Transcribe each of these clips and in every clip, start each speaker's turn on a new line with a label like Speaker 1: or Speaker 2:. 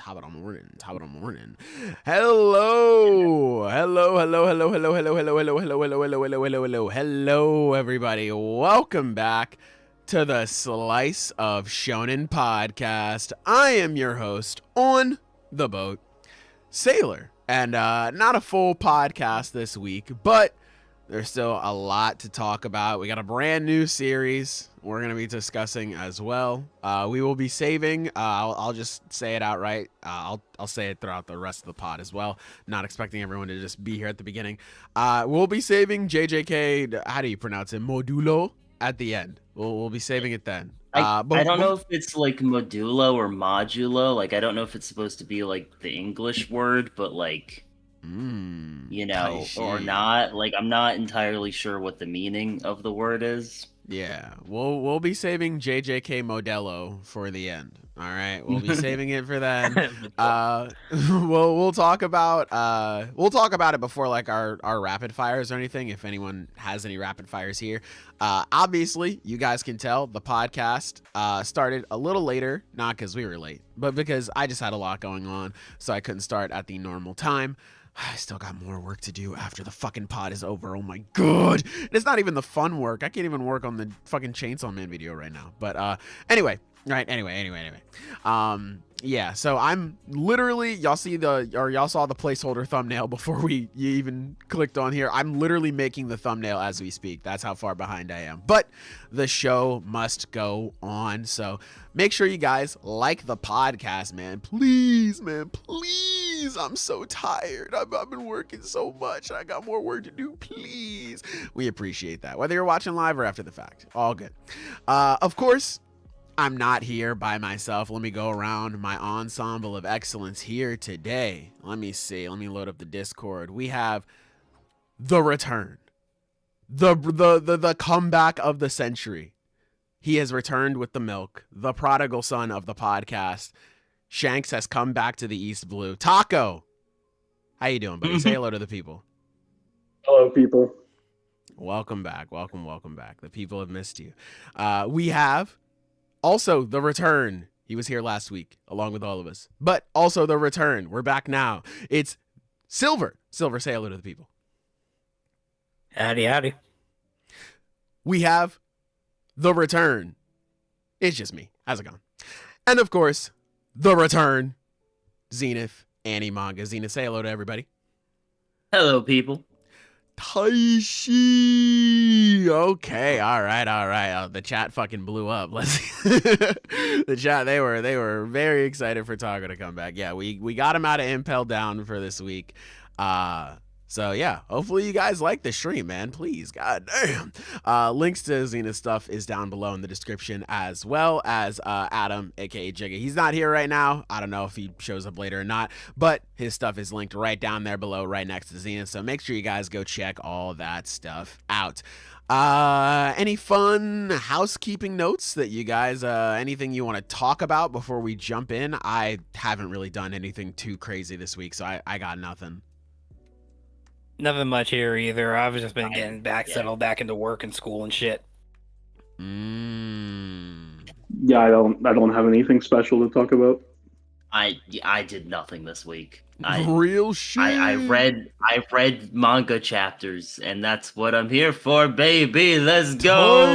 Speaker 1: Top of the morning. Top of the morning. Hello. Hello, hello, hello, hello, hello, hello, hello, hello, hello, hello, hello, hello, hello, hello, everybody. Welcome back to the Slice of Shonen Podcast. I am your host on the boat, Sailor. And not a full podcast this week, but there's still a lot to talk about. We got a brand new series we're going to be discussing as well. We will be saving, I'll just say it outright. I'll say it throughout the rest of the pod as well. Not expecting everyone to just be here at the beginning. We'll be saving JJK, how do you pronounce it? Modulo at the end. We'll be saving it then.
Speaker 2: I don't know if it's like modulo or modulo. Like, I don't know if it's supposed to be like the English word, but like, you know, or not. Like, I'm not entirely sure what the meaning of the word is.
Speaker 1: Yeah, we'll be saving JJK Modulo for the end. All right, we'll be saving it for then. We'll talk about it before like our rapid fires or anything. If anyone has any rapid fires here, obviously you guys can tell the podcast started a little later, not because we were late, but because I just had a lot going on, so I couldn't start at the normal time. I still got more work to do after the fucking pod is over. Oh my god. And it's not even the fun work. I can't even work on the fucking Chainsaw Man video right now. But anyway. Yeah, so I'm literally, y'all saw the placeholder thumbnail before you even clicked on here. I'm literally making the thumbnail as we speak. That's how far behind I am. But the show must go on. So make sure you guys like the podcast, man. Please, man, please. I'm so tired. I've been working so much. I got more work to do. Please. We appreciate that. Whether you're watching live or after the fact. All good. Of course, I'm not here by myself. Let me go around my Ensemble of Excellence here today. Let me see. Let me load up the Discord. We have the return. The comeback of the century. He has returned with the milk. The prodigal son of the podcast. Shanks has come back to the East Blue. Taco! How you doing, buddy? Say hello to the people.
Speaker 3: Hello, people.
Speaker 1: Welcome back. Welcome back. The people have missed you. We have also the return. He was here last week along with all of us. But also the return. We're back now. It's Silver. Silver, say hello to the people.
Speaker 4: Howdy.
Speaker 1: We have the return. It's just me. How's it going? And of course, the return. Zenith, Annie Manga. Zenith, say hello to everybody.
Speaker 2: Hello, people.
Speaker 1: Taishi. Okay, all right. The chat fucking blew up. The chat, they were very excited for Taco to come back. Yeah, we got him out of Impel Down for this week. So yeah, hopefully you guys like the stream, man. Please, god damn. Links to Xena's stuff is down below in the description, as well as Adam, aka Jigga. He's not here right now. I don't know if he shows up later or not, but his stuff is linked right down there below, right next to Xena. So make sure you guys go check all that stuff out. Any fun housekeeping notes that you guys, anything you want to talk about before we jump in? I haven't really done anything too crazy this week, so I got nothing.
Speaker 4: Nothing much here either. I've just been getting settled back into work and school and shit.
Speaker 3: Yeah, I don't have anything special to talk about.
Speaker 2: I did nothing this week.
Speaker 1: Real shit.
Speaker 2: I read manga chapters, and that's what I'm here for, baby. Let's go.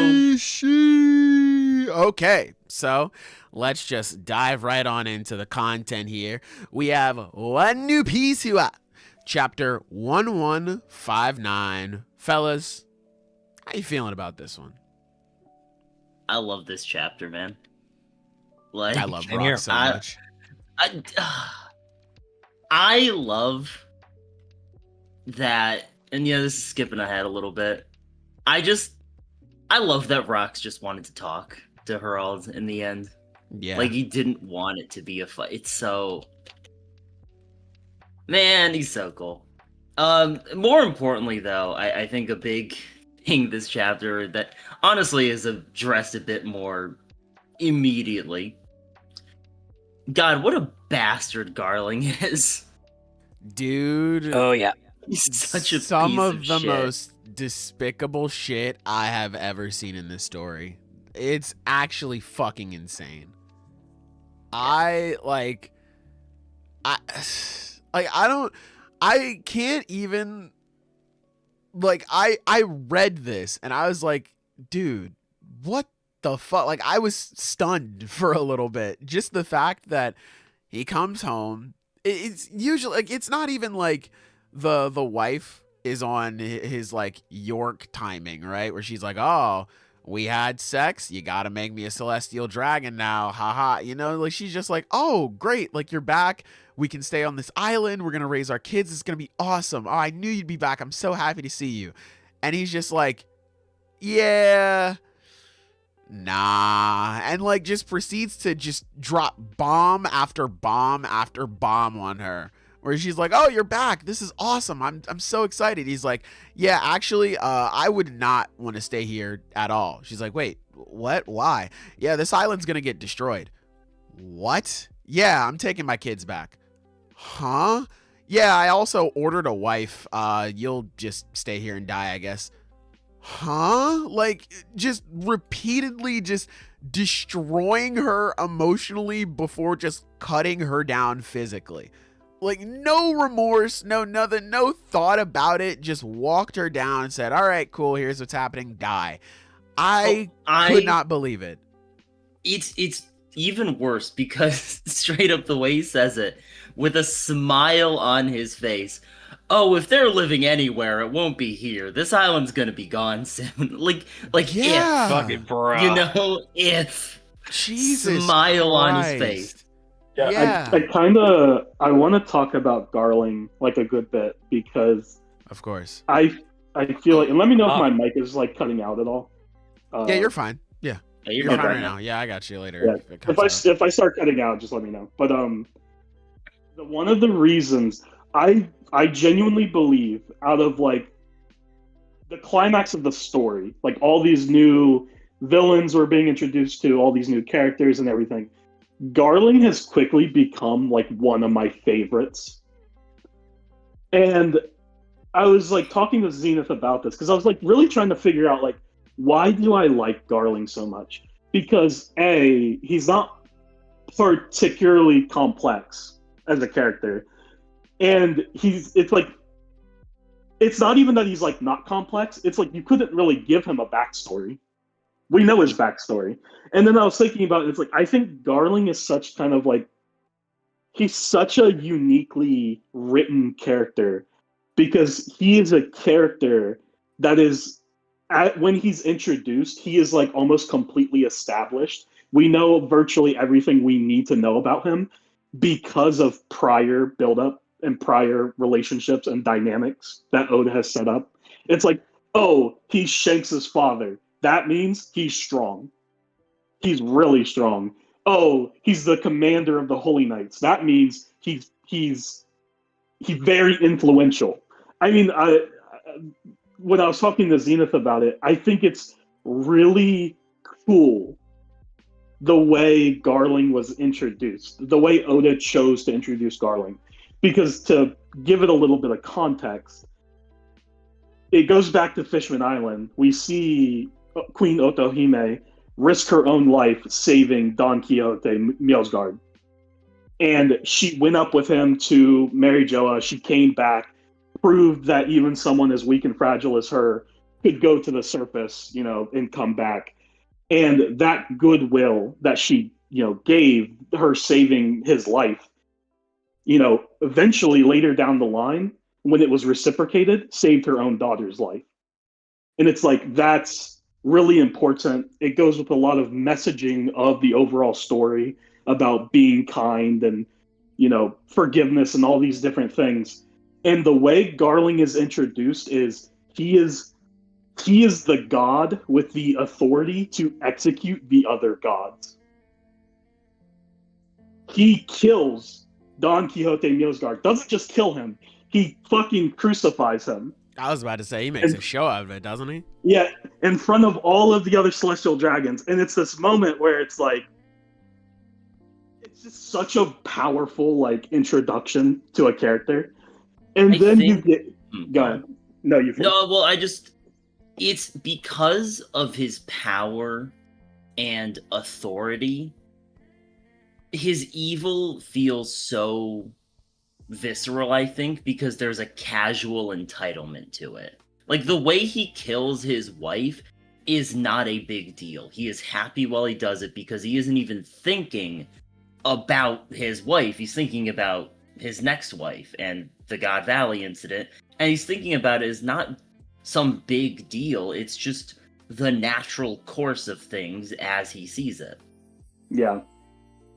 Speaker 1: Okay, so let's just dive right on into the content here. We have One New Piece Chapter 1159. Fellas, how you feeling about this one?
Speaker 2: I love this chapter, man. Like,
Speaker 1: I love Rock so much.
Speaker 2: I love that, and yeah, this is skipping ahead a little bit. I love that Rox just wanted to talk to Herald in the end.
Speaker 1: Yeah.
Speaker 2: Like, he didn't want it to be a fight. It's so... Man, he's so cool. More importantly, though, I think a big thing this chapter that honestly is addressed a bit more immediately. God, what a bastard Garling is.
Speaker 1: Dude.
Speaker 4: Oh, yeah.
Speaker 2: He's such a
Speaker 1: Some
Speaker 2: piece
Speaker 1: of the
Speaker 2: shit.
Speaker 1: most despicable shit I have ever seen in this story. It's actually fucking insane. I like I can't even like I read this and I was like, dude, what the fuck? Like I was stunned for a little bit. Just the fact that he comes home. It's usually like it's not even like the wife is on his like York timing, right? Where she's like, "Oh, we had sex. You got to make me a celestial dragon now." Haha. You know, like she's just like, "Oh, great. Like you're back. We can stay on this island. We're going to raise our kids. It's going to be awesome. Oh, I knew you'd be back. I'm so happy to see you." And he's just like, "Yeah, nah," and like just proceeds to just drop bomb after bomb after bomb on her, where she's like, "Oh, you're back. This is awesome. I'm so excited." He's like, "Yeah, actually, I would not want to stay here at all." She's like, "Wait, what? Why?" "Yeah, this island's gonna get destroyed." "What?" "Yeah, I'm taking my kids back." "Huh?" "Yeah, I also ordered a wife. You'll just stay here and die, I guess." "Huh?" Like just repeatedly just destroying her emotionally before just cutting her down physically. Like no remorse, no nothing, no thought about it. Just walked her down and said, "All right, cool. Here's what's happening. Die." I could not believe it.
Speaker 2: It's even worse because straight up the way he says it, with a smile on his face. "Oh, if they're living anywhere, it won't be here. This island's gonna be gone soon." like
Speaker 1: Yeah.
Speaker 2: if,
Speaker 4: Fucking bro.
Speaker 2: you know, if
Speaker 1: Jesus
Speaker 2: smile on his
Speaker 1: Christ.
Speaker 2: face.
Speaker 3: Yeah, I want to talk about Garling like a good bit because
Speaker 1: Of course.
Speaker 3: I feel like, and let me know if my mic is like cutting out at all.
Speaker 1: Yeah, you're fine. Yeah.
Speaker 2: Yeah,
Speaker 1: You're
Speaker 2: you're
Speaker 1: fine
Speaker 2: right
Speaker 1: right
Speaker 2: now.
Speaker 1: now. Yeah, I got you later.
Speaker 3: Yeah.
Speaker 1: If it cuts out.
Speaker 3: If I start cutting out, just let me know. But one of the reasons I genuinely believe out of like the climax of the story, like all these new villains were being introduced to, all these new characters and everything, Garling has quickly become like one of my favorites. And I was like talking to Zenith about this because I was like really trying to figure out like why do I like Garling so much? Because A, he's not particularly complex as a character. And it's like it's not even that he's like not complex, it's like you couldn't really give him a backstory. We know his backstory. And then I was thinking about it, it's like I think Garling is such kind of like he's such a uniquely written character because he is a character that is when he's introduced, he is like almost completely established. We know virtually everything we need to know about him because of prior buildup and prior relationships and dynamics that Oda has set up. It's like, oh, he's Shanks' father. That means he's strong. He's really strong. Oh, he's the commander of the Holy Knights. That means he's very influential. I mean, when I was talking to Zenith about it, I think it's really cool the way Garling was introduced, the way Oda chose to introduce Garling. Because to give it a little bit of context, it goes back to Fishman Island. We see Queen Otohime risk her own life saving Don Quixote Mjolnir. And she went up with him to marry Joa. She came back, proved that even someone as weak and fragile as her could go to the surface, you know, and come back. And that goodwill that she, you know, gave her saving his life, you know, eventually later down the line, when it was reciprocated, saved her own daughter's life. And it's like, that's really important. It goes with a lot of messaging of the overall story about being kind and, you know, forgiveness and all these different things. And the way Garling is introduced is he is the god with the authority to execute the other gods. He kills Don Quixote Mjolnir. Doesn't just kill him, he fucking crucifies him.
Speaker 1: I was about to say, he makes a show out of it, doesn't he?
Speaker 3: Yeah, in front of all of the other celestial dragons. And it's this moment where it's like, it's just such a powerful like introduction to a character. And you get go ahead. No, you
Speaker 2: No, well, it's because of his power and authority, his evil feels so visceral, I think, because there's a casual entitlement to it. Like, the way he kills his wife is not a big deal. He is happy while he does it because he isn't even thinking about his wife. He's thinking about his next wife and the God Valley incident. And he's thinking about it as not some big deal. It's just the natural course of things as he sees it.
Speaker 3: Yeah.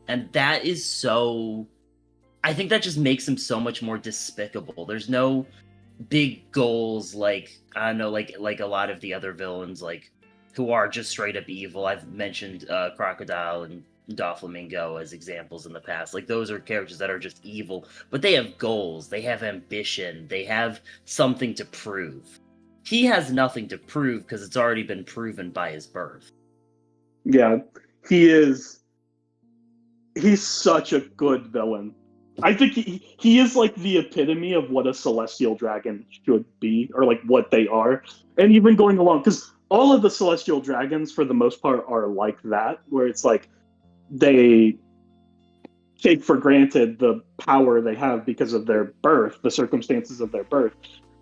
Speaker 2: And that is so... I think that just makes him so much more despicable. There's no big goals like, I don't know, like a lot of the other villains, like, who are just straight up evil. I've mentioned Crocodile and Doflamingo as examples in the past. Like, those are characters that are just evil, but they have goals, they have ambition, they have something to prove. He has nothing to prove because it's already been proven by his birth.
Speaker 3: Yeah. He's such a good villain. I think he is like the epitome of what a celestial dragon should be, or like what they are. And even going along, because all of the celestial dragons, for the most part, are like that, where it's like they take for granted the power they have because of their birth, the circumstances of their birth.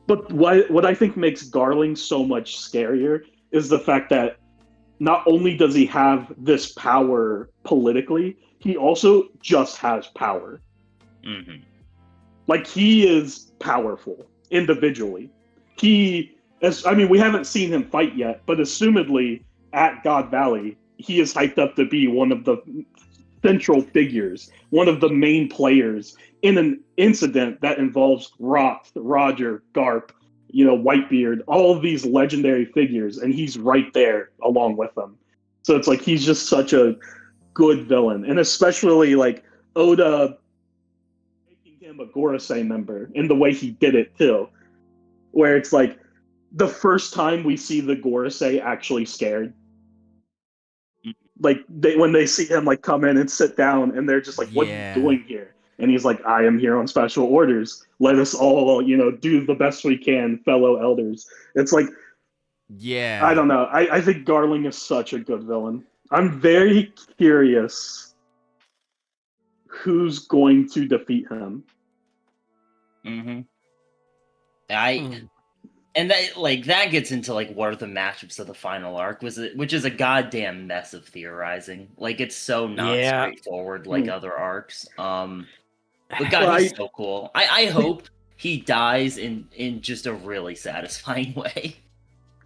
Speaker 3: But what I think makes Garling so much scarier is the fact that not only does he have this power politically, he also just has power.
Speaker 2: Mm-hmm.
Speaker 3: Like, he is powerful individually. We haven't seen him fight yet, but assumedly at God Valley, he is hyped up to be one of the central figures, one of the main players in an incident that involves Roth, Roger, Garp, Whitebeard, all of these legendary figures, and he's right there along with them. So it's like, he's just such a good villain, and especially like Oda making him a Gorosei member in the way he did it too, where it's like the first time we see the Gorosei actually scared. Like, when they see him like come in and sit down, and they're just like, "What are you doing here?" And he's like, "I am here on special orders. Let us all, do the best we can, fellow elders." It's like,
Speaker 1: Yeah.
Speaker 3: I don't know. I think Garling is such a good villain. I'm very curious who's going to defeat him.
Speaker 2: Mm-hmm. And that gets into like what are the matchups of the final arc, which is a goddamn mess of theorizing. Like, it's so not straightforward like other arcs. But God, he's so cool. I hope he dies in just a really satisfying way.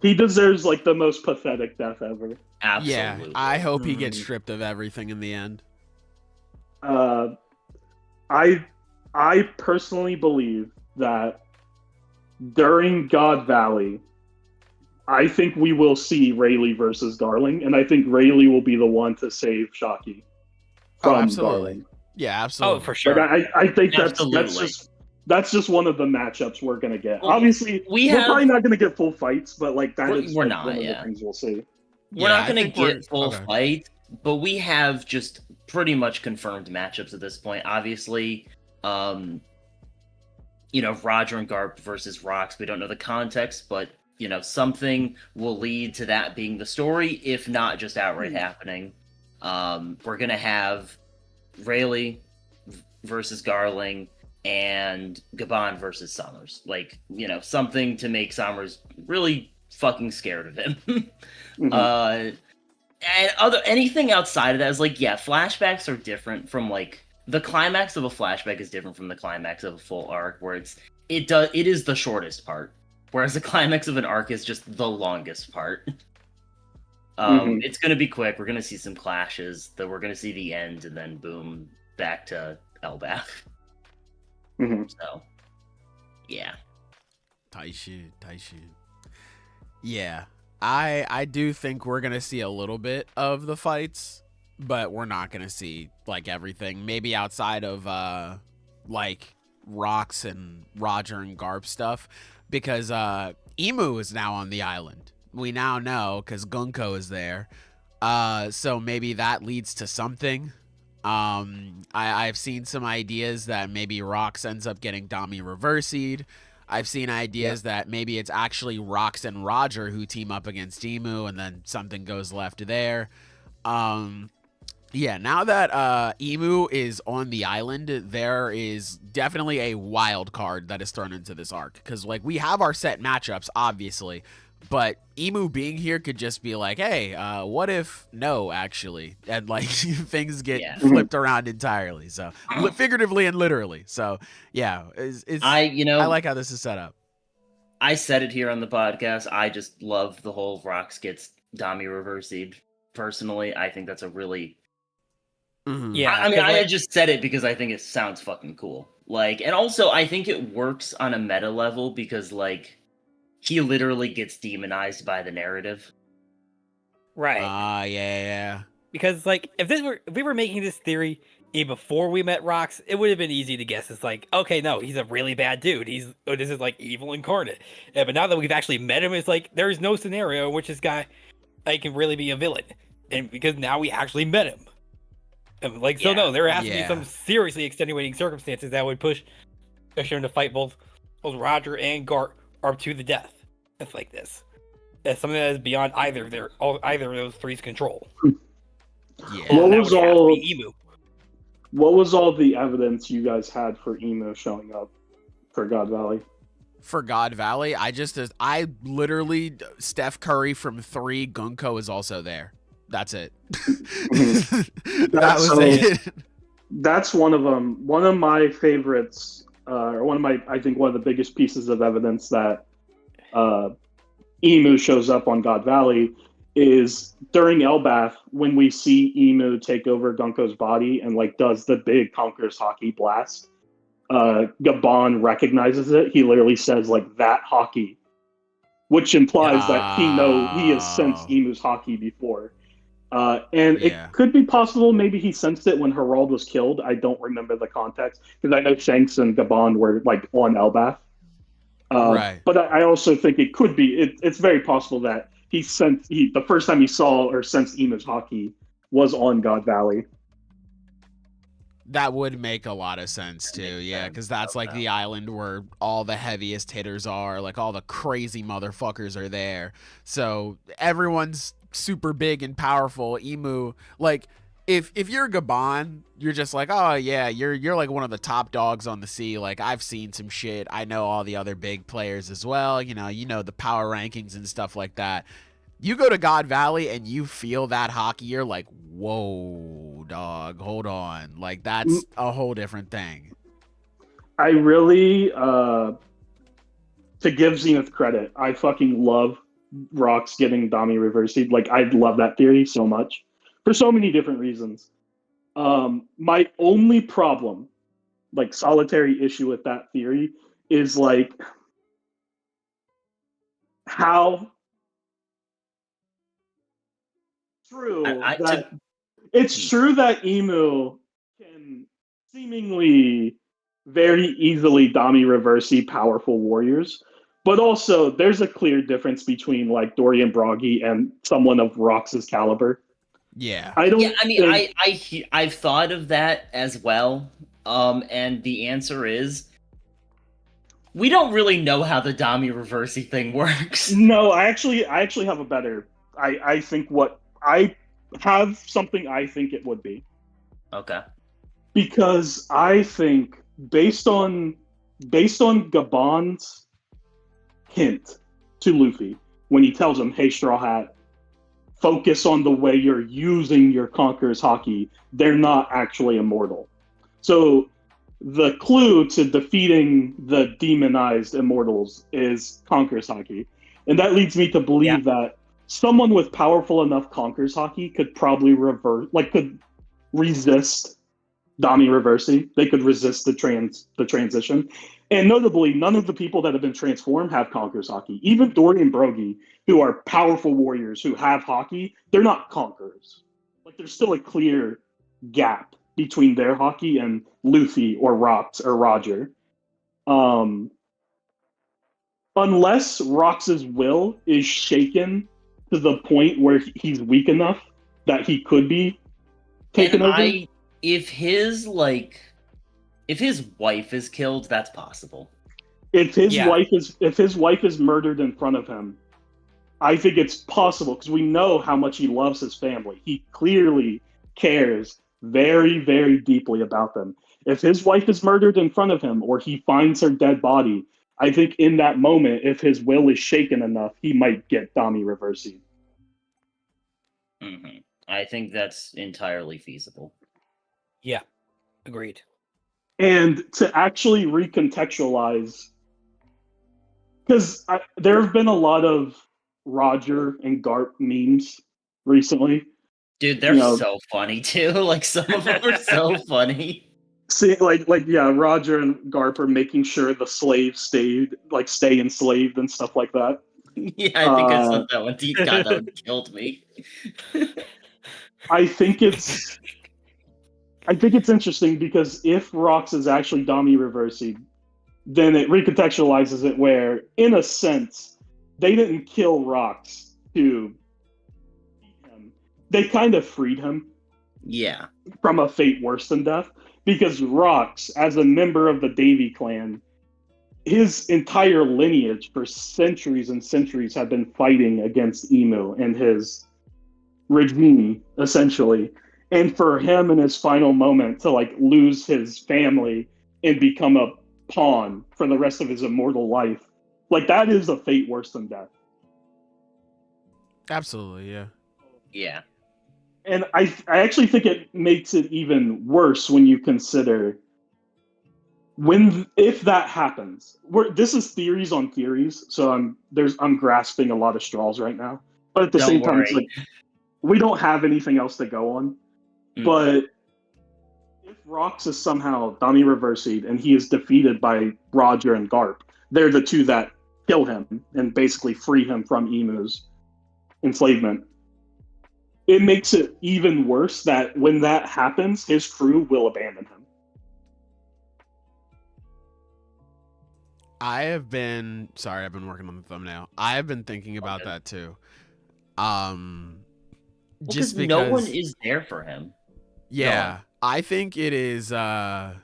Speaker 3: He deserves like the most pathetic death ever.
Speaker 2: Absolutely.
Speaker 1: Yeah, I hope he gets stripped of everything in the end.
Speaker 3: I personally believe that during God Valley, I think we will see Rayleigh versus Garling, and I think Rayleigh will be the one to save Shaki from Garling.
Speaker 1: Yeah, absolutely.
Speaker 4: Oh, for sure.
Speaker 3: Like, I think that's just one of the matchups we're gonna get. Well, obviously, we're probably not gonna get full fights, but like that is one of the things we'll see.
Speaker 2: We're not gonna get full fights, but we have just pretty much confirmed matchups at this point. Obviously, Roger and Garp versus Rox. We don't know the context, but something will lead to that being the story, if not just outright happening. We're gonna have Rayleigh versus Garling and Gabon versus Summers. Like, something to make Summers really fucking scared of him. And anything outside of that is like, flashbacks are different from like the climax of a flashback is different from the climax of a full arc, where it is the shortest part, whereas the climax of an arc is just the longest part. It's gonna be quick. We're gonna see some clashes, then we're gonna see the end, and then boom, back to Elbath. So, yeah.
Speaker 1: Taishu. Yeah, I do think we're gonna see a little bit of the fights, but we're not gonna see like everything. Maybe outside of like Rox and Roger and Garp stuff, because Emu is now on the island. We now know because Gunko is there. So maybe that leads to something. I've seen some ideas that maybe Rox ends up getting Dami reversied. I've seen ideas that maybe it's actually Rox and Roger who team up against Emu, and then something goes left there. Yeah, now that Emu is on the island, there is definitely a wild card that is thrown into this arc. Because, like, we have our set matchups, obviously, but Emu being here could just be like, hey, what if no, actually? And, like, things get flipped around entirely. So, figuratively and literally. So, yeah, I like how this is set up.
Speaker 2: I said it here on the podcast. I just love the whole Rocks gets Dami reversied. Personally, I think that's a really...
Speaker 4: Yeah,
Speaker 2: I mean, I just said it because I think it sounds fucking cool. Like, and also I think it works on a meta level because, like, he literally gets demonized by the narrative.
Speaker 4: Right.
Speaker 1: Yeah.
Speaker 4: Because, like, if we were making this theory before we met Rocks, it would have been easy to guess. It's like, okay, no, he's a really bad dude. This is like evil incarnate. Yeah, but now that we've actually met him, it's like there is no scenario in which this guy can really be a villain, and because now we actually met him. Like, so no, there has to be some seriously extenuating circumstances that would push him to fight both Roger and Gart up to the death. It's like this. That's something that is beyond either of those three's control.
Speaker 1: Yeah.
Speaker 3: What was all
Speaker 4: Emu.
Speaker 3: the evidence you guys had for Emu showing up for God Valley?
Speaker 1: For God Valley, I literally, Steph Curry from 3, Gunko is also there. That's it. That was it.
Speaker 3: That's one of them. One of my favorites, I think one of the biggest pieces of evidence that Emu shows up on God Valley is during Elbath when we see Emu take over Gunko's body and like does the big Conqueror's Haki blast. Gabon recognizes it. He literally says like that Haki, which implies that he has sensed Emu's Haki before. And it could be possible maybe he sensed it when Herald was killed. I don't remember the context because I know Shanks and Gabon were like on Elbath.
Speaker 1: Right.
Speaker 3: But I also think it could be. It's very possible that the first time he saw or sensed Emu's Haki was on God Valley.
Speaker 1: That would make a lot of sense too, yeah, because that's like the island where all the heaviest hitters are, like all the crazy motherfuckers are there. So everyone's super big and powerful. Emu, like if you're Gabon, you're just like, oh yeah, you're like one of the top dogs on the sea. Like I've seen some shit. I know all the other big players as well. You know the power rankings and stuff like that. You go to God Valley and you feel that Haki, you're like, whoa, dog, hold on. Like, that's a whole different thing.
Speaker 3: I really, to give Zenith credit, I fucking love Rocks getting Dami reversied. Like, I love that theory so much for so many different reasons. My only problem, like, solitary issue with that theory is, like, how... It's true that Emu can seemingly very easily Dami reverse powerful warriors, but also there's a clear difference between like Dorian Broggy and someone of Rox's caliber.
Speaker 1: Yeah.
Speaker 2: I've thought of that as well. And the answer is we don't really know how the Dami reversey thing works.
Speaker 3: No, I actually have a better. I think what I have something I think it would be.
Speaker 2: Okay.
Speaker 3: Because I think based on Gabon's hint to Luffy when he tells him, "Hey, Straw Hat, focus on the way you're using your Conqueror's Haki. They're not actually immortal." So the clue to defeating the demonized immortals is Conqueror's Haki. And that leads me to believe that someone with powerful enough Conqueror's Haki could probably could resist Dami reversing. They could resist the transition. And notably, none of the people that have been transformed have Conqueror's Haki. Even Dorian Broggy, who are powerful warriors who have Haki, they're not Conquerors. Like, there's still a clear gap between their Haki and Luffy or Rox or Roger. Unless Rox's will is shaken to the point where he's weak enough that he could be taken over.
Speaker 2: If his wife is killed, that's possible.
Speaker 3: If his wife is murdered in front of him, I think it's possible because we know how much he loves his family. He clearly cares very, very deeply about them. If his wife is murdered in front of him or he finds her dead body, I think in that moment, if his will is shaken enough, he might get Dami reversing.
Speaker 2: Mm-hmm. I think that's entirely feasible.
Speaker 4: Yeah, agreed.
Speaker 3: And to actually recontextualize, because there have been a lot of Roger and Garp memes recently.
Speaker 2: Dude, they're so funny too. Like some of them are so funny.
Speaker 3: See, yeah, Roger and Garp are making sure the slaves stay enslaved and stuff like that.
Speaker 2: Yeah, I think I saw that one. God, that one killed me.
Speaker 3: I think it's interesting because if Rox is actually Dami reversing, then it recontextualizes it where, in a sense, they didn't kill Rox to beat him. They kind of freed him.
Speaker 2: Yeah.
Speaker 3: From a fate worse than death. Because Rox, as a member of the Davy clan, his entire lineage for centuries and centuries have been fighting against Emu and his regime, essentially. And for him in his final moment to lose his family and become a pawn for the rest of his immortal life, that is a fate worse than death.
Speaker 1: Absolutely, yeah.
Speaker 2: Yeah.
Speaker 3: And I actually think it makes it even worse when you consider if that happens. This is theories on theories, so I'm grasping a lot of straws right now. But at the same time, it's we don't have anything else to go on. But if Rox is somehow Dami reversed and he is defeated by Roger and Garp, they're the two that kill him and basically free him from Emu's enslavement. It makes it even worse that when that happens, his crew will abandon him.
Speaker 1: I've been working on the thumbnail. I have been thinking about that too. Just because
Speaker 2: no one is there for him.
Speaker 1: Yeah, I think it is gonna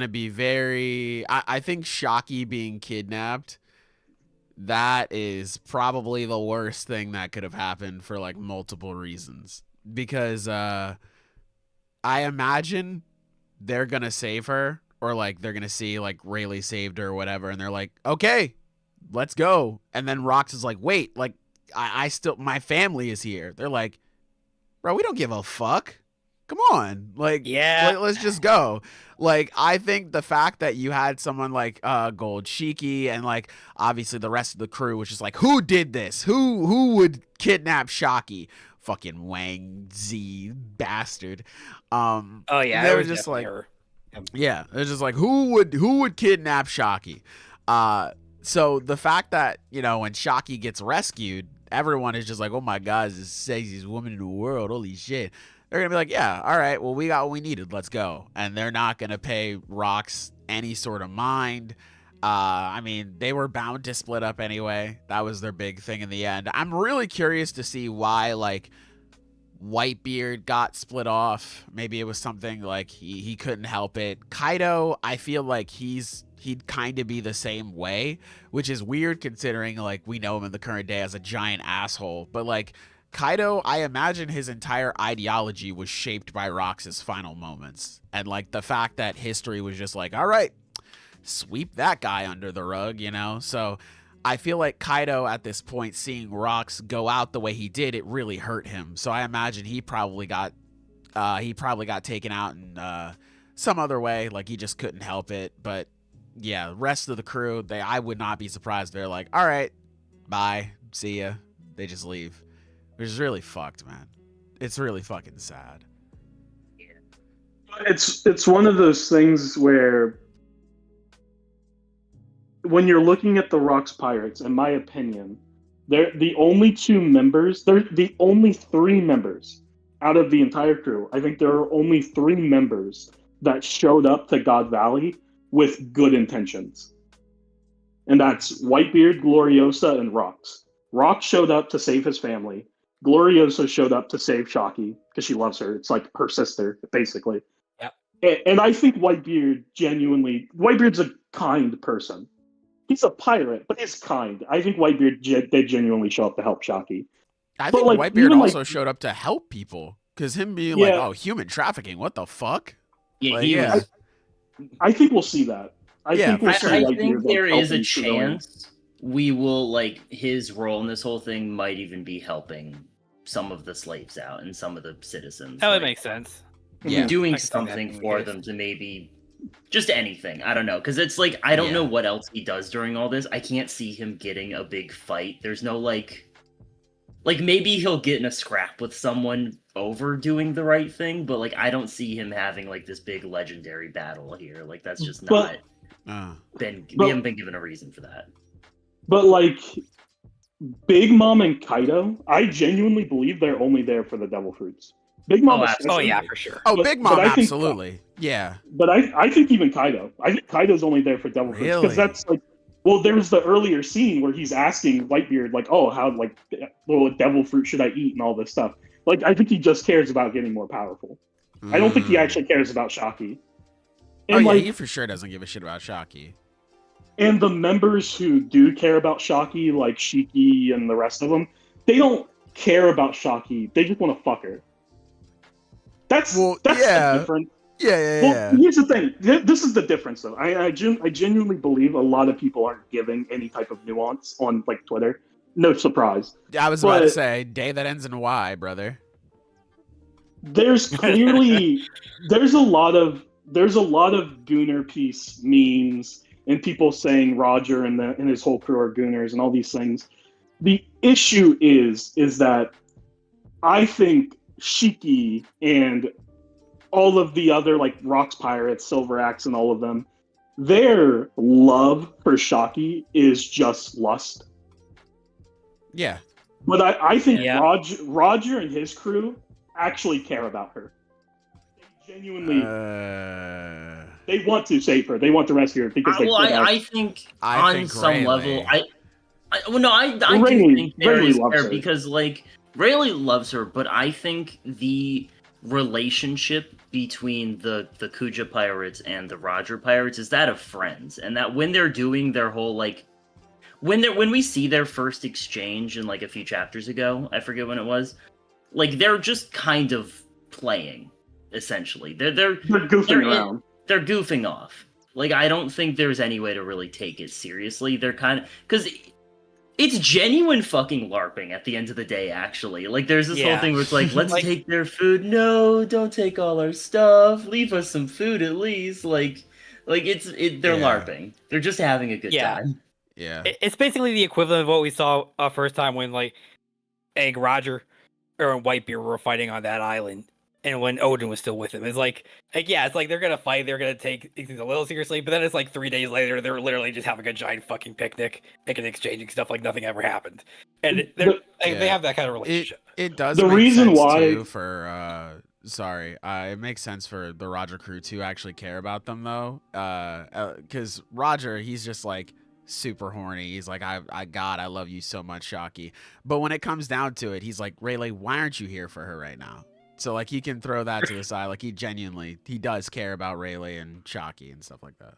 Speaker 1: be very. I think Shaki being kidnapped, that is probably the worst thing that could have happened for multiple reasons. Because I imagine they're gonna save her, or they're gonna see Rayleigh saved her or whatever, and they're like, okay, let's go. And then Rox is like, wait, I still, my family is here. They're like, bro, we don't give a fuck. Come on,
Speaker 4: yeah,
Speaker 1: let's just go. I think the fact that you had someone like Gold Shiki and obviously the rest of the crew, which is who did this? Who would kidnap Shaki? Fucking Wang Z bastard.
Speaker 4: Oh yeah,
Speaker 1: they were just yeah, they're just who would kidnap Shaki? So the fact that when Shaki gets rescued, everyone is just oh my god, this is the sexiest woman in the world. Holy shit. They're going to be like, yeah, all right, well, we got what we needed. Let's go. And they're not going to pay Rox any sort of mind. I mean, they were bound to split up anyway. That was their big thing in the end. I'm really curious to see why, Whitebeard got split off. Maybe it was something he couldn't help it. Kaido, I feel like he'd kind of be the same way, which is weird considering, we know him in the current day as a giant asshole. But, Kaido, I imagine his entire ideology was shaped by Rox's final moments. And, the fact that history was just all right, sweep that guy under the rug, So I feel like Kaido at this point, seeing Rox go out the way he did, it really hurt him. So I imagine he probably got taken out in some other way. He just couldn't help it. But, yeah, the rest of the crew, I would not be surprised. They're all right, bye, see ya. They just leave. Which is really fucked, man. It's really fucking sad.
Speaker 3: It's one of those things where when you're looking at the Rox Pirates, in my opinion, they're the only they're the only three members out of the entire crew. I think there are only three members that showed up to God Valley with good intentions. And that's Whitebeard, Gloriosa, and Rox. Rox showed up to save his family. Gloriosa showed up to save Shaki because she loves her. It's her sister, basically.
Speaker 4: Yep.
Speaker 3: And I think Whitebeard's a kind person. He's a pirate, but he's kind. I think Whitebeard did genuinely show up to help Shaki.
Speaker 1: I think Whitebeard also showed up to help people Because him being like,
Speaker 3: Yeah.
Speaker 1: oh, human trafficking, what the fuck?
Speaker 2: Yeah,
Speaker 1: Like,
Speaker 2: he
Speaker 1: yeah.
Speaker 2: was.
Speaker 3: I think we'll see that. I
Speaker 1: Yeah,
Speaker 3: think we'll
Speaker 1: for
Speaker 3: see
Speaker 1: sure.
Speaker 2: I
Speaker 3: Whitebeard,
Speaker 2: think there is a
Speaker 3: helping civilians.
Speaker 2: chance we will like his role in this whole thing might even be helping some of the slaves out and some of the citizens.
Speaker 4: That would
Speaker 2: like,
Speaker 4: make sense.
Speaker 1: Yeah.
Speaker 4: I
Speaker 2: doing
Speaker 4: can see that
Speaker 2: something
Speaker 4: being the
Speaker 2: for
Speaker 4: case.
Speaker 2: them to maybe just anything. I don't know, because it's like I don't know
Speaker 1: Yeah.
Speaker 2: what else he does during all this. I can't see him getting a big fight. There's no like maybe he'll get in a scrap with someone over doing the right thing, but like I don't see him having like this big legendary battle here. Like that's just not
Speaker 3: But-
Speaker 2: we haven't been given a reason for that.
Speaker 3: But like Big Mom and Kaido, I genuinely believe they're only there for the devil fruits. Big Mom,
Speaker 2: Oh,
Speaker 3: especially,
Speaker 4: Oh yeah, for sure.
Speaker 1: Oh,
Speaker 3: But-
Speaker 1: Big
Speaker 3: but
Speaker 1: Mom,
Speaker 3: I think-
Speaker 1: absolutely. Yeah.
Speaker 3: but I think even Kaido. I think Kaido's only there for devil fruits
Speaker 1: Really?
Speaker 3: because that's like. Well, there's the earlier scene where he's asking Whitebeard like, "Oh, how like what devil fruit should I eat?" and all this stuff. Like, I think he just cares about getting more powerful. I don't think he
Speaker 1: Mm.
Speaker 3: actually cares about Shaki.
Speaker 1: Oh,
Speaker 3: And
Speaker 1: yeah,
Speaker 3: like,
Speaker 1: he for sure doesn't give a shit about Shaki.
Speaker 3: and the members who do care about Shaki, like Shiki and the rest of them, they don't care about Shaki. They just want to fuck her. That's
Speaker 1: yeah.
Speaker 3: different.
Speaker 1: Yeah,
Speaker 3: Well, here's the thing. This is the difference, though. I genuinely believe a lot of people aren't giving any type of nuance on like Twitter. No surprise.
Speaker 1: I was about to
Speaker 3: but-
Speaker 1: say, day that ends in Y, brother.
Speaker 3: There's clearly there's a lot of Gooner piece memes and people saying Roger and his whole crew are Gooners and all these things. The issue is that I think Shiki and all of the other like Rocks Pirates, Silver Axe, and all of them, their love for Shaki is just lust.
Speaker 1: Yeah.
Speaker 3: But I think
Speaker 4: Yeah.
Speaker 3: Roger and his crew actually care about her. They genuinely, they want to save her. They want to rescue her because they
Speaker 2: Well,
Speaker 3: put out-
Speaker 2: I think
Speaker 1: I
Speaker 2: on
Speaker 1: think
Speaker 2: some
Speaker 1: Rayleigh-
Speaker 2: level, I do
Speaker 3: Rayleigh-
Speaker 2: think there
Speaker 3: Rayleigh
Speaker 2: is
Speaker 3: loves
Speaker 2: there
Speaker 3: her.
Speaker 2: because like Rayleigh loves her, but I think the relationship between the Kuja pirates and the Roger pirates is that of friends, and that when they're doing their whole like when we see their first exchange in like a few chapters ago, I forget when it was, like they're just kind of playing essentially. They're
Speaker 3: goofing around.
Speaker 2: they're goofing off. Like, I don't think there's any way to really take it seriously. They're kind of... Because it's genuine fucking LARPing at the end of the day, actually. Like, there's this whole
Speaker 4: Yeah.
Speaker 2: thing where it's like, let's
Speaker 4: Like-
Speaker 2: take their food. No, don't take all our stuff. Leave us some food at least. Like they're
Speaker 1: Yeah.
Speaker 2: LARPing. They're just having a good
Speaker 4: Yeah.
Speaker 2: time.
Speaker 1: Yeah.
Speaker 4: It's basically the equivalent of what we saw first time when like Egg Roger or Whitebeard were fighting on that island, and when Odin was still with him. It's like yeah, it's like they're gonna fight, they're gonna take things a little seriously, but then it's like 3 days later, they're literally just having a giant fucking picnic and exchanging stuff like nothing ever happened, and they have that kind of relationship.
Speaker 1: It does.
Speaker 3: The
Speaker 1: make
Speaker 3: reason
Speaker 1: sense,
Speaker 3: why-
Speaker 1: too, for it makes sense for the Roger crew to actually care about them though, because Roger, he's just like super horny. He's like, I love you so much, Shaki. But when it comes down to it, he's like, Rayleigh, why aren't you here for her right now? So like he can throw that to the side. Like he does care about Rayleigh and Shaki and stuff like that.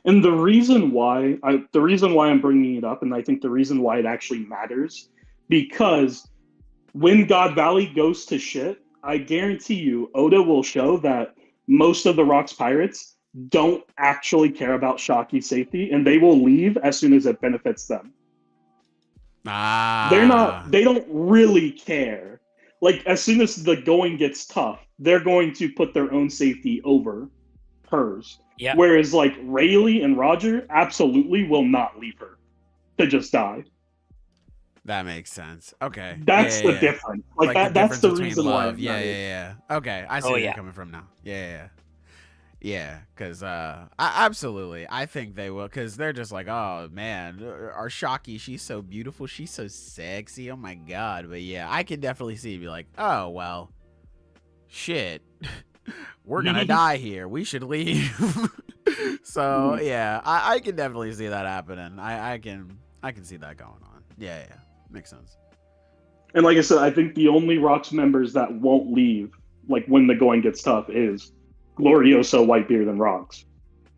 Speaker 3: And the reason why I'm bringing it up, and I think the reason why it actually matters, because when God Valley goes to shit, I guarantee you, Oda will show that most of the Rocks Pirates don't actually care about Shaki's safety, and they will leave as soon as it benefits them. They don't really care. Like, as soon as the going gets tough, they're going to put their own safety over hers.
Speaker 4: Yeah.
Speaker 3: Whereas, like, Rayleigh and Roger absolutely will not leave her to just die.
Speaker 1: That makes sense. Okay.
Speaker 3: That's
Speaker 1: Yeah,
Speaker 3: the
Speaker 1: yeah.
Speaker 3: difference. Like that's
Speaker 1: difference
Speaker 3: the
Speaker 1: between
Speaker 3: reason why.
Speaker 1: love. Yeah. Okay, I see
Speaker 4: Oh,
Speaker 1: where you're
Speaker 4: yeah.
Speaker 1: coming from now. Yeah, because absolutely, I think they will, because they're just like, oh man, our Shaki, she's so beautiful, she's so sexy, oh my god. But yeah, I can definitely see be like, oh well, shit, we're gonna die here, we should leave. So yeah, I can definitely see that happening. I can see that going on. Yeah, makes sense.
Speaker 3: And like I said, I think the only Rocks members that won't leave, like when the going gets tough, is Glorioso, Whitebeard, and Rocks,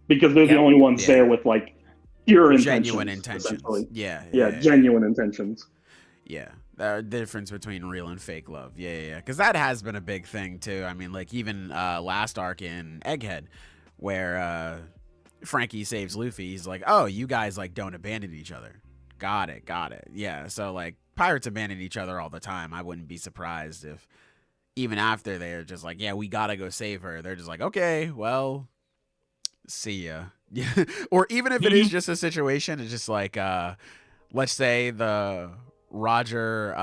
Speaker 3: because they're the
Speaker 4: Yep.
Speaker 3: only ones
Speaker 1: Yeah.
Speaker 3: there with like pure intentions,
Speaker 1: Genuine intentions.
Speaker 3: essentially.
Speaker 1: Yeah,
Speaker 3: Yeah, genuine intentions.
Speaker 1: Yeah, The difference between real and fake love. Yeah. Because that has been a big thing too. I mean, like even last arc in Egghead, where Frankie saves Luffy. He's like, "Oh, you guys like don't abandon each other." Got it. Yeah. So like pirates abandon each other all the time. I wouldn't be surprised if even after they're just like, "Yeah, we gotta go save her." They're just like, "Okay, well, see ya." Yeah. Or even if it is just a situation, it's just like, let's say the Roger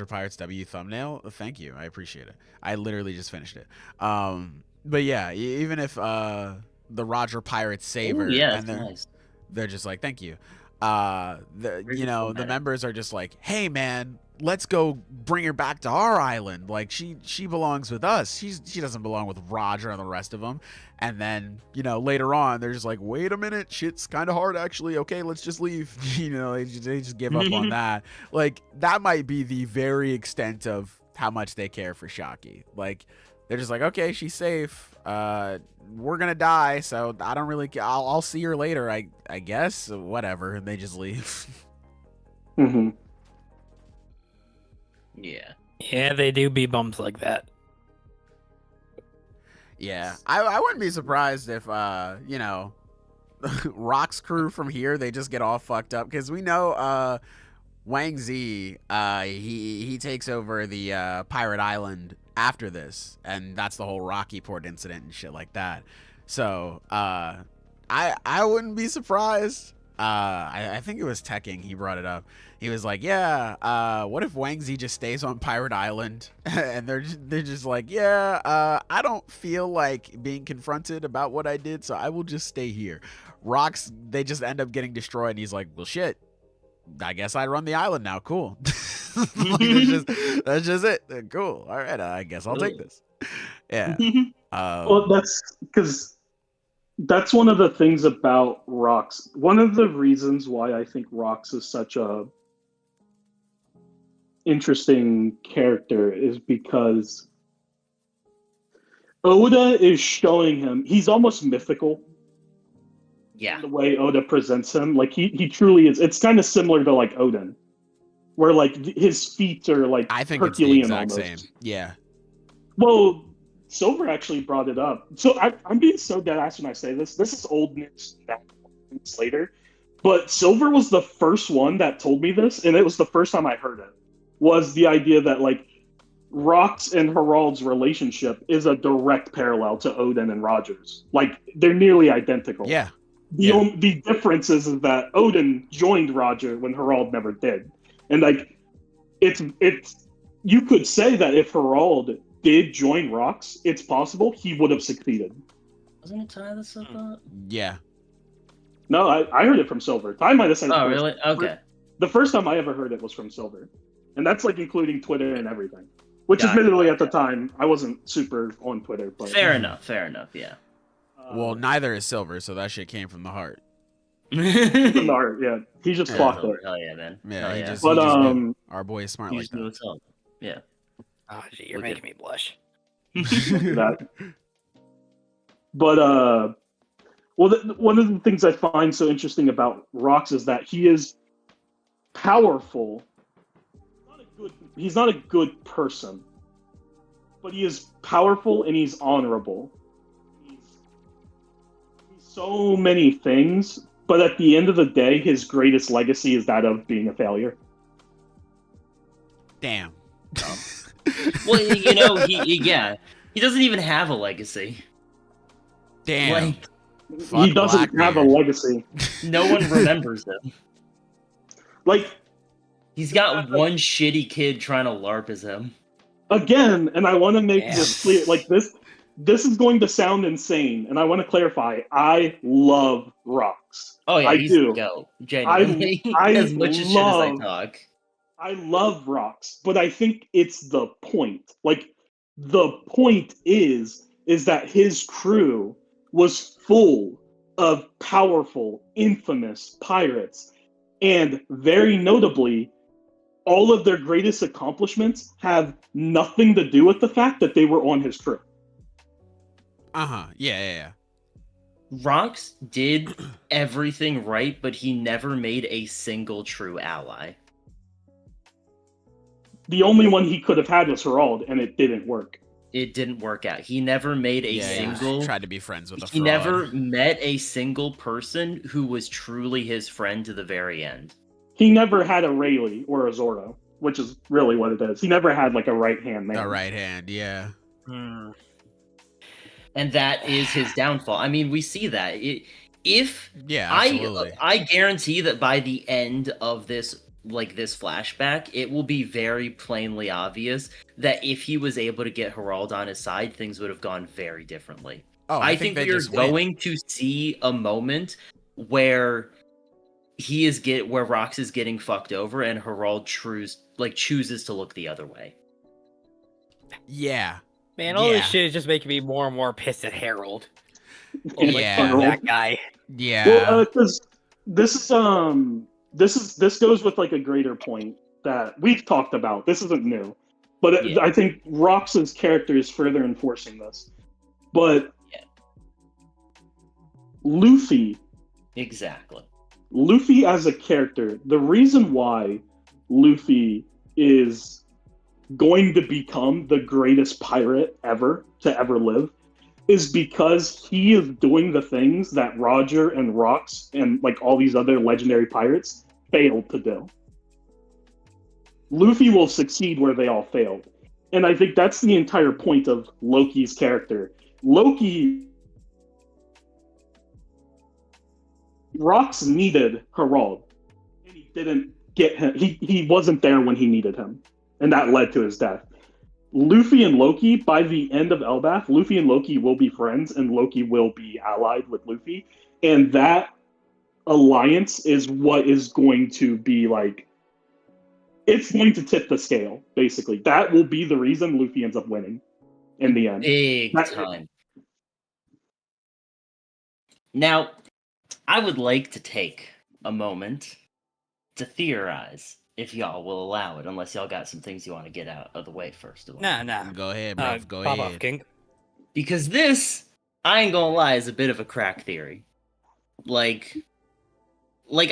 Speaker 1: Pirates W thumbnail. Thank you. I appreciate it. I literally just finished it. But yeah, even if the Roger Pirates save her,
Speaker 2: yeah,
Speaker 1: and
Speaker 2: nice.
Speaker 1: they're just like, thank you. The members are just like, hey man, let's go bring her back to our island. Like she belongs with us. She doesn't belong with Roger and the rest of them. And then, later on, they're just like, wait a minute, shit's kind of hard actually. Okay, let's just leave. They just give up on that. Like, that might be the very extent of how much they care for Shaki. Like, they're just like, okay, she's safe. We're gonna die, so I don't really. I'll see her later. I guess whatever. And they just leave.
Speaker 3: Mm-hmm.
Speaker 2: Yeah.
Speaker 4: Yeah, they do be bums like that.
Speaker 1: Yeah, I wouldn't be surprised if Rock's crew from here, they just get all fucked up, because we know Wang Zi, he takes over the pirate island after this, and that's the whole Rocky Port incident and shit like that. So I wouldn't be surprised. I think it was Tekking, he brought it up. He was like, yeah, what if Wang Zi just stays on Pirate Island? And they're just like, yeah, I don't feel like being confronted about what I did, so I will just stay here. Rocks, they just end up getting destroyed, and he's like, well, shit, I guess I run the island now. Cool. That's just it. Cool. All right, I guess I'll take this. Yeah.
Speaker 3: Well, that's because that's one of the things about Rocks. One of the reasons why I think Rocks is such a interesting character is because Oda is showing him he's almost mythical.
Speaker 2: Yeah.
Speaker 3: The way Oda presents him, like he truly is. It's kind of similar to like Odin, where like his feet are like
Speaker 1: I think
Speaker 3: Herculean
Speaker 1: it's the exact
Speaker 3: almost.
Speaker 1: same. Yeah.
Speaker 3: Well, Silver actually brought it up. So I'm being so dead ass when I say this. This is old news now, months later. But Silver was the first one that told me this, and it was the first time I heard it. Was the idea that like Rock's and Harald's relationship is a direct parallel to Odin and Roger's. Like they're nearly identical.
Speaker 1: Yeah.
Speaker 3: The difference is that Odin joined Roger when Harald never did. And like it's you could say that if Harald did join Rocks, it's possible he would have succeeded.
Speaker 2: Wasn't it Ty that said that?
Speaker 1: Yeah.
Speaker 3: No, I heard it from Silver. Ty might have said it
Speaker 2: Oh,
Speaker 3: first.
Speaker 2: really? Okay.
Speaker 3: The first time I ever heard it was from Silver. And that's like including Twitter and everything. Which
Speaker 2: Got it.
Speaker 3: admittedly at the time, I wasn't super on Twitter. But,
Speaker 2: Fair enough, yeah.
Speaker 1: Well, neither is Silver, so that shit came from the heart.
Speaker 3: from the heart, yeah. He just clocked it.
Speaker 2: Hell yeah, man.
Speaker 1: Yeah,
Speaker 2: Hell
Speaker 1: he
Speaker 2: yeah.
Speaker 1: just
Speaker 3: But,
Speaker 1: knew. Our boy is smart
Speaker 2: You
Speaker 1: like
Speaker 2: just knew
Speaker 1: that.
Speaker 2: what's up. Yeah.
Speaker 4: Oh, gee, you're making me blush.
Speaker 3: that. But well, one of the things I find so interesting about Rocks is that he is powerful. He's not a good person, but he is powerful and he's honorable. He's so many things, but at the end of the day, his greatest legacy is that of being a failure.
Speaker 1: Damn.
Speaker 2: Well, he doesn't even have a legacy.
Speaker 1: Damn.
Speaker 2: Like,
Speaker 3: He doesn't have a legacy.
Speaker 2: no one remembers him.
Speaker 3: Like,
Speaker 2: He's got one shitty kid trying to LARP as him.
Speaker 3: again, and I want to make this clear, like this is going to sound insane, and I want to clarify, I love Rocks.
Speaker 2: Oh yeah,
Speaker 3: I
Speaker 2: he's
Speaker 3: do.
Speaker 2: the goat. Genuinely.
Speaker 3: I
Speaker 2: as much as shit as I talk.
Speaker 3: I love Rocks, but I think it's the point. Like, the point is that his crew was full of powerful, infamous pirates, and very notably, all of their greatest accomplishments have nothing to do with the fact that they were on his crew.
Speaker 1: Yeah.
Speaker 2: Rocks did everything right, but he never made a single true ally.
Speaker 3: the only one he could have had was Herald, and it didn't work.
Speaker 2: It didn't work out. He never made a single.
Speaker 1: Tried to be friends with a fraud.
Speaker 2: He never met a single person who was truly his friend to the very end.
Speaker 3: He never had a Rayleigh or a Zora, which is really what it is. He never had like a right hand man.
Speaker 1: The right hand, yeah.
Speaker 2: And that is his downfall. I mean, we see that.
Speaker 1: Absolutely.
Speaker 2: I guarantee that by the end of this flashback, it will be very plainly obvious that if he was able to get Herald on his side, things would have gone very differently. I think we're going to see a moment where where Rox is getting fucked over and Herald chooses to look the other way.
Speaker 1: Yeah.
Speaker 4: Man, all this shit is just making me more and more pissed at Harold. Oh my
Speaker 1: Yeah.
Speaker 4: fuck, that guy.
Speaker 1: Yeah.
Speaker 3: Well, because this goes with like a greater point that we've talked about. This isn't new, but I think Rox's character is further enforcing this. But Luffy,
Speaker 2: exactly.
Speaker 3: Luffy as a character, the reason why Luffy is going to become the greatest pirate ever to ever live is because he is doing the things that Roger and Rox and like all these other legendary pirates failed to do. Luffy will succeed where they all failed. And I think that's the entire point of Loki's character. Rox needed Herald, and he didn't get him. He wasn't there when he needed him, and that led to his death. Luffy and Loki, by the end of Elbaf, Luffy and Loki will be friends, and Loki will be allied with Luffy, and that alliance is what is going to be like. It's going to tip the scale, basically. That will be the reason Luffy ends up winning in the end.
Speaker 2: Big time. Now, I would like to take a moment to theorize, if y'all will allow it, unless y'all got some things you want to get out of the way first of all.
Speaker 4: Nah.
Speaker 1: Go ahead, bro. Go ahead.
Speaker 4: Off, King.
Speaker 2: Because this, I ain't gonna lie, is a bit of a crack theory. Like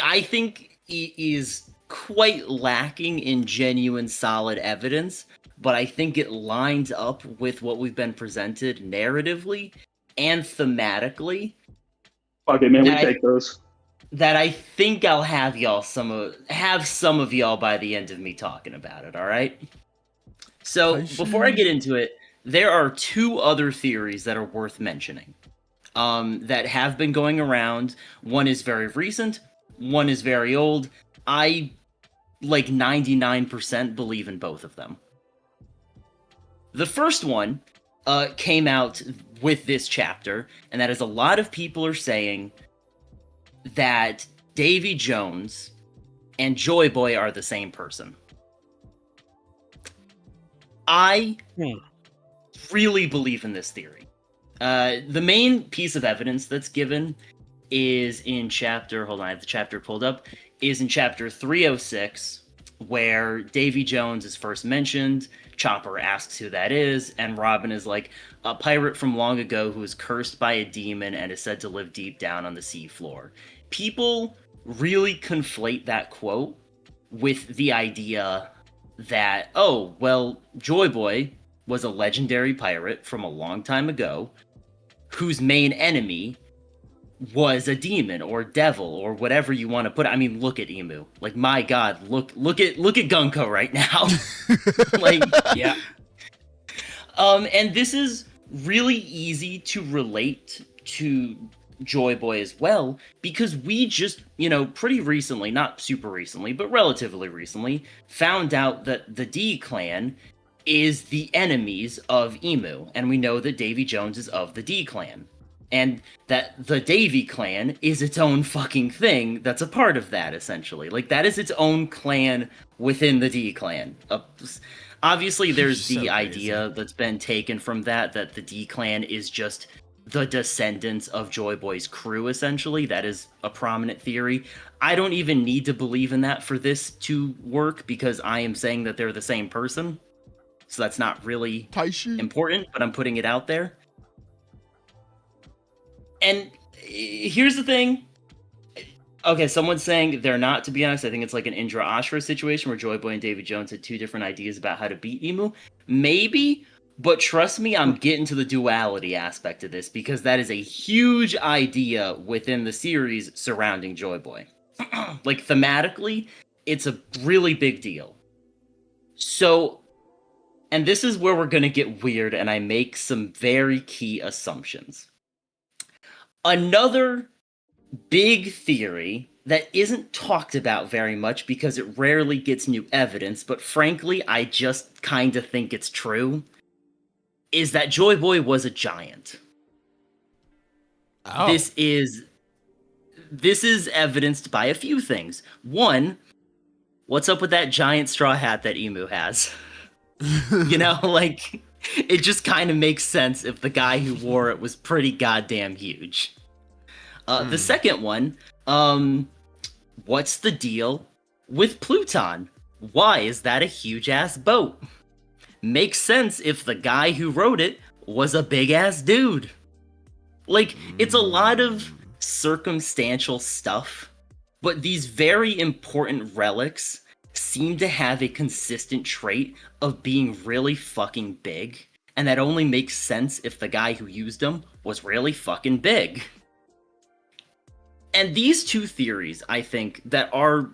Speaker 2: I think it is quite lacking in genuine, solid evidence, but I think it lines up with what we've been presented narratively and thematically.
Speaker 3: Okay, man, we take those.
Speaker 2: That I think I'll have some of y'all by the end of me talking about it, all right? So, before I get into it, there are two other theories that are worth mentioning that have been going around. One is very recent, one is very old. I, 99% believe in both of them. The first one came out with this chapter, and that is a lot of people are saying that Davy Jones and Joy Boy are the same person. I really believe in this theory. The main piece of evidence that's given is in chapter, hold on, I have the chapter pulled up, is in chapter 306, where Davy Jones is first mentioned. Chopper asks who that is, and Robin is like, a pirate from long ago who is cursed by a demon and is said to live deep down on the sea floor. People really conflate that quote with the idea that, oh, well, Joy Boy was a legendary pirate from a long time ago whose main enemy was a demon or devil or whatever you want to put it. I mean, look at Emu. Like, my God, look at Gunko right now.
Speaker 4: Yeah.
Speaker 2: And this is really easy to relate to Joy Boy as well, because we just, pretty recently, not super recently, but relatively recently, found out that the D clan is the enemies of Emu, and we know that Davy Jones is of the D clan, and that the Davy clan is its own fucking thing that's a part of that, essentially. Like, that is its own clan within the D clan. Obviously, there's the idea that's been taken from that the D clan is just the descendants of Joy Boy's crew, essentially. That is a prominent theory. I don't even need to believe in that for this to work, because I am saying that they're the same person. So that's not really important, but I'm putting it out there. And here's the thing. Okay, someone's saying they're not, to be honest. I think it's like an Indra Ashra situation where Joy Boy and Davy Jones had two different ideas about how to beat Emu. Maybe, but trust me, I'm getting to the duality aspect of this because that is a huge idea within the series surrounding Joy Boy. Like, thematically, it's a really big deal. So, and this is where we're going to get weird, and I make some very key assumptions. Another big theory that isn't talked about very much because it rarely gets new evidence, but frankly, I just kind of think it's true, is that Joy Boy was a giant.
Speaker 1: Oh.
Speaker 2: This is evidenced by a few things. One, what's up with that giant straw hat that Emu has? You know, like, it just kind of makes sense if the guy who wore it was pretty goddamn huge. The second one, what's the deal with Pluton? Why is that a huge-ass boat? Makes sense if the guy who wrote it was a big-ass dude. Like, it's a lot of circumstantial stuff, but these very important relics seem to have a consistent trait of being really fucking big, and that only makes sense if the guy who used them was really fucking big. And these two theories, I think, that are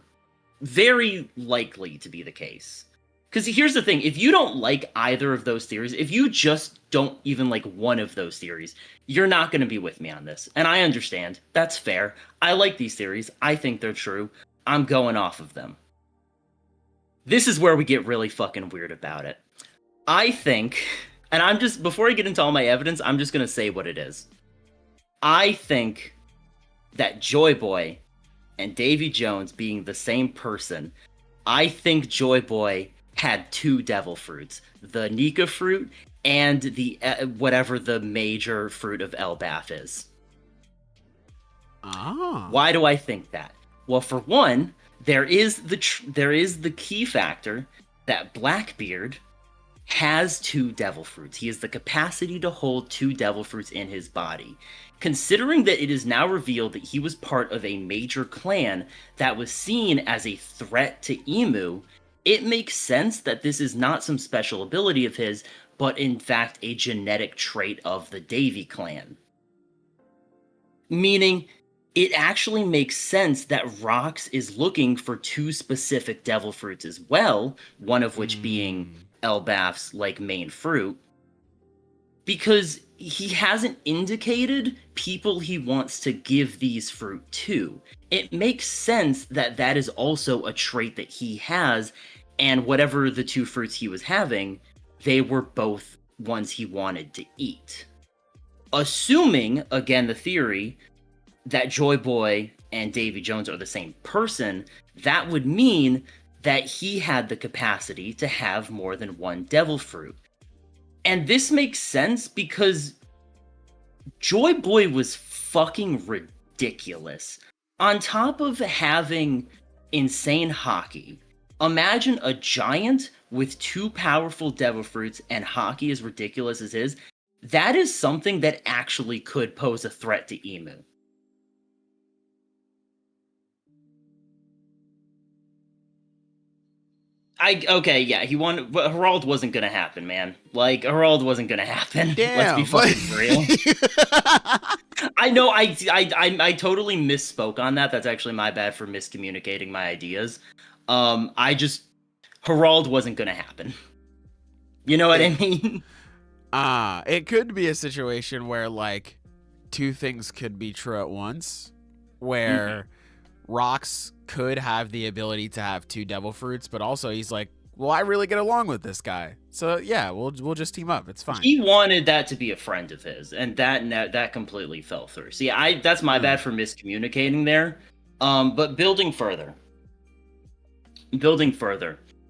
Speaker 2: very likely to be the case. Because here's the thing, if you don't like either of those theories, if you just don't even like one of those theories, you're not going to be with me on this. And I understand. That's fair. I like these theories. I think they're true. I'm going off of them. This is where we get really fucking weird about it. I think, and I'm just, before I get into all my evidence, I'm just going to say what it is. I think that Joy Boy and Davy Jones being the same person, I think Joy Boy had two devil fruits, the Nika fruit and the whatever the major fruit of Elbath is.
Speaker 1: Ah.
Speaker 2: Why do I think that? Well, for one, there is the key factor that Blackbeard has two devil fruits. He has the capacity to hold two devil fruits in his body. Considering that it is now revealed that he was part of a major clan that was seen as a threat to Emu, it makes sense that this is not some special ability of his, but in fact a genetic trait of the Davy clan. Meaning, it actually makes sense that Rox is looking for two specific devil fruits as well, one of which being Elbath's like main fruit, because he hasn't indicated people he wants to give these fruit to. It makes sense that that is also a trait that he has, and whatever the two fruits he was having, they were both ones he wanted to eat. Assuming, again, the theory that Joy Boy and Davy Jones are the same person, that would mean that he had the capacity to have more than one devil fruit. And this makes sense because Joy Boy was fucking ridiculous. On top of having insane hockey, imagine a giant with two powerful devil fruits and hockey as ridiculous as his. That is something that actually could pose a threat to Emu. He won, but Herald wasn't gonna happen, man. Like, Herald wasn't gonna happen.
Speaker 1: Damn,
Speaker 2: Let's be fucking real. I know, I totally misspoke on that. That's actually my bad for miscommunicating my ideas. Herald wasn't gonna happen. You know what I mean?
Speaker 1: It could be a situation where, like, two things could be true at once, where Rox could have the ability to have two devil fruits, but also he's like, well, I really get along with this guy, so yeah, we'll just team up. It's fine.
Speaker 2: He wanted that to be a friend of his, and that completely fell through. See, that's my bad for miscommunicating there. But building further,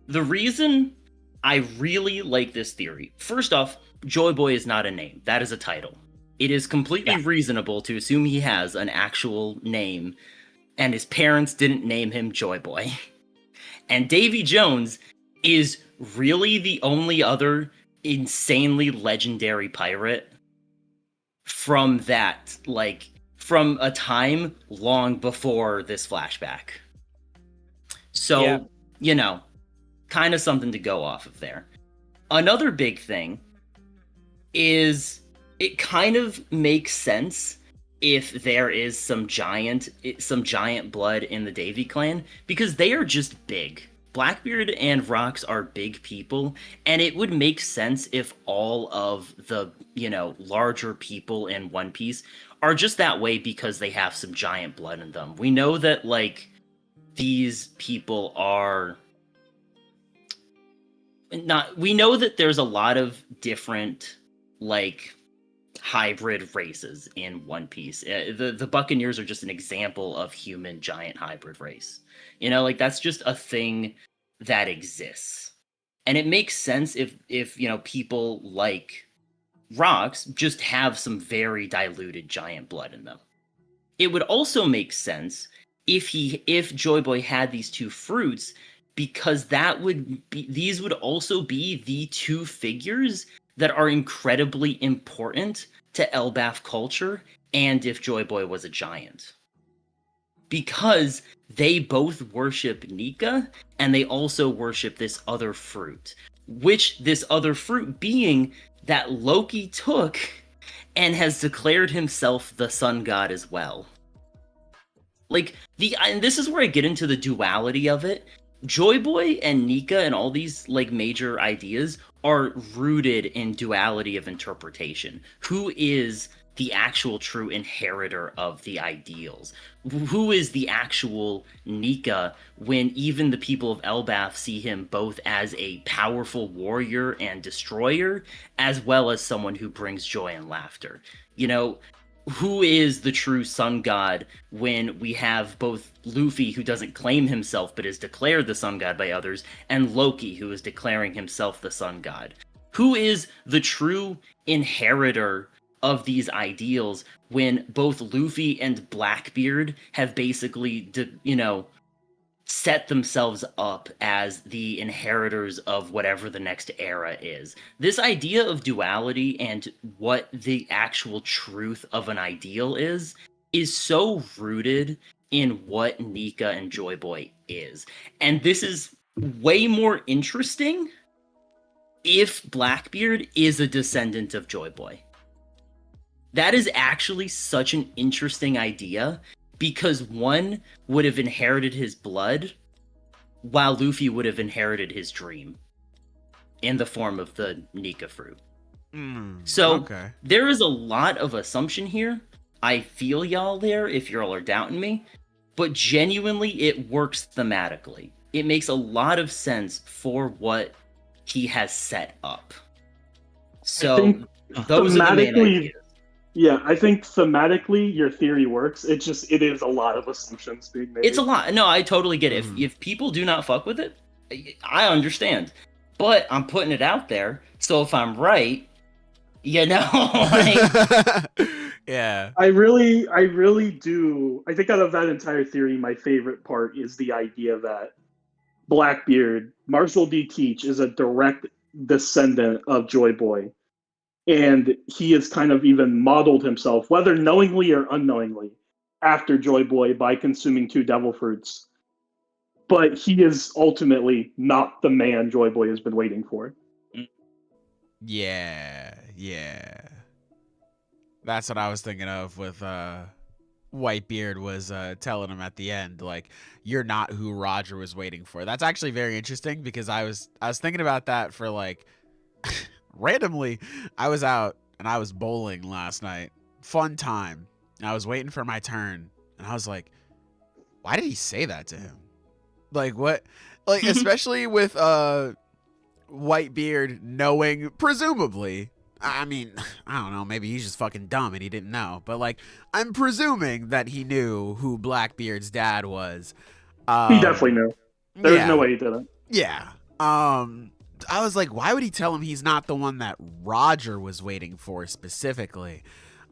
Speaker 2: the reason I really like this theory, first off, Joy Boy is not a name. That is a title. It is completely reasonable to assume he has an actual name, and his parents didn't name him Joy Boy. And Davy Jones is really the only other insanely legendary pirate from from a time long before this flashback. So, kind of something to go off of there. Another big thing is it kind of makes sense if there is some giant blood in the Davy clan, because they are just big. Blackbeard and Rocks are big people, and it would make sense if all of the, larger people in One Piece are just that way because they have some giant blood in them. We know that, these people are we know that there's a lot of different, hybrid races in One Piece. The Buccaneers are just an example of human giant hybrid race. That's just a thing that exists. And it makes sense if people like Rocks just have some very diluted giant blood in them. It would also make sense if Joy Boy had these two fruits, because these would also be the two figures that are incredibly important to Elbaf culture, and if Joy Boy was a giant. Because they both worship Nika, and they also worship this other fruit. Which this other fruit being that Loki took and has declared himself the sun god as well. And this is where I get into the duality of it. Joy Boy and Nika and all these major ideas are rooted in duality of interpretation. Who is the actual true inheritor of the ideals? Who is the actual Nika when even the people of Elbaf see him both as a powerful warrior and destroyer, as well as someone who brings joy and laughter? Who is the true sun god when we have both Luffy, who doesn't claim himself but is declared the sun god by others, and Loki, who is declaring himself the sun god? Who is the true inheritor of these ideals when both Luffy and Blackbeard have basically, set themselves up as the inheritors of whatever the next era is? This idea of duality and what the actual truth of an ideal is so rooted in what Nika and Joy Boy is. And this is way more interesting if Blackbeard is a descendant of Joy Boy. That is actually such an interesting idea, because one would have inherited his blood, while Luffy would have inherited his dream in the form of the Nika fruit. There is a lot of assumption here. I feel y'all there if y'all are doubting me, but genuinely it works thematically. It makes a lot of sense for what he has set up. So those are the main ideas.
Speaker 3: Yeah, I think thematically your theory works. It is a lot of assumptions being made.
Speaker 2: It's a lot. No, I totally get it. If people do not fuck with it, I understand. But I'm putting it out there, so if I'm right,
Speaker 1: Yeah.
Speaker 3: I really do. I think out of that entire theory, my favorite part is the idea that Blackbeard, Marshall D. Teach, is a direct descendant of Joy Boy. And he has kind of even modeled himself, whether knowingly or unknowingly, after Joy Boy by consuming 2 devil fruits. But he is ultimately not the man Joy Boy has been waiting for.
Speaker 1: Yeah. That's what I was thinking of with Whitebeard was telling him at the end, you're not who Roger was waiting for. That's actually very interesting, because I was thinking about that for randomly. I was out and I was bowling last night. Fun time. And I was waiting for my turn, and I was like, why did he say that to him? What? Especially with Whitebeard knowing, presumably, I mean, I don't know, maybe he's just fucking dumb and he didn't know, but I'm presuming that he knew who Blackbeard's dad was.
Speaker 3: He definitely knew. There's no way he didn't.
Speaker 1: Yeah. I was like, why would he tell him he's not the one that Roger was waiting for specifically?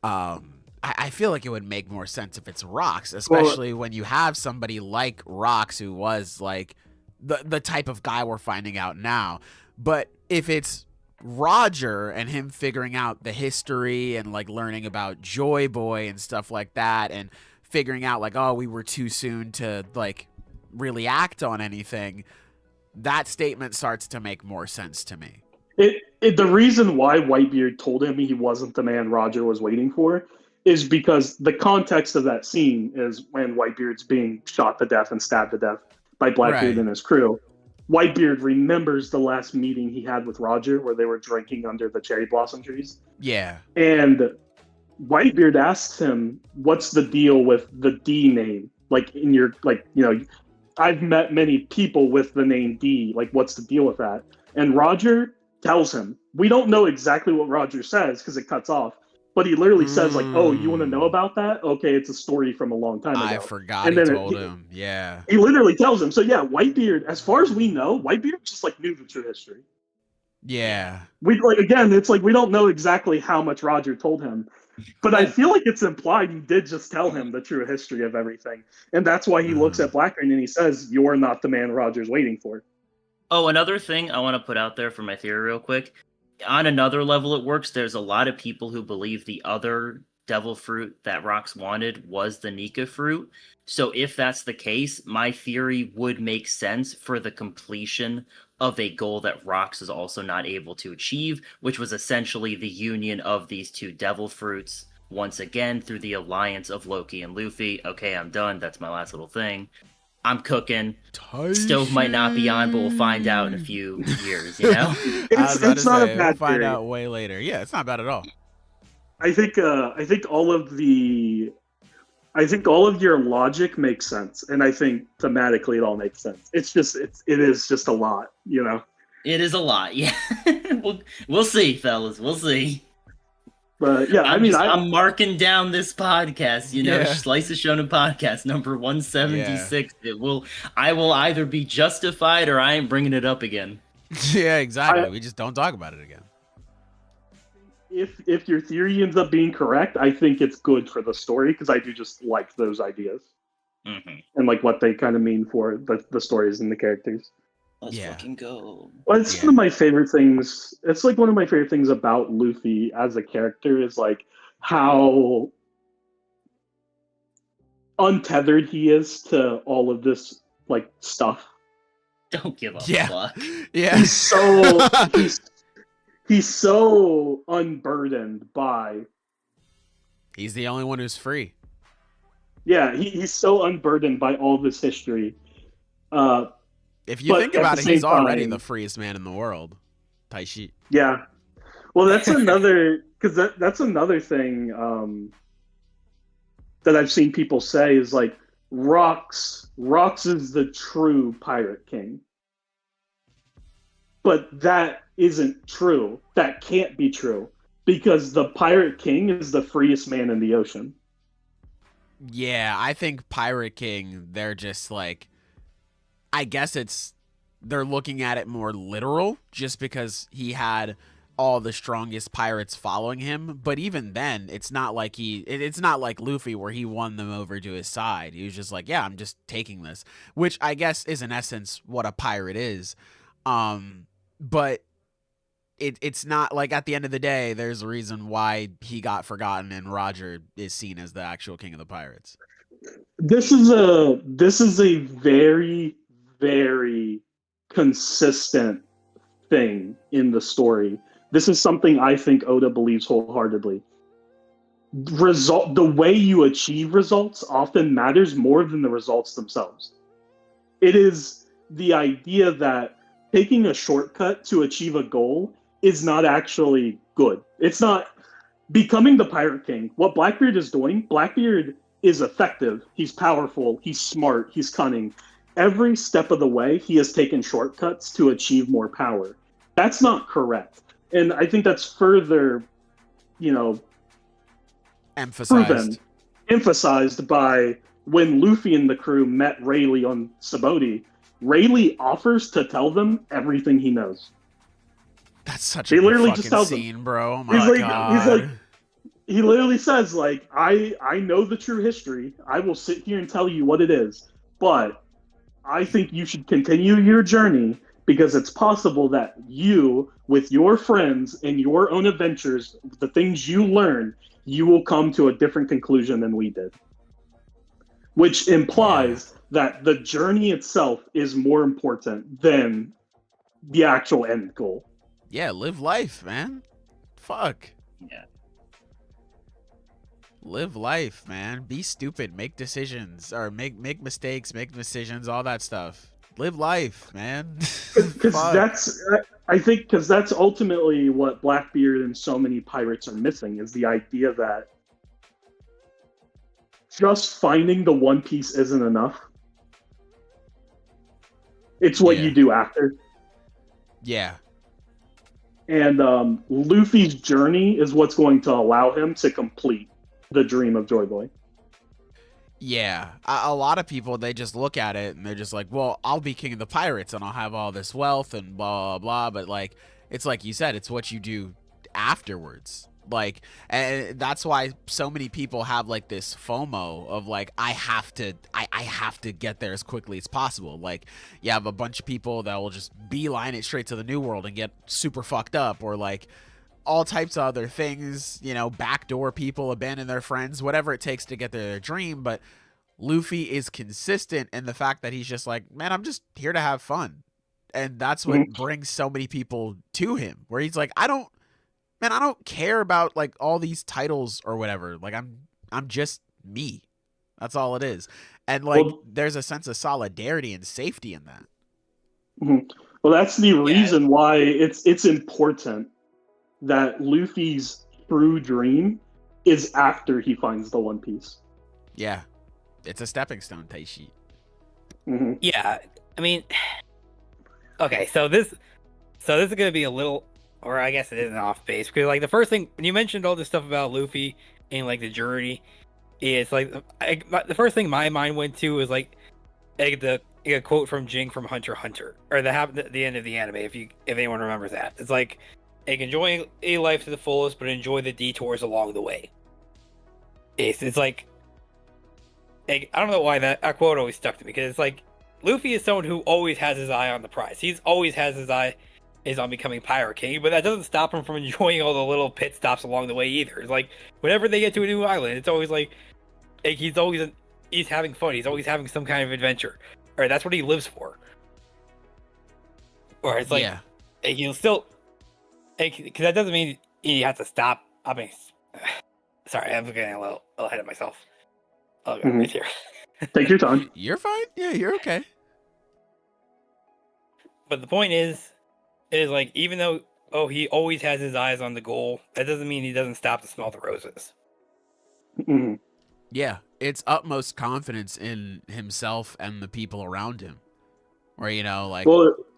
Speaker 1: I feel like it would make more sense if it's Rocks, especially when you have somebody like Rocks, who was the type of guy we're finding out now. But if it's Roger and him figuring out the history and like learning about Joy Boy and stuff like that, and figuring out like, oh, we were too soon to like really act on anything, that statement starts to make more sense to me.
Speaker 3: The reason why Whitebeard told him he wasn't the man Roger was waiting for is because the context of that scene is when Whitebeard's being shot to death and stabbed to death by Blackbeard and his crew. Whitebeard remembers the last meeting he had with Roger where they were drinking under the cherry blossom trees.
Speaker 1: Yeah.
Speaker 3: And Whitebeard asks him, what's the deal with the D name? Like, in your, like, you know, I've met many people with the name D. Like, what's the deal with that? And Roger tells him. We don't know exactly what Roger says because it cuts off. But he literally says, like, oh, you want to know about that? Okay, it's a story from a long time ago.
Speaker 1: I forgot and he told him. Yeah.
Speaker 3: He literally tells him. So, yeah, Whitebeard, as far as we know, Whitebeard just, like, knew the true history.
Speaker 1: Yeah.
Speaker 3: We, like, again, it's like we don't know exactly how much Roger told him. But I feel like it's implied he did just tell him the true history of everything. And that's why he looks at Blackbeard and he says, you're not the man Roger's waiting for.
Speaker 2: Oh, another thing I want to put out there for my theory real quick. On another level it works, there's a lot of people who believe the other devil fruit that Rox wanted was the Nika fruit. So if that's the case, my theory would make sense for the completion of a goal that Rox is also not able to achieve, which was essentially the union of these two devil fruits once again through the alliance of Loki and Luffy. Okay, I'm done. That's my last little thing. I'm cooking. Stove might not be on, but we'll find out in a few years, you know?
Speaker 3: It's not a bad
Speaker 1: we'll find
Speaker 3: theory.
Speaker 1: out way later. Yeah, it's not bad at all.
Speaker 3: I think all of your logic makes sense, and I think thematically it all makes sense. It is just a lot, you know.
Speaker 2: It is a lot, yeah. we'll see, fellas. We'll see.
Speaker 3: But yeah,
Speaker 2: I'm marking down this podcast, you know,
Speaker 1: Yeah.
Speaker 2: Slice of Shonen Podcast number 176.
Speaker 1: Yeah.
Speaker 2: I will either be justified or I ain't bringing it up again.
Speaker 1: Yeah, exactly. We just don't talk about it again.
Speaker 3: if your theory ends up being correct, I think it's good for the story because I do just like those ideas and like what they kind of mean for the stories and the characters.
Speaker 2: Let's fucking go.
Speaker 3: Well, it's one of my favorite things. It's like one of my favorite things about Luffy as a character is like how untethered he is to all of this like stuff.
Speaker 2: Don't give a fuck.
Speaker 1: Yeah.
Speaker 3: He's so unburdened by.
Speaker 1: He's the only one who's free.
Speaker 3: Yeah, he's so unburdened by all this history.
Speaker 1: If you think about it, he's already the freest man in the world. Taishi.
Speaker 3: Yeah. Well, that's another because that's another thing that I've seen people say is like Rox is the true pirate king. But that isn't true. That can't be true because the pirate king is the freest man in the ocean.
Speaker 1: Yeah, I think Pirate King, they're just like, I guess they're looking at it more literal just because he had all the strongest pirates following him. But even then, it's not like it's not like Luffy where he won them over to his side. He was just like, yeah, I'm just taking this, which I guess is in essence what a pirate is. But it's not like at the end of the day, there's a reason why he got forgotten and Roger is seen as the actual king of the pirates.
Speaker 3: This is a very, very consistent thing in the story. This is something I think Oda believes wholeheartedly. The way you achieve results often matters more than the results themselves. It is the idea that taking a shortcut to achieve a goal is not actually good. It's not becoming the Pirate King. What Blackbeard is doing, Blackbeard is effective. He's powerful. He's smart. He's cunning. Every step of the way, he has taken shortcuts to achieve more power. That's not correct. And I think that's further, emphasized by when Luffy and the crew met Rayleigh on Sabaody. Rayleigh offers to tell them everything he knows.
Speaker 1: That's such a good fucking scene, bro. Oh my God.
Speaker 3: He literally says, like, I know the true history. I will sit here and tell you what it is. But I think you should continue your journey because it's possible that you, with your friends and your own adventures, the things you learn, you will come to a different conclusion than we did. Which implies that the journey itself is more important than the actual end goal.
Speaker 1: Yeah, live life, man. Fuck.
Speaker 2: Yeah.
Speaker 1: Live life, man. Be stupid. Make decisions. Or make mistakes, make decisions, all that stuff. Live life, man.
Speaker 3: Because I think that's ultimately what Blackbeard and so many pirates are missing, is the idea that just finding the One Piece isn't enough. It's what you do after.
Speaker 1: Yeah.
Speaker 3: And Luffy's journey is what's going to allow him to complete the dream of Joy Boy.
Speaker 1: Yeah. A lot of people, they just look at it and they're just like, well, I'll be king of the pirates and I'll have all this wealth and blah, blah, blah. But like, it's like you said, it's what you do afterwards. Like, and that's why so many people have like this FOMO of like, I have to get there as quickly as possible. Like, you have a bunch of people that will just beeline it straight to the new world and get super fucked up, or like all types of other things, you know, backdoor people, abandon their friends, whatever it takes to get their dream. But Luffy is consistent in the fact that he's just like, man, I'm just here to have fun. And that's what brings so many people to him, where he's like, I don't care about like all these titles or whatever. Like I'm just me. That's all it is. And like, there's a sense of solidarity and safety in that.
Speaker 3: Well, that's the reason why it's important that Luffy's true dream is after he finds the One Piece.
Speaker 1: Yeah. It's a stepping stone, Taishi.
Speaker 4: Yeah. I mean, okay, so this is going to be a little, or I guess it is an off base, because like the first thing when you mentioned all this stuff about Luffy and like the journey, is like the first thing my mind went to was like a quote from Jing from Hunter x Hunter, or that happened at the end of the anime. If anyone remembers that, it's like, enjoy a life to the fullest, but enjoy the detours along the way. It's like I don't know why that quote always stuck to me, because it's like Luffy is someone who always has his eye on the prize. He's always has his eye is on becoming Pirate King, but that doesn't stop him from enjoying all the little pit stops along the way either. It's like whenever they get to a new island, it's always like he's having fun. He's always having some kind of adventure, or that's what he lives for. Or it's like he'll still, because that doesn't mean you have to stop. I mean, sorry, I'm getting a little ahead of myself. I'll go right here.
Speaker 3: Take your time.
Speaker 1: You're fine. Yeah, you're okay.
Speaker 4: But the point is like, even though he always has his eyes on the goal, that doesn't mean he doesn't stop to smell the roses.
Speaker 1: Yeah, it's utmost confidence in himself and the people around him, where, you know, like,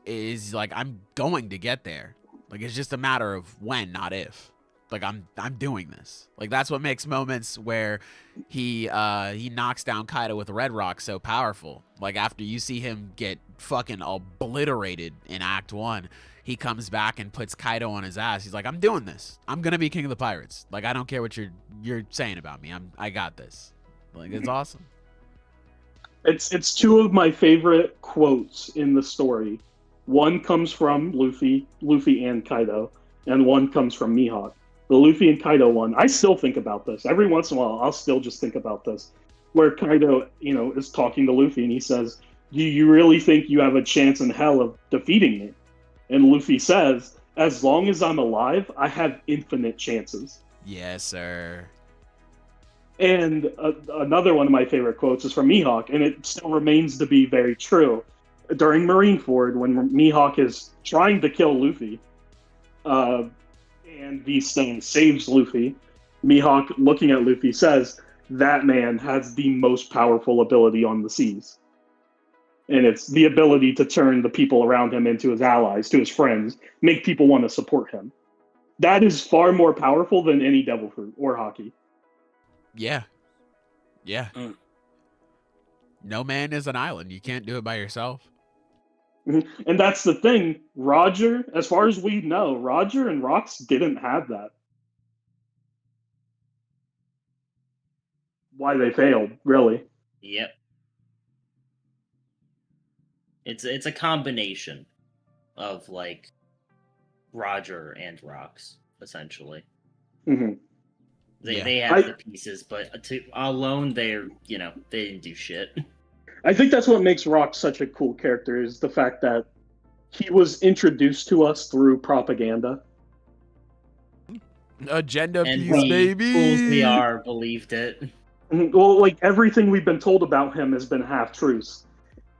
Speaker 1: is like, I'm going to get there. Like, it's just a matter of when, not if. Like, I'm doing this. Like, that's what makes moments where he knocks down Kaido with Red Rock so powerful. Like, after you see him get fucking obliterated in Act 1, he comes back and puts Kaido on his ass. He's like, I'm doing this. I'm gonna be king of the pirates. Like, I don't care what you're saying about me. I got this. Like, it's awesome.
Speaker 3: It's two of my favorite quotes in the story. One comes from Luffy and Kaido, and one comes from Mihawk. The Luffy and Kaido one, I still think about this. Every once in a while, I'll still just think about this. Where Kaido, is talking to Luffy, and he says, do you really think you have a chance in hell of defeating me? And Luffy says, as long as I'm alive, I have infinite chances.
Speaker 1: Yes, sir.
Speaker 3: And another one of my favorite quotes is from Mihawk, and it still remains to be very true. During Marineford, when Mihawk is trying to kill Luffy, and V-Stone saves Luffy, Mihawk, looking at Luffy, says, that man has the most powerful ability on the seas. And it's the ability to turn the people around him into his allies, to his friends, make people want to support him. That is far more powerful than any devil fruit or hockey.
Speaker 1: Yeah. Yeah. No man is an island. You can't do it by yourself.
Speaker 3: And that's the thing. Roger, as far as we know, Roger and Rox didn't have that. Why they failed, really.
Speaker 2: Yep. It's a combination. of like Roger and Rox, essentially.
Speaker 3: Mhm.
Speaker 2: They have the pieces, but alone they didn't do shit.
Speaker 3: I think that's what makes Rock such a cool character, is the fact that he was introduced to us through propaganda.
Speaker 1: Agenda
Speaker 2: And
Speaker 1: piece,
Speaker 2: we,
Speaker 1: baby.
Speaker 2: fools we are, believed it.
Speaker 3: Well, like everything we've been told about him has been half truths.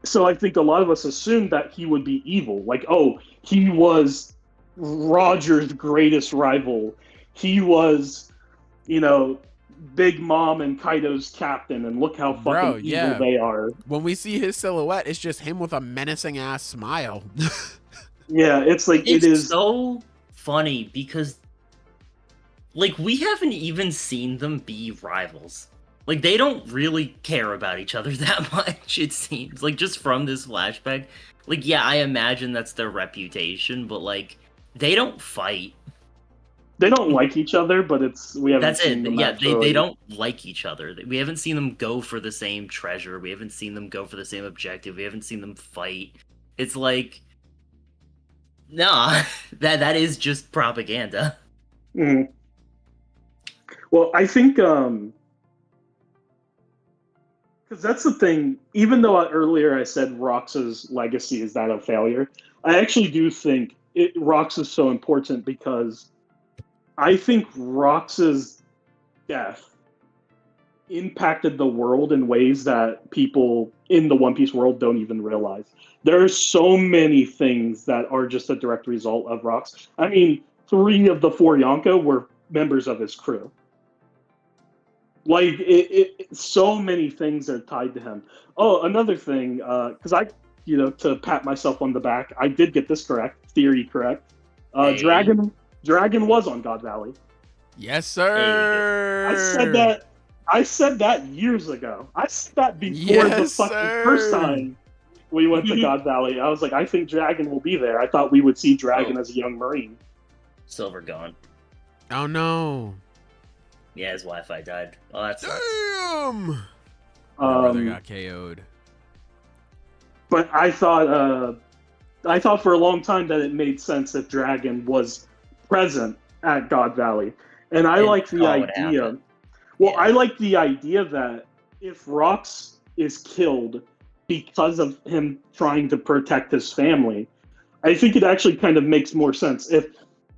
Speaker 3: So I think a lot of us assumed that he would be evil. Like, oh, he was Roger's greatest rival. He was, Big Mom and Kaido's captain, and look how fucking evil they are.
Speaker 1: When we see his silhouette, it's just him with a menacing ass smile.
Speaker 3: Yeah, it's like
Speaker 2: It's so funny because, like, we haven't even seen them be rivals. Like, they don't really care about each other that much, it seems. Like, just from this flashback. Like, yeah, I imagine that's their reputation, but, like, they don't fight.
Speaker 3: They don't like each other, but we haven't
Speaker 2: That's
Speaker 3: seen
Speaker 2: it.
Speaker 3: them
Speaker 2: Yeah,
Speaker 3: actually.
Speaker 2: they don't like each other. We haven't seen them go for the same treasure. We haven't seen them go for the same objective. We haven't seen them fight. It's like, nah, that is just propaganda.
Speaker 3: Mhm. Well, I think because that's the thing. Even though earlier I said Rox's legacy is that of failure, I actually do think Rox is so important because I think Rox's death impacted the world in ways that people in the One Piece world don't even realize. There are so many things that are just a direct result of Rox. I mean, 3 of the 4 Yonko were members of his crew. Like, so many things are tied to him. Oh, another thing, because to pat myself on the back, I did get this theory correct.
Speaker 2: Hey.
Speaker 3: Dragon was on God Valley.
Speaker 1: Yes, sir.
Speaker 3: I said that years ago. I said that before the fucking first time we went to God Valley. I was like, I think Dragon will be there. I thought we would see Dragon as a young Marine.
Speaker 2: Silver gone.
Speaker 1: Oh no.
Speaker 2: Yeah, his Wi-Fi died. Oh, that's
Speaker 1: Damn. My brother got KO'd.
Speaker 3: But I thought for a long time that it made sense if Dragon was present at God Valley. And I like the idea. Well, I like the idea that if Rox is killed because of him trying to protect his family, I think it actually kind of makes more sense.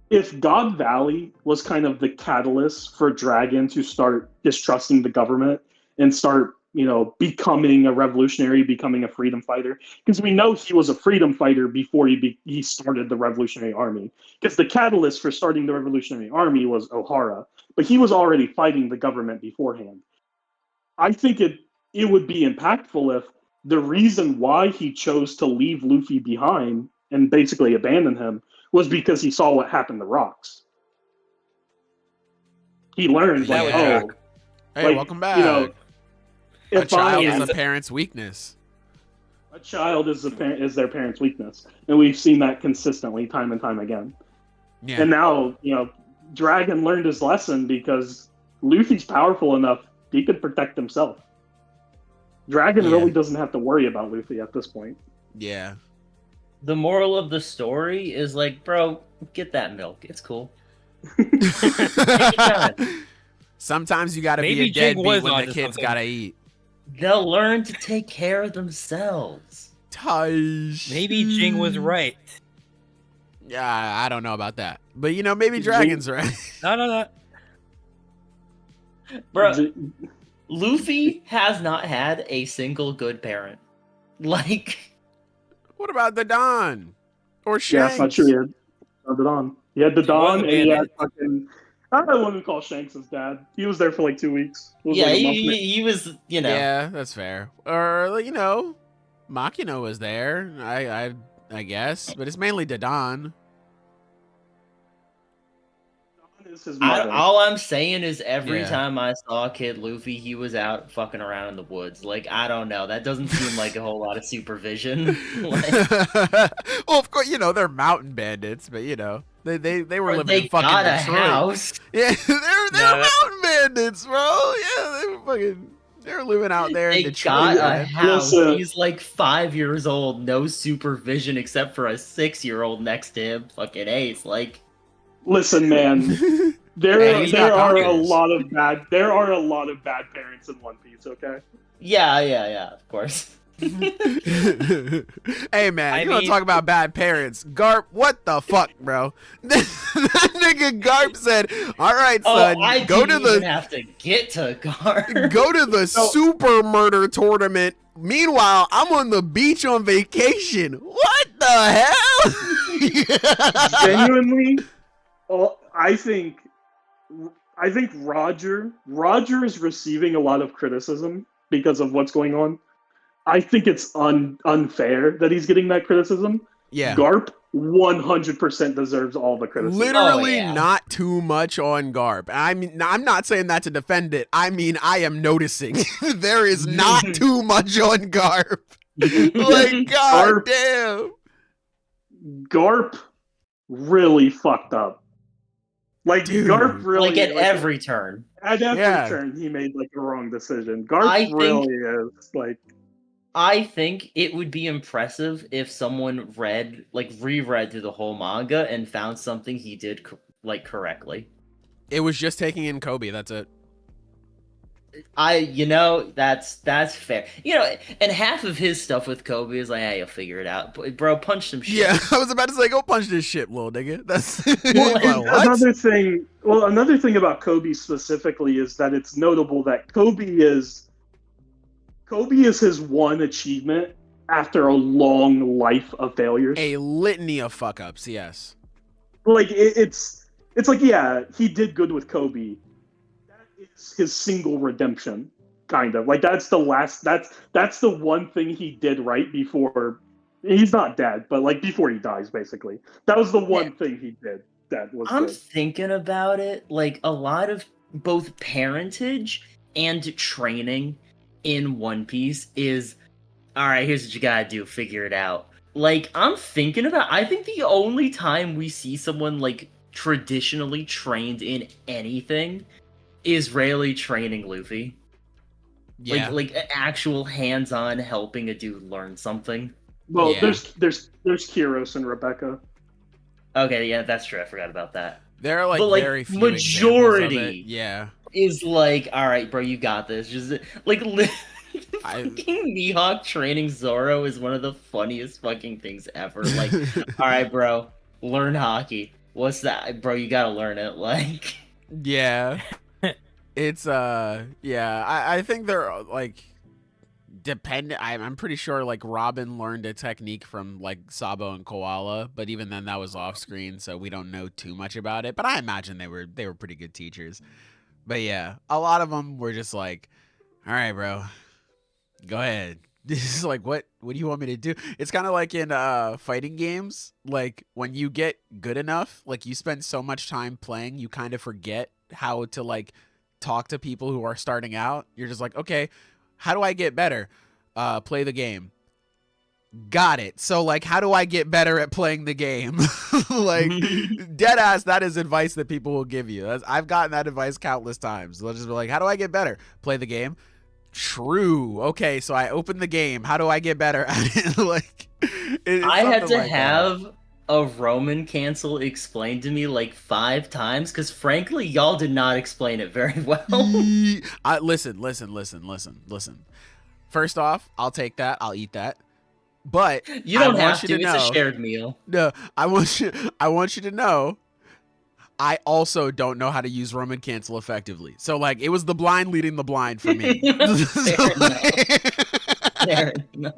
Speaker 3: If God Valley was kind of the catalyst for Dragon to start distrusting the government and start, becoming a revolutionary, becoming a freedom fighter, because we know he was a freedom fighter before he started the Revolutionary Army. Because the catalyst for starting the Revolutionary Army was O'Hara, but he was already fighting the government beforehand. I think it would be impactful if the reason why he chose to leave Luffy behind and basically abandon him was because he saw what happened to Rox. He learned,
Speaker 1: Hey, welcome back. A child is a parent's weakness.
Speaker 3: A child is their parent's weakness, and we've seen that consistently, time and time again.
Speaker 1: Yeah.
Speaker 3: And now, Dragon learned his lesson because Luffy's powerful enough; he could protect himself. Dragon really doesn't have to worry about Luffy at this point.
Speaker 1: Yeah.
Speaker 2: The moral of the story is like, bro, get that milk. It's cool.
Speaker 1: Sometimes you gotta
Speaker 4: Maybe
Speaker 1: be a deadbeat when
Speaker 4: onto
Speaker 1: the kids
Speaker 4: something.
Speaker 1: gotta eat.
Speaker 2: They'll learn to take care of themselves.
Speaker 4: Maybe Jing was right.
Speaker 1: Yeah, I don't know about that. But maybe Dragon's right.
Speaker 4: No.
Speaker 2: Bro, Luffy has not had a single good parent. Like,
Speaker 1: What about the Don? Or
Speaker 3: Yeah,
Speaker 1: Shanks?
Speaker 3: that's not true. He had Dandadan. He had Dandadan, and he had fucking. I wouldn't call Shanks his dad. He was there for like 2 weeks. It was
Speaker 2: yeah,
Speaker 3: like a month.
Speaker 2: he was,
Speaker 1: Yeah, that's fair. Or Makino was there. I guess, but it's mainly Dadan.
Speaker 3: Is his mother.
Speaker 2: all I'm saying is every
Speaker 1: Yeah.
Speaker 2: time I saw Kid Luffy, he was out fucking around in the woods. Like, I don't know. That doesn't seem like a whole lot of supervision. Like,
Speaker 1: Well, of course, they're mountain bandits, but they were living
Speaker 2: they
Speaker 1: in fucking
Speaker 2: got a
Speaker 1: Detroit.
Speaker 2: house.
Speaker 1: Yeah, they're mountain bandits, bro. Yeah, they were fucking. They're living out there in
Speaker 2: They
Speaker 1: Detroit.
Speaker 2: got a
Speaker 1: man.
Speaker 2: house.
Speaker 3: Listen.
Speaker 2: He's like 5 years old, no supervision except for a 6-year-old next to him. Fucking ace, like.
Speaker 3: Listen, man. There
Speaker 1: Hey, he's got
Speaker 3: are a
Speaker 1: conquers.
Speaker 3: lot of bad parents in One Piece. Okay.
Speaker 2: Yeah, of course.
Speaker 1: Hey man,
Speaker 4: I
Speaker 1: you want to
Speaker 4: mean-
Speaker 1: talk about bad parents? Garp, what the fuck, bro? that nigga Garp said, "All right,
Speaker 2: Oh,
Speaker 1: son,
Speaker 2: I
Speaker 1: go
Speaker 2: didn't
Speaker 1: to
Speaker 2: even
Speaker 1: the
Speaker 2: have to get to guard.
Speaker 1: go to the super murder tournament. Meanwhile, I'm on the beach on vacation. What the hell?"
Speaker 3: Genuinely, I think Roger is receiving a lot of criticism because of what's going on. I think it's unfair that he's getting that criticism.
Speaker 1: Yeah.
Speaker 3: Garp 100% deserves all the criticism.
Speaker 1: Literally
Speaker 2: Oh, yeah.
Speaker 1: not too much on Garp. I mean, I'm not saying that to defend it. I mean, I am noticing there is not too much on Garp. Like, god
Speaker 3: Garp-
Speaker 1: damn.
Speaker 3: Garp really fucked up. Like,
Speaker 1: Dude.
Speaker 3: Garp really...
Speaker 2: Like at every turn.
Speaker 3: At every
Speaker 1: Yeah.
Speaker 3: turn, he made, like, the wrong decision. Garp
Speaker 2: I think-
Speaker 3: really is, like...
Speaker 2: I think it would be impressive if someone reread through the whole manga and found something he did correctly.
Speaker 1: It was just taking in Kobe. That's it.
Speaker 2: That's fair. And half of his stuff with Kobe is like, hey, you'll figure it out. Bro, punch some shit.
Speaker 1: Yeah, I was about to say, go punch this shit, little nigga. That's
Speaker 3: Well,
Speaker 1: Like,
Speaker 3: and
Speaker 1: what?
Speaker 3: another thing about Kobe specifically is that it's notable that Kobe is his one achievement after a long life of failures.
Speaker 1: A litany of fuck ups. Yes.
Speaker 3: Like it's like, yeah, he did good with Kobe. That is his single redemption, kind of. Like that's the one thing he did right before he's not dead, but like before he dies, basically. That was the one thing he did that was
Speaker 2: I'm
Speaker 3: good.
Speaker 2: thinking about it, like a lot of both parentage and training in One Piece is, all right, here's what you gotta do, figure it out. Like, I think the only time we see someone, like, traditionally trained in anything is Rayleigh training Luffy.
Speaker 1: Yeah.
Speaker 2: Like actual hands-on helping a dude learn something.
Speaker 3: Well,
Speaker 1: Yeah.
Speaker 3: there's Kyros and Rebecca.
Speaker 2: Okay, yeah, that's true. I forgot about that.
Speaker 1: There are like,
Speaker 2: But, like,
Speaker 1: very few
Speaker 2: majority-
Speaker 1: examples of it. Yeah.
Speaker 2: Is like, all right, bro, you got this. Just like
Speaker 1: I-
Speaker 2: fucking Mihawk training Zoro is one of the funniest fucking things ever. Like, all right, bro, learn hockey. What's that, bro? You gotta learn it. Like,
Speaker 1: Yeah. It's yeah, I think they're like dependent. I'm pretty sure like Robin learned a technique from like Sabo and Koala, but even then that was off screen, so we don't know too much about it. But I imagine they were pretty good teachers. But yeah, a lot of them were just like, all right, bro, go ahead. This is like, what do you want me to do? It's kind of like in fighting games. Like when you get good enough, like you spend so much time playing, you kind of forget how to like talk to people who are starting out. You're just like, okay, how do I get better? Play the game. Got it. So like, how do I get better at playing the game? Like dead ass, that is advice that people will give you. I've gotten that advice countless times. They'll just be like, how do I get better? Play the game. True. Okay, so I open the game. How do I get better at it? Like,
Speaker 2: I had
Speaker 1: something
Speaker 2: to
Speaker 1: like that.
Speaker 2: have a Roman cancel explained to me like 5 times because frankly, y'all did not explain it very well.
Speaker 1: Listen. First off, I'll take that. I'll eat that. But
Speaker 2: You don't
Speaker 1: I
Speaker 2: have
Speaker 1: want
Speaker 2: to.
Speaker 1: you to
Speaker 2: It's
Speaker 1: know-
Speaker 2: a shared meal.
Speaker 1: No, I want you to know I also don't know how to use Roman cancel effectively. So like it was the blind leading the blind for me.
Speaker 2: Fair enough.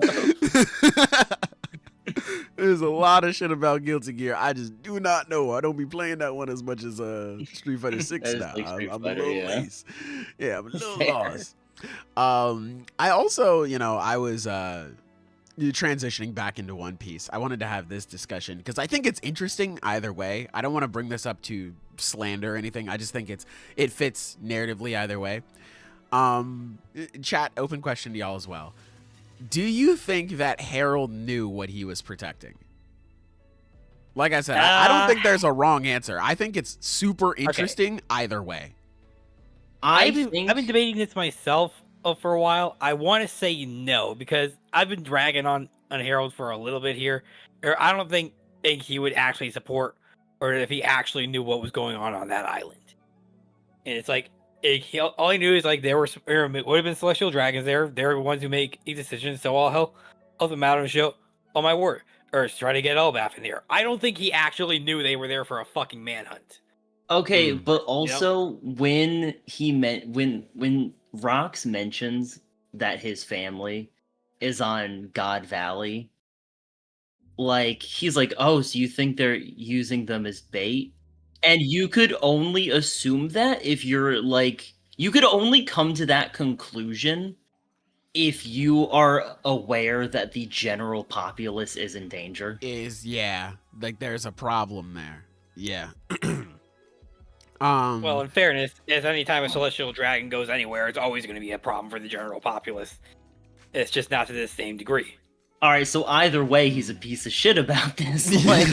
Speaker 1: There's a lot of shit about Guilty Gear I just do not know. I don't be playing that one as much as Street Fighter 6
Speaker 2: That is
Speaker 1: now.
Speaker 2: like Street
Speaker 1: I'm
Speaker 2: Fighter,
Speaker 1: a little
Speaker 2: yeah.
Speaker 1: lazy. Yeah, I'm a little
Speaker 2: Fair.
Speaker 1: lost. I also, I was transitioning back into One Piece. I wanted to have this discussion because I think it's interesting either way. I don't want to bring this up to slander or anything. I just think it fits narratively either way. Chat, open question to y'all as well. Do you think that Harold knew what he was protecting? Like I said, I don't think there's a wrong answer. I think it's super interesting either way.
Speaker 2: I
Speaker 4: I've been
Speaker 2: think
Speaker 4: debating this myself. for a while. I want to say no because I've been dragging on Harold for a little bit here. Or I don't think he would actually support, or if he actually knew what was going on that island. And it's like all he knew is like there would have been celestial dragons there. They're the ones who make these decisions. So I'll help them out and show. Oh my word! Or try to get Elbaf in there. I don't think he actually knew they were there for a fucking manhunt.
Speaker 2: Okay, but also when Rox mentions that his family is on God Valley, like he's like, oh, so you think they're using them as bait? And you could only assume that if you're like, you could only come to that conclusion if you are aware that the general populace is in danger.
Speaker 1: Like there's a problem there. Yeah.
Speaker 4: Well, in fairness, if any time a celestial dragon goes anywhere, it's always going to be a problem for the general populace. It's just not to the same degree.
Speaker 2: All right, so either way, he's a piece of shit about this. Like,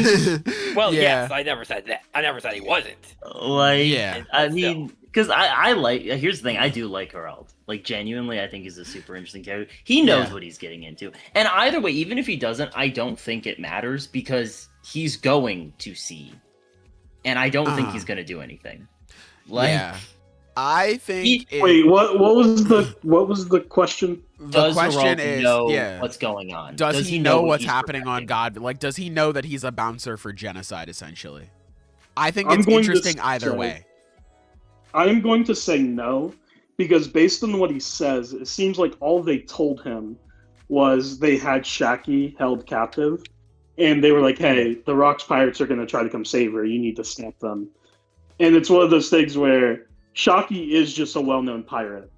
Speaker 4: well, yes, I never said that. I never said he wasn't.
Speaker 2: Like, yeah, I mean, because I like. Here's the thing, I do like Harold. Like, genuinely, I think he's a super interesting character. He knows what he's getting into, and either way, even if he doesn't, I don't think it matters because he's going to see, and I don't think he's going to do anything. Like,
Speaker 1: I think.
Speaker 3: Wait, what was the question?
Speaker 2: The question is, know what's going on?
Speaker 1: Does he know what's happening on God? Like, does he know that he's a bouncer for genocide? Essentially, I think it's interesting either way.
Speaker 3: I am going to say no, because based on what he says, it seems like all they told him was they had Shaki held captive, and they were like, "Hey, the Rocks pirates are going to try to come save her. You need to stop them." And it's one of those things where Shaki is just a well-known pirate.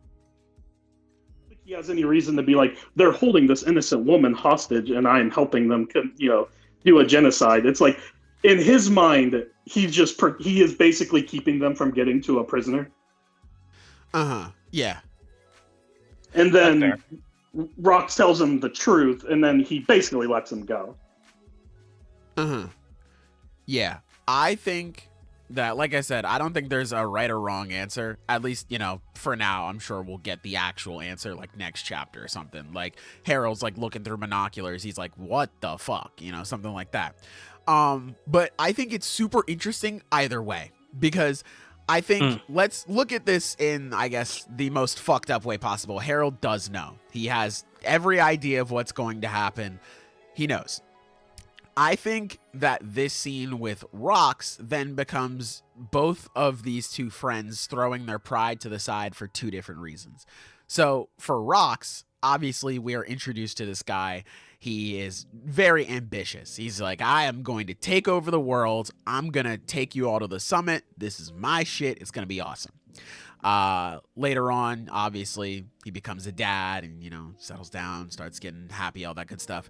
Speaker 3: He has any reason to be like, they're holding this innocent woman hostage and I am helping them, do a genocide. It's like, in his mind, he is basically keeping them from getting to a prisoner.
Speaker 1: Yeah.
Speaker 3: And then Rox tells him the truth, and then he basically lets him go.
Speaker 1: Yeah. I think that, like I said, I don't think there's a right or wrong answer. At least, for now, I'm sure we'll get the actual answer like next chapter or something. Like Harold's like looking through binoculars. He's like, what the fuck? Something like that. But I think it's super interesting either way, because I think let's look at this in, I guess, the most fucked up way possible. Harold does know. He has every idea of what's going to happen. He knows. I think that this scene with Rox then becomes both of these two friends throwing their pride to the side for two different reasons. So for Rox, obviously we are introduced to this guy. He is very ambitious. He's like, I am going to take over the world. I'm going to take you all to the summit. This is my shit. It's going to be awesome. Later on, obviously, he becomes a dad and, settles down, starts getting happy, all that good stuff.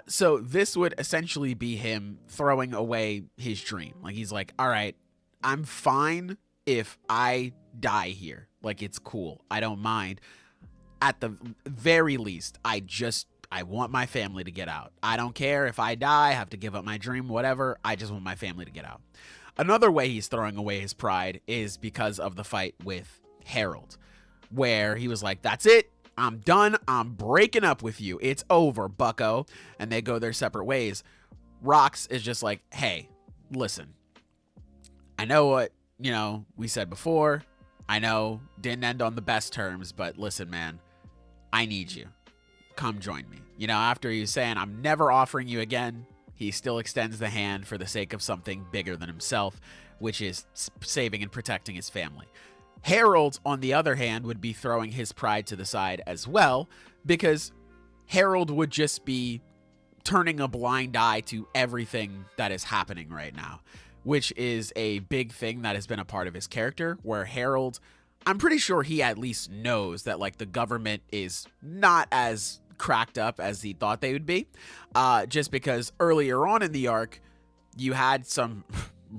Speaker 1: So this would essentially be him throwing away his dream. Like, he's like, all right, I'm fine if I die here. Like, it's cool. I don't mind. At the very least, I want my family to get out. I don't care if I die, I have to give up my dream, whatever. I just want my family to get out. Another way he's throwing away his pride is because of the fight with Harold, where he was like, that's it. I'm done. I'm breaking up with you. It's over, bucko. And they go their separate ways. Rox is just like, hey, listen. I know what, we said before. I know didn't end on the best terms, but listen, man, I need you. Come join me. After he's saying, I'm never offering you again, he still extends the hand for the sake of something bigger than himself, which is saving and protecting his family. Harold, on the other hand, would be throwing his pride to the side as well, because Harold would just be turning a blind eye to everything that is happening right now, which is a big thing that has been a part of his character, where Harold, I'm pretty sure he at least knows that, like, the government is not as cracked up as he thought they would be, just because earlier on in the arc, you had some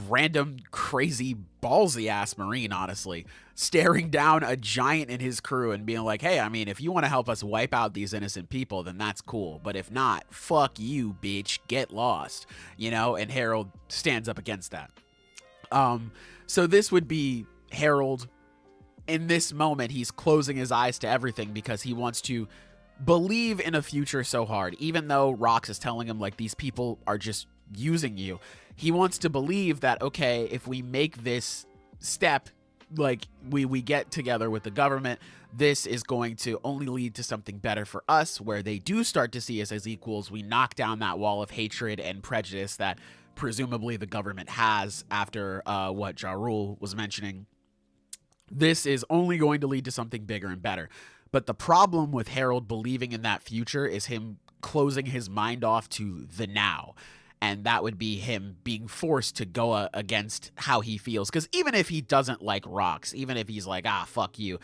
Speaker 1: random, crazy, ballsy-ass Marine, honestly, staring down a giant and his crew and being like, hey, I mean, if you want to help us wipe out these innocent people, then that's cool. But if not, fuck you, bitch. Get lost. And Harold stands up against that. So this would be Harold in this moment, he's closing his eyes to everything because he wants to believe in a future so hard. Even though Rox is telling him, like, these people are just using you, he wants to believe that, okay, if we make this step, like, we get together with the government, this is going to only lead to something better for us, where they do start to see us as equals. We knock down that wall of hatred and prejudice that presumably the government has after what Ja Rule was mentioning. This is only going to lead to something bigger and better. But the problem with Harold believing in that future is him closing his mind off to the now. And that would be him being forced to go against how he feels. Because even if he doesn't like Rox, even if he's like, fuck you,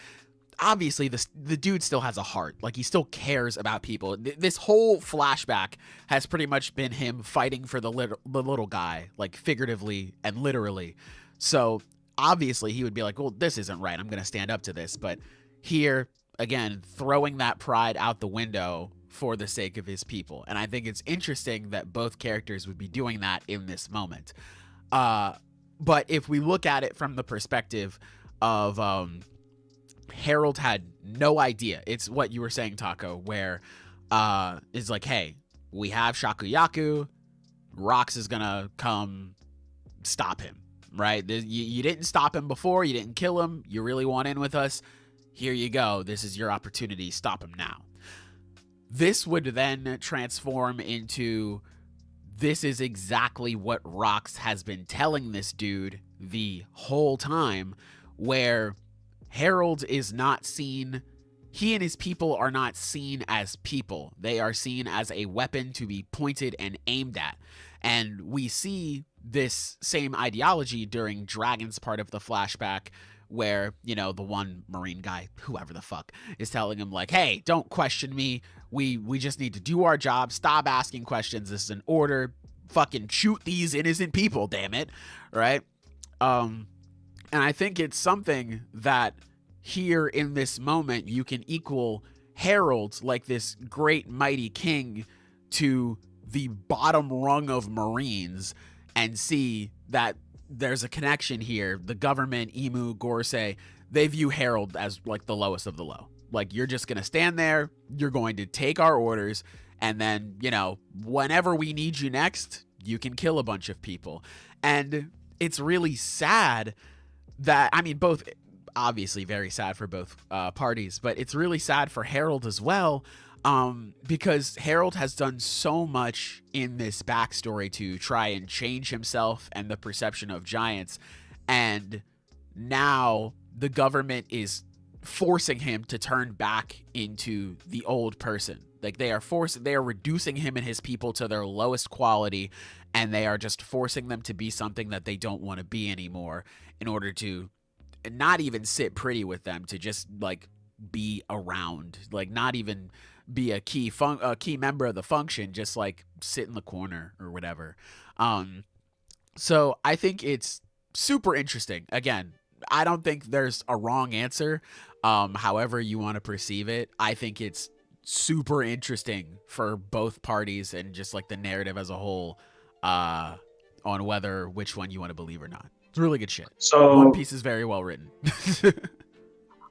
Speaker 1: obviously the dude still has a heart. Like, he still cares about people. This whole flashback has pretty much been him fighting for the little guy, like, figuratively and literally. So obviously he would be like, well, this isn't right. I'm going to stand up to this. But here, again, throwing that pride out the window for the sake of his people. And I think it's interesting that both characters would be doing that in this moment. But if we look at it from the perspective of Harold had no idea. It's what you were saying, Taco, where it's like, hey, we have Shakuyaku. Rox is going to come stop him, right? You didn't stop him before. You didn't kill him. You really want in with us. Here you go. This is your opportunity. Stop him now. This would then transform into, this is exactly what Rox has been telling this dude the whole time, where Harold is not seen, he and his people are not seen as people. They are seen as a weapon to be pointed and aimed at. And we see this same ideology during Dragon's part of the flashback, where, you know, the one Marine guy, whoever the fuck, is telling him, like, hey, don't question me. We just need to do our job. Stop asking questions. This is an order. Fucking shoot these innocent people, damn it. Right? And I think it's something that here in this moment, you can equal Harold, like this great mighty king, to the bottom rung of Marines, and see that there's a connection here. The government, Imu, Gorsei, they view Harold as like the lowest of the low. Like, you're just going to stand there, you're going to take our orders, and then, you know, whenever we need you next, you can kill a bunch of people. And it's really sad that, I mean, both, obviously very sad for both parties, but it's really sad for Harold as well, because Harold has done so much in this backstory to try and change himself and the perception of giants, and now the government is forcing him to turn back into the old person. Like, they are reducing him and his people to their lowest quality, and they are just forcing them to be something that they don't want to be anymore, in order to not even sit pretty with them, to just, like, be around, like, not even be a key member of the function, just, like, sit in the corner or whatever. So I think it's super interesting. Again, I don't think there's a wrong answer. However you want to perceive it, I think it's super interesting for both parties, and just like the narrative as a whole, on which one you want to believe or not. It's really good shit.
Speaker 3: So
Speaker 1: One Piece is very well written.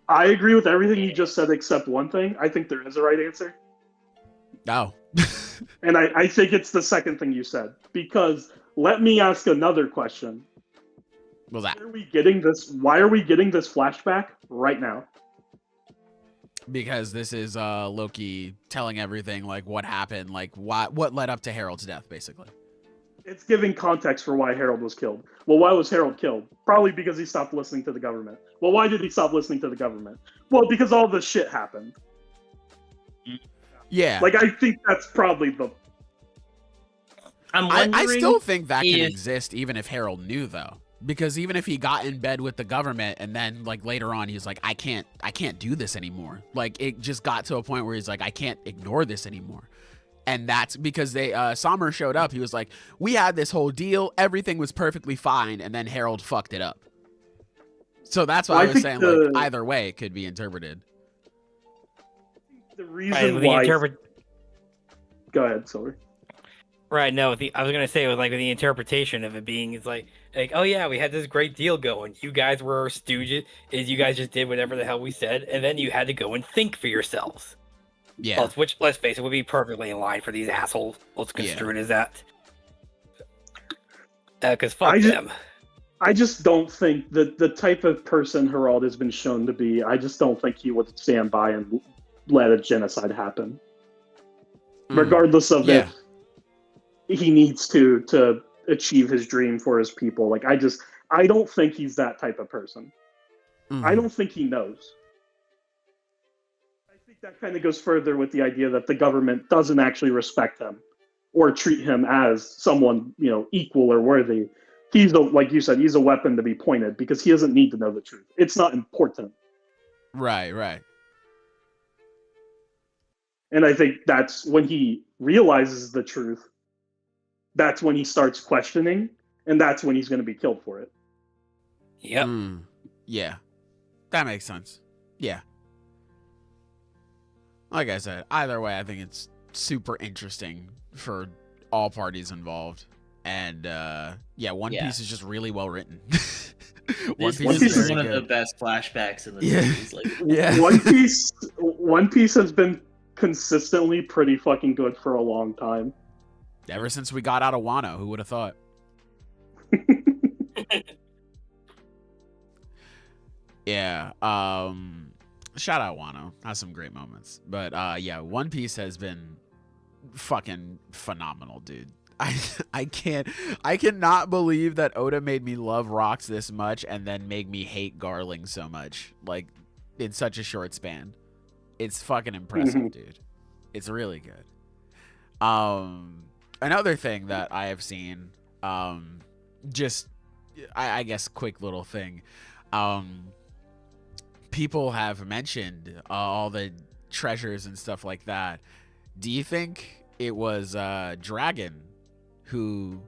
Speaker 3: I agree with everything you just said except one thing. I think there is a right answer.
Speaker 1: Oh.
Speaker 3: And I think it's the second thing you said. Because let me ask another question.
Speaker 1: What was that?
Speaker 3: Why are we getting this flashback right now?
Speaker 1: Because this is Loki telling everything, like, what happened, like what led up to Harold's death, basically.
Speaker 3: It's giving context for why Harold was killed. Well, why was Harold killed? Probably because he stopped listening to the government. Well, why did he stop listening to the government? Well, because all this shit happened.
Speaker 1: Yeah.
Speaker 3: Like, I think that's probably the...
Speaker 1: I still think that can exist even if Harold knew, though. Because even if he got in bed with the government and then, like, later on he's like, I can't do this anymore. Like, it just got to a point where he's like, I can't ignore this anymore. And that's because Sommer showed up. He was like, we had this whole deal. Everything was perfectly fine. And then Harold fucked it up. So that's why I was saying, like, either way it could be interpreted.
Speaker 3: The reason why... Go ahead, Silver.
Speaker 4: Right, no, I was gonna say it was like the interpretation of it being it's like, oh yeah, we had this great deal going. You guys were our stooges, is you guys just did whatever the hell we said, and then you had to go and think for yourselves.
Speaker 1: Yeah.
Speaker 4: Which, let's face it, would be perfectly in line for these assholes. Let's construe it as that. Because fuck them.
Speaker 3: I just don't think that the type of person Herald has been shown to be, I just don't think he would stand by and let a genocide happen. Regardless of if he needs to achieve his dream for his people. Like, I don't think he's that type of person. I don't think he knows. I think that kind of goes further with the idea that the government doesn't actually respect him or treat him as someone, equal or worthy. Like you said, he's a weapon to be pointed because he doesn't need to know the truth. It's not important.
Speaker 1: Right.
Speaker 3: And I think that's when he realizes the truth. That's when he starts questioning, and that's when he's going to be killed for it.
Speaker 4: Yep.
Speaker 1: Yeah. That makes sense. Yeah. Like I said, either way, I think it's super interesting for all parties involved. And One Piece is just really well written.
Speaker 2: One Piece is one of the best flashbacks in the series. Like,
Speaker 3: One Piece has been consistently pretty fucking good for a long time.
Speaker 1: Ever since we got out of Wano, who would have thought? Yeah. Shout out Wano. Has some great moments. But One Piece has been fucking phenomenal, dude. I cannot believe that Oda made me love Rocks this much and then make me hate Garling so much. Like, in such a short span. It's fucking impressive, dude. It's really good. Another thing that I have seen, I guess quick little thing. People have mentioned all the treasures and stuff like that. Do you think it was Dragon who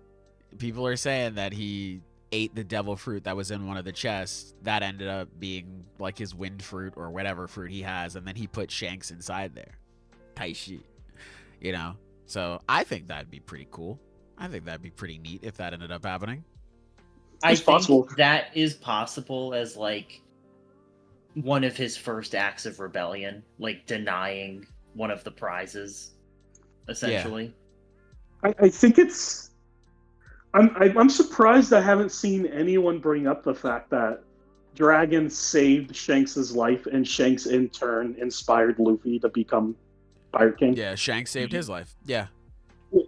Speaker 1: people are saying that he ate the devil fruit that was in one of the chests that ended up being like his wind fruit or whatever fruit he has, and then he put Shanks inside there? Taishi, So I think that'd be pretty cool. I think that'd be pretty neat if that ended up happening.
Speaker 2: I think that is possible as like one of his first acts of rebellion, like denying one of the prizes, essentially.
Speaker 3: I think it's. I'm surprised I haven't seen anyone bring up the fact that Dragon saved Shanks' life, and Shanks in turn inspired Luffy to become Pirate King.
Speaker 1: Yeah, Shanks saved his life. Yeah.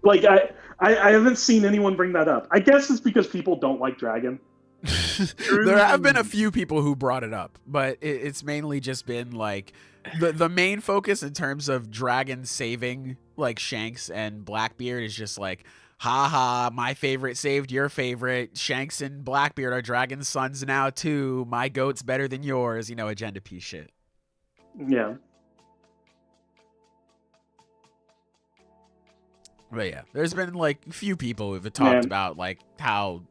Speaker 3: Like I haven't seen anyone bring that up. I guess it's because people don't like Dragon.
Speaker 1: There have been a few people who brought it up, but it's mainly just been like the main focus in terms of Dragon saving like Shanks and Blackbeard is just like, haha, my favorite saved your favorite. Shanks and Blackbeard are Dragon's sons now too. My goat's better than yours. Agenda piece shit.
Speaker 3: Yeah.
Speaker 1: But yeah, there's been like a few people who've talked about like how,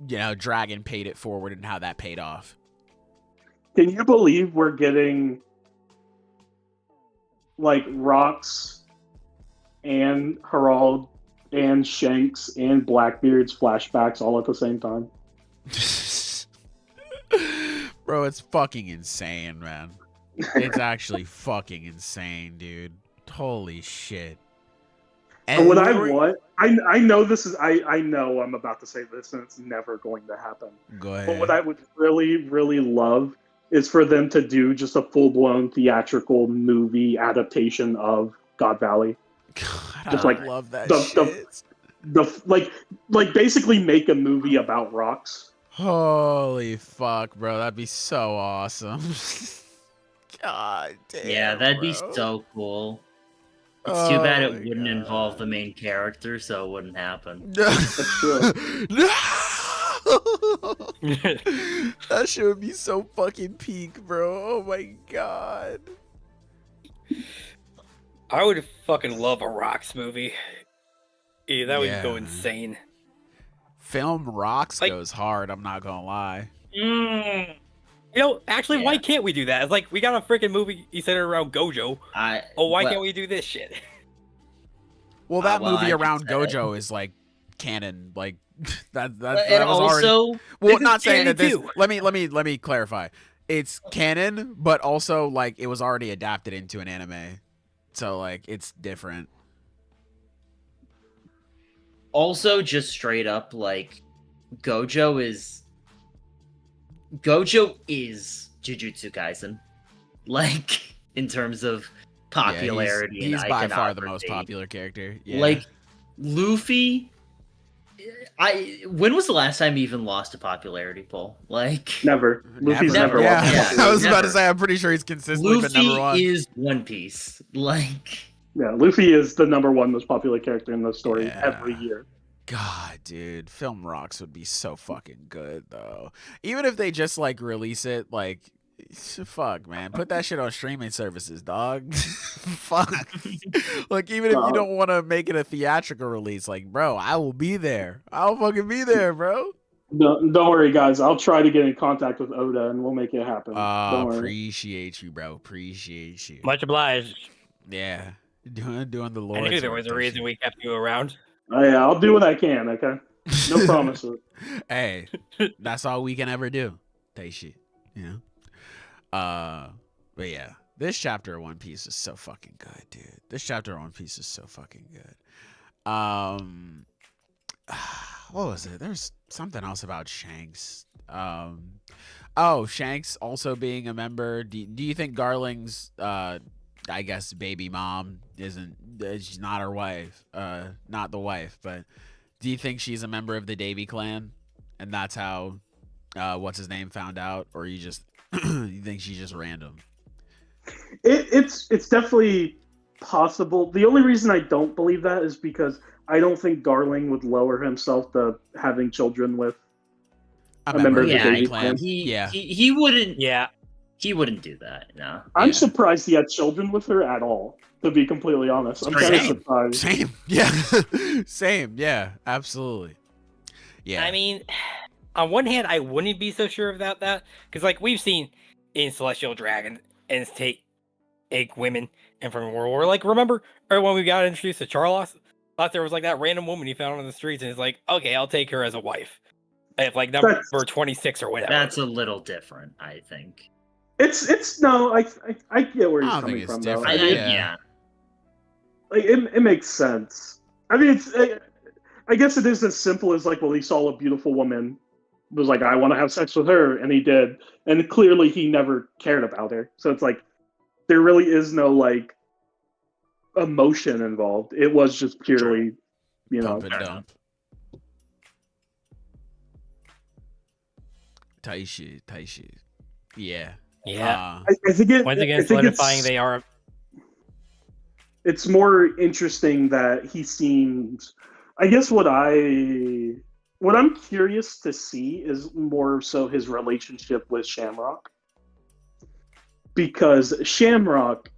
Speaker 1: Dragon paid it forward and how that paid off.
Speaker 3: Can you believe we're getting like Rocks and Herald and Shanks and Blackbeard's flashbacks all at the same time?
Speaker 1: Bro, it's fucking insane, man. It's actually fucking insane, dude. Holy shit.
Speaker 3: And what I want, I know this is, I know I'm about to say this and it's never going to happen.
Speaker 1: Go ahead.
Speaker 3: But what I would really, really love is for them to do just a full-blown theatrical movie adaptation of God Valley.
Speaker 1: God,
Speaker 3: just
Speaker 1: I
Speaker 3: like
Speaker 1: love that
Speaker 3: shit. Like basically make a movie about Rocks.
Speaker 1: Holy fuck, bro. That'd be so awesome. God damn.
Speaker 2: Yeah, that'd be so cool. It's too bad it wouldn't
Speaker 1: God.
Speaker 2: involve the main character, so it wouldn't happen.
Speaker 3: That's true.
Speaker 1: No! That shit would be so fucking peak, bro. Oh my god.
Speaker 4: I would fucking love a Rocks movie. Yeah, that would go insane.
Speaker 1: Film Rocks goes hard, I'm not gonna lie.
Speaker 4: Actually, why can't we do that? It's like, we got a freaking movie centered around Gojo. Why can't we do this shit?
Speaker 1: Well, that
Speaker 2: well,
Speaker 1: movie
Speaker 2: I
Speaker 1: around
Speaker 2: just said
Speaker 1: Gojo is like canon. Like that
Speaker 2: and
Speaker 1: was already.
Speaker 2: also,
Speaker 1: Well,
Speaker 4: this is
Speaker 1: not saying
Speaker 4: canon
Speaker 1: that this.
Speaker 4: too.
Speaker 1: Let me clarify. It's canon, but also like it was already adapted into an anime, so like it's different.
Speaker 2: also just straight up like Gojo is Jujutsu Kaisen, like in terms of popularity.
Speaker 1: Yeah, he's
Speaker 2: and
Speaker 1: by far the most
Speaker 2: iconography.
Speaker 1: popular character. Yeah.
Speaker 2: Like Luffy. When was the last time he even lost a popularity poll? Like
Speaker 3: Never. Luffy's never
Speaker 2: Never.
Speaker 3: lost.
Speaker 1: Yeah,
Speaker 2: Yeah,
Speaker 1: I was about to
Speaker 2: never.
Speaker 1: say. I'm pretty sure he's consistently been number one.
Speaker 2: Luffy is One Piece. Like
Speaker 3: Yeah, Luffy is the number one most popular character in the story
Speaker 1: Yeah.
Speaker 3: every year.
Speaker 1: God, dude, Film Rocks would be so fucking good though. Even if they just like release it, like, fuck, man, put that shit on streaming services, dog. Fuck. Like, even if you don't want to make it a theatrical release, like, bro, I will be there. I'll fucking be there, bro.
Speaker 3: Don't worry, guys. I'll try to get in contact with Oda and we'll make it happen. Don't worry.
Speaker 1: Appreciate you, bro. Appreciate you.
Speaker 4: Much obliged.
Speaker 1: Yeah, doing the Lord's
Speaker 4: I knew there
Speaker 1: work,
Speaker 4: was a
Speaker 1: that
Speaker 4: reason
Speaker 1: shit.
Speaker 4: we kept you around.
Speaker 3: Oh, yeah, I'll do what I can, okay? No promises.
Speaker 1: Hey, that's all we can ever do. Take shit, you know. But yeah, this chapter of One Piece is so fucking good, dude. This chapter of One Piece is so fucking good. What was it? There's something else about Shanks. Oh, Shanks also being a member. Do you think Garling's I guess baby mom she's not her wife, not the wife, but do you think she's a member of the Davy clan and that's how what's his name found out, or you just you think she's just random?
Speaker 3: It's definitely possible. The only reason I don't believe that is because I don't think Garling would lower himself to having children with
Speaker 1: A
Speaker 3: member
Speaker 1: member of
Speaker 3: of
Speaker 1: the
Speaker 3: the
Speaker 1: Davy
Speaker 3: Davy
Speaker 1: clan.
Speaker 3: clan.
Speaker 1: Yeah.
Speaker 2: he wouldn't.
Speaker 4: Yeah.
Speaker 2: He wouldn't do that. No.
Speaker 3: I'm
Speaker 1: Yeah.
Speaker 3: surprised he had children with her at all, to be completely honest. I'm kind of
Speaker 1: Same.
Speaker 3: surprised.
Speaker 1: Same. Yeah. Same. Yeah. Absolutely. Yeah.
Speaker 4: I mean, on one hand, I wouldn't be so sure about that because, like, we've seen in Celestial Dragon and take women and from World War. Like, remember, or when we got introduced to Charlos, thought there was like that random woman he found on the streets, and he's like, okay, I'll take her as a wife. If like number 26 or whatever.
Speaker 2: That's a little different, I think.
Speaker 3: It's no, I get where
Speaker 1: I
Speaker 3: he's
Speaker 1: don't
Speaker 3: coming
Speaker 1: think it's
Speaker 3: from though.
Speaker 1: different.
Speaker 3: I mean,
Speaker 1: Yeah.
Speaker 3: like, it makes sense. I mean, I guess it is as simple as like, well, he saw a beautiful woman, was like, I want to have sex with her, and he did, and clearly he never cared about her. So it's like there really is no like emotion involved. It was just purely, you know.
Speaker 1: Pump and dump. Tight shit. Yeah.
Speaker 4: Yeah.
Speaker 3: I think it.
Speaker 4: Once
Speaker 3: I
Speaker 4: again,
Speaker 3: think
Speaker 4: solidifying they are.
Speaker 3: it's more interesting that he seems. I guess what I'm curious to see is more so his relationship with Shamrock, because Shamrock,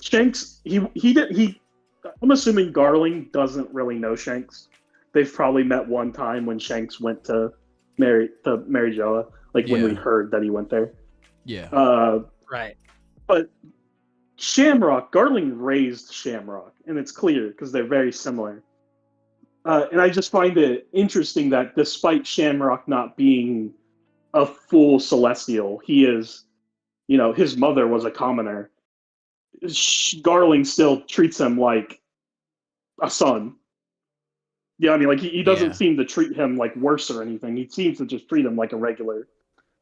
Speaker 3: Shanks, I'm assuming Garling doesn't really know Shanks. They've probably met one time when Shanks went to marry Joa, like when we
Speaker 1: Yeah.
Speaker 3: heard that he went there.
Speaker 1: Yeah.
Speaker 4: Right.
Speaker 3: But Shamrock, Garling raised Shamrock, and it's clear because they're very similar. And I just find it interesting that despite Shamrock not being a full Celestial, he is, his mother was a commoner. Garling still treats him like a son. Yeah, I mean, like he doesn't
Speaker 1: Yeah.
Speaker 3: seem to treat him like worse or anything. He seems to just treat him like a regular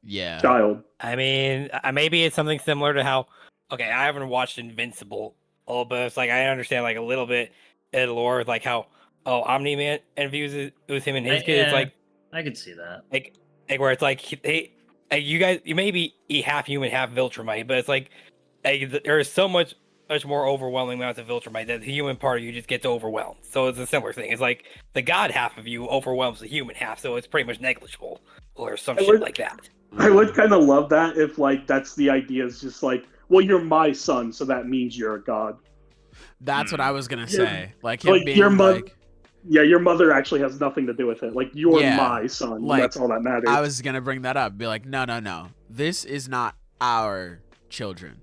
Speaker 1: Yeah.
Speaker 3: child.
Speaker 4: I mean, maybe it's something similar to how. Okay, I haven't watched Invincible a little bit. It's like I understand like a little bit of the lore, like how Omni Man views it with him and his kid. It's
Speaker 2: Yeah.
Speaker 4: like
Speaker 2: I could see that.
Speaker 4: like where it's like you guys, you may be half human, half Viltrumite, but it's like there's so much more overwhelming amounts of Viltrumite that the human part of you just gets overwhelmed. So it's a similar thing. It's like the god half of you overwhelms the human half, so it's pretty much negligible or some shit like that.
Speaker 3: I would kind of love that if like that's the idea. Is just like, well, you're my son, so that means you're a god.
Speaker 1: That's what I was gonna
Speaker 3: Yeah.
Speaker 1: say. Like him
Speaker 3: Like,
Speaker 1: being
Speaker 3: your mother-
Speaker 1: like,
Speaker 3: Yeah, your mother actually has nothing to do with it. Like, you're
Speaker 1: Yeah,
Speaker 3: my son.
Speaker 1: like,
Speaker 3: That's all that matters.
Speaker 1: I was gonna bring that up. Be like, no. This is not our children.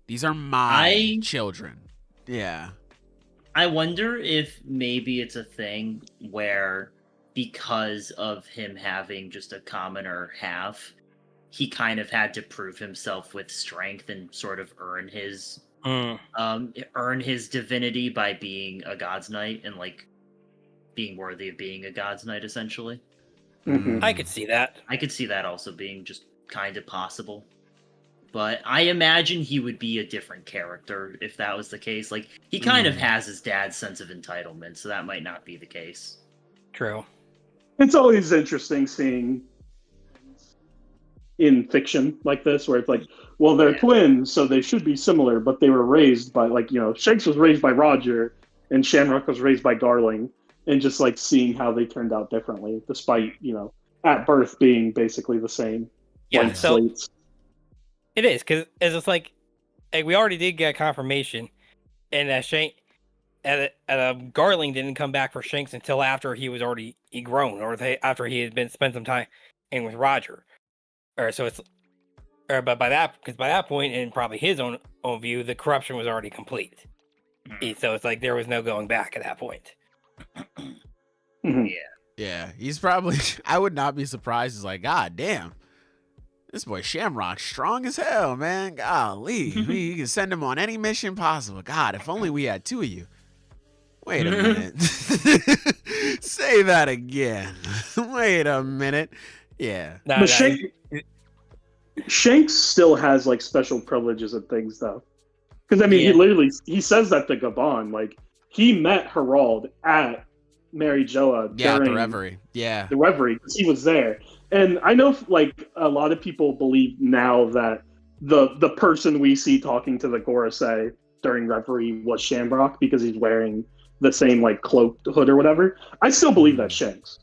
Speaker 1: These are my children. Yeah.
Speaker 2: I wonder if maybe it's a thing where because of him having just a commoner half, he kind of had to prove himself with strength and sort of earn his divinity by being a God's Knight and like being worthy of being a God's Knight, essentially.
Speaker 3: Mhm.
Speaker 4: I could see that.
Speaker 2: I could see that also being just kind of possible. But I imagine he would be a different character if that was the case. Like, he kind of has his dad's sense of entitlement, so that might not be the case.
Speaker 4: True.
Speaker 3: It's always interesting seeing in fiction like this, where it's like, well, they're twins, so they should be similar, but they were raised by, like, you know, Shanks was raised by Roger, and Shamrock was raised by Garling, and just, like, seeing how they turned out differently, despite, you know, at birth being basically the same.
Speaker 4: Yeah,
Speaker 3: blank
Speaker 4: so
Speaker 3: slates.
Speaker 4: it is, because it's like we already did get confirmation, and Garling didn't come back for Shanks until after he was already grown, or after he had spent some time in with Roger. But by that point, in probably his own view, the corruption was already complete. So it's like there was no going back at that point.
Speaker 3: Mhm.
Speaker 1: Yeah, he's probably. I would not be surprised. He's like, God damn, this boy Shamrock strong as hell, man. Golly, we can send him on any mission possible. God, if only we had two of you. Wait a minute. Say that again. Wait a minute. Yeah.
Speaker 4: No,
Speaker 3: But Shanks still has, like, special privileges and things, though. Because, I mean, he says that to Gabon. Like, he met Herald at Mary Joa
Speaker 1: Yeah,
Speaker 3: during
Speaker 1: the Reverie. Yeah.
Speaker 3: the Reverie, because he was there. And I know, like, a lot of people believe now that the person we see talking to the Gorosei during Reverie was Shamrock, because he's wearing the same, like, cloak hood or whatever. I still believe that's Shanks.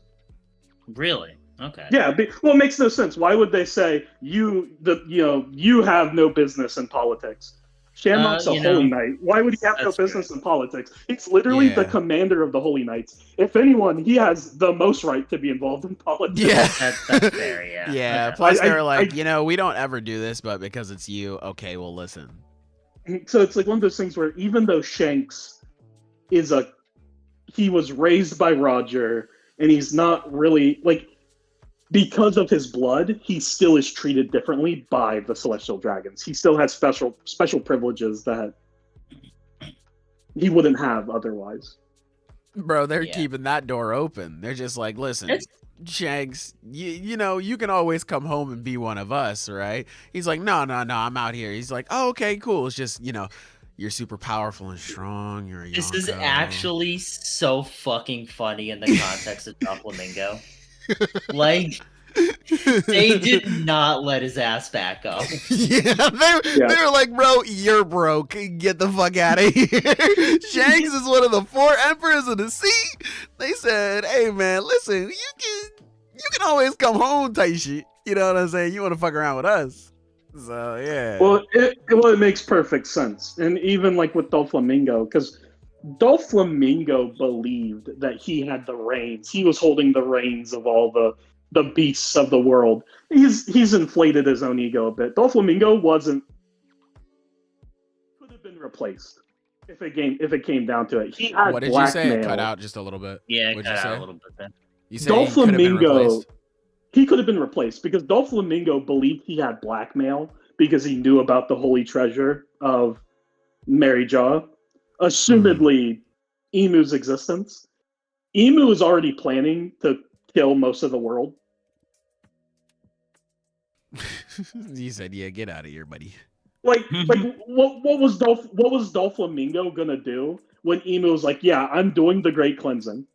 Speaker 2: Really? Okay.
Speaker 3: Yeah, well, it makes no sense. Why would they say you have no business in politics? Shamrock's a Holy Knight. Why would he have no business in politics? He's literally the commander of the Holy Knights. If anyone, he has the most right to be involved in politics.
Speaker 1: Yeah.
Speaker 2: That's fair, yeah.
Speaker 1: Yeah.
Speaker 2: Okay.
Speaker 1: Plus, they're like, we don't ever do this, but because it's you, okay, well, listen.
Speaker 3: So it's like one of those things where even though Shanks he was raised by Roger, and he's not really, like, because of his blood, he still is treated differently by the Celestial Dragons. He still has special privileges that he wouldn't have otherwise.
Speaker 1: Bro, they're keeping that door open. They're just like, listen, Shanks, you can always come home and be one of us, right? He's like, no, I'm out here. He's like, oh, okay, cool. It's just, you're super powerful and strong. You're a
Speaker 2: This is
Speaker 1: Yonko.
Speaker 2: actually so fucking funny in the context of Doflamingo. Like, they did not let his ass back up.
Speaker 1: They were like, bro, you're broke. Get the fuck out of here. Shanks is one of the 4 emperors of the sea. They said, hey, man, listen, you can always come home type shit. You know what I'm saying? You want to fuck around with us. So, yeah.
Speaker 3: Well, it makes perfect sense. And even, like, with Doflamingo, because Doflamingo believed that he had the reins. He was holding the reins of all the beasts of the world. He's inflated his own ego a bit. Doflamingo could have been replaced if it came down to it. He had
Speaker 1: what did
Speaker 3: blackmail.
Speaker 1: you say? It cut out just a little bit.
Speaker 2: Yeah,
Speaker 1: What'd
Speaker 2: cut
Speaker 1: you say?
Speaker 2: out a little bit then.
Speaker 1: You said
Speaker 3: Doflamingo, he could have been replaced because Doflamingo believed he had blackmail because he knew about the holy treasure of Mary Jaw. Assumedly, Emu's existence. Emu is already planning to kill most of the world.
Speaker 1: You said, "Yeah, get out of here, buddy."
Speaker 3: What was Doflamingo gonna do when Emu was like, "Yeah, I'm doing the Great Cleansing"?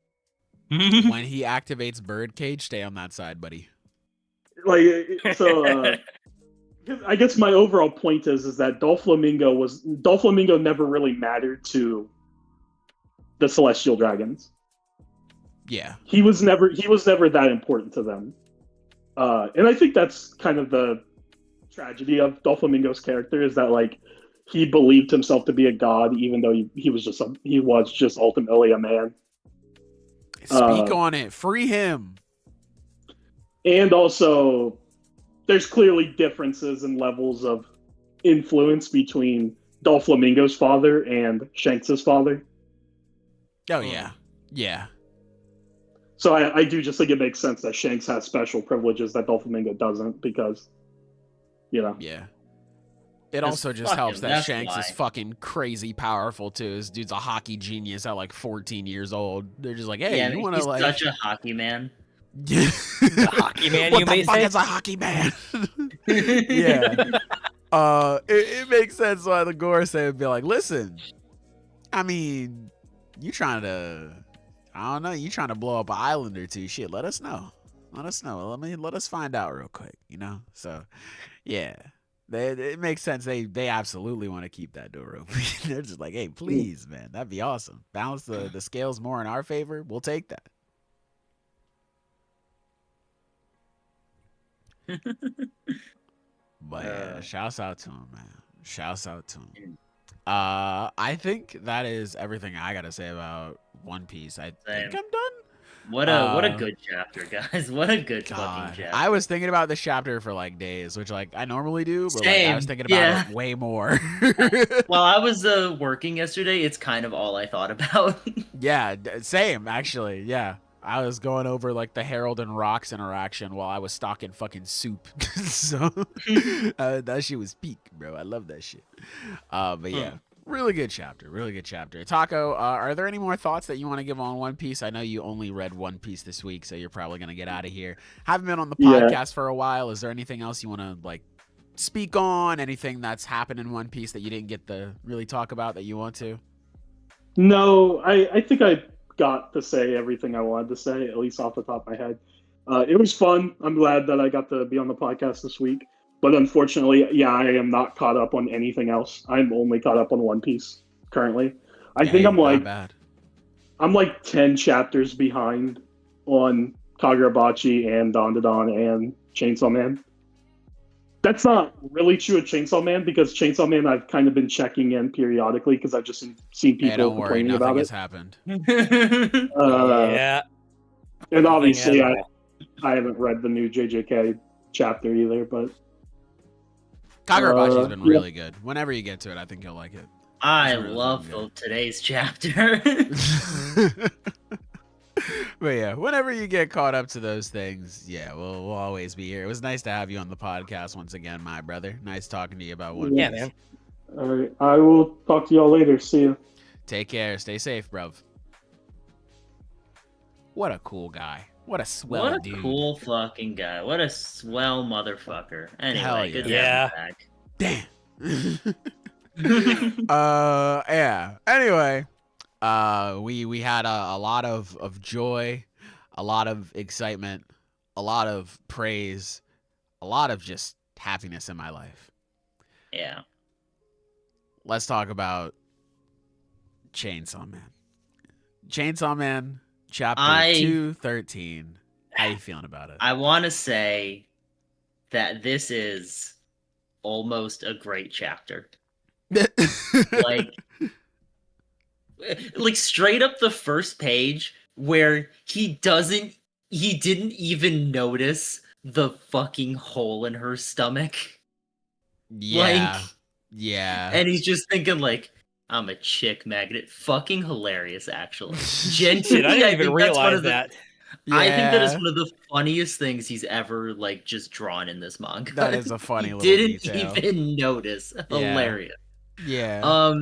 Speaker 1: When he activates Birdcage, stay on that side, buddy.
Speaker 3: I guess my overall point is that Doflamingo never really mattered to the Celestial Dragons.
Speaker 1: Yeah.
Speaker 3: He was never that important to them. And I think that's kind of the tragedy of Doflamingo's character, is that, like, he believed himself to be a god even though he was just ultimately a man.
Speaker 1: Speak on it. Free him.
Speaker 3: And also, there's clearly differences in levels of influence between Doflamingo's father and Shanks's father.
Speaker 1: Oh yeah, yeah.
Speaker 3: So I do just think it makes sense that Shanks has special privileges that Doflamingo doesn't, because, you know.
Speaker 1: Yeah. It
Speaker 2: 'Cause
Speaker 1: also just
Speaker 2: fuck
Speaker 1: helps
Speaker 2: him,
Speaker 1: that
Speaker 2: that's
Speaker 1: Shanks is
Speaker 2: why.
Speaker 1: fucking crazy powerful too. This dude's a hockey genius at like 14 years old. They're just like, hey,
Speaker 2: yeah,
Speaker 1: you want to
Speaker 2: he's
Speaker 1: like
Speaker 2: such a hockey man.
Speaker 1: the
Speaker 4: hockey man,
Speaker 1: what
Speaker 4: you
Speaker 1: the
Speaker 4: may
Speaker 1: fuck
Speaker 4: say?
Speaker 1: is a hockey man? Yeah. It makes sense why the Gorosei would be like, listen, I mean, you trying to, I don't know, you trying to blow up an island or two? Shit, let us know. Let us know. Let us find out real quick. You know. So, yeah. It makes sense. They absolutely want to keep that door open. They're just like, hey, please, man, that'd be awesome. Balance the scales more in our favor. We'll take that. But yeah, shouts out to him, man. Shouts out to him. I think that is everything I gotta say about One Piece. I think I'm done.
Speaker 2: What a good chapter, guys. What a good fucking
Speaker 1: God,
Speaker 2: chapter.
Speaker 1: I was thinking about this chapter for like days, which like I normally do, but like I was
Speaker 2: Same,
Speaker 1: thinking about it way more.
Speaker 2: While I was working yesterday, it's kind of all I thought about.
Speaker 1: Yeah, same actually. Yeah, I was going over like the Herald and Rocks interaction while I was stocking fucking soup. So that shit was peak, bro. I love that shit. But yeah. Really good chapter. Really good chapter. Taco, are there any more thoughts that you want to give on One Piece? I know you only read One Piece this week, so you're probably going to get out of here. Haven't been on the podcast for a while. Is there anything else you want to like speak on? Anything that's happened in One Piece that you didn't get to really talk about that you want to?
Speaker 3: No, I think I got to say everything I wanted to say, at least off the top of my head. It was fun. I'm glad that I got to be on the podcast this week. But unfortunately, yeah, I am not caught up on anything else. I'm only caught up on One Piece currently. I think I'm like 10 chapters behind on Kagurabachi and Dandadan and Chainsaw Man. That's not really true of Chainsaw Man, because Chainsaw Man I've kind of been checking in periodically because I've just seen people complaining about it.
Speaker 1: Happened.
Speaker 4: Yeah.
Speaker 3: And obviously I haven't read the new JJK chapter either, but
Speaker 1: Kagurabachi's been really good. Whenever you get to it, I think you'll like it.
Speaker 2: I love today's chapter.
Speaker 1: But yeah, whenever you get caught up to those things, yeah, we'll always be here. It was nice to have you on the podcast once again, my brother. Nice talking to you about One Piece.
Speaker 4: Yeah, man.
Speaker 3: All right, I will talk to y'all later. See you.
Speaker 1: Take care. Stay safe, bruv. What a cool guy. What a swell dude.
Speaker 2: What a cool fucking guy. What a swell motherfucker. Anyway, good to have him back.
Speaker 1: Damn. Yeah. Anyway, we had a lot of joy, a lot of excitement, a lot of praise, a lot of just happiness in my life.
Speaker 2: Yeah.
Speaker 1: Let's talk about Chainsaw Man. Chainsaw Man Chapter 213. How you feeling about it?
Speaker 2: I want to say that this is almost a great chapter. like straight up the first page where he didn't even notice the fucking hole in her stomach.
Speaker 1: Yeah.
Speaker 2: And he's just thinking like, I'm a chick magnet. Fucking hilarious, actually. Genuinely,
Speaker 4: I didn't even realize that.
Speaker 2: I think that is one of the funniest things he's ever like just drawn in this manga.
Speaker 1: That is a funny little
Speaker 2: detail. Didn't even notice. Hilarious.
Speaker 1: Yeah.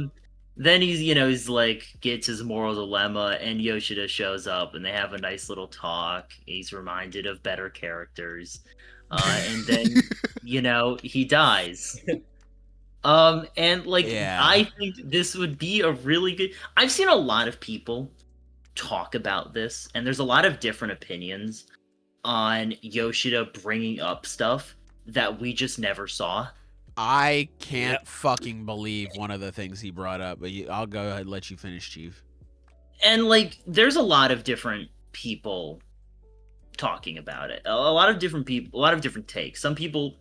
Speaker 2: Then he's like gets his moral dilemma, and Yoshida shows up, and they have a nice little talk. He's reminded of better characters, and then he dies. I think this would be a really good. I've seen a lot of people talk about this, and there's a lot of different opinions on Yoshida bringing up stuff that we just never saw.
Speaker 1: I can't fucking believe one of the things he brought up, but I'll go ahead and let you finish, Chief.
Speaker 2: And there's a lot of different people talking about it. A lot of different people, a lot of different takes. Some people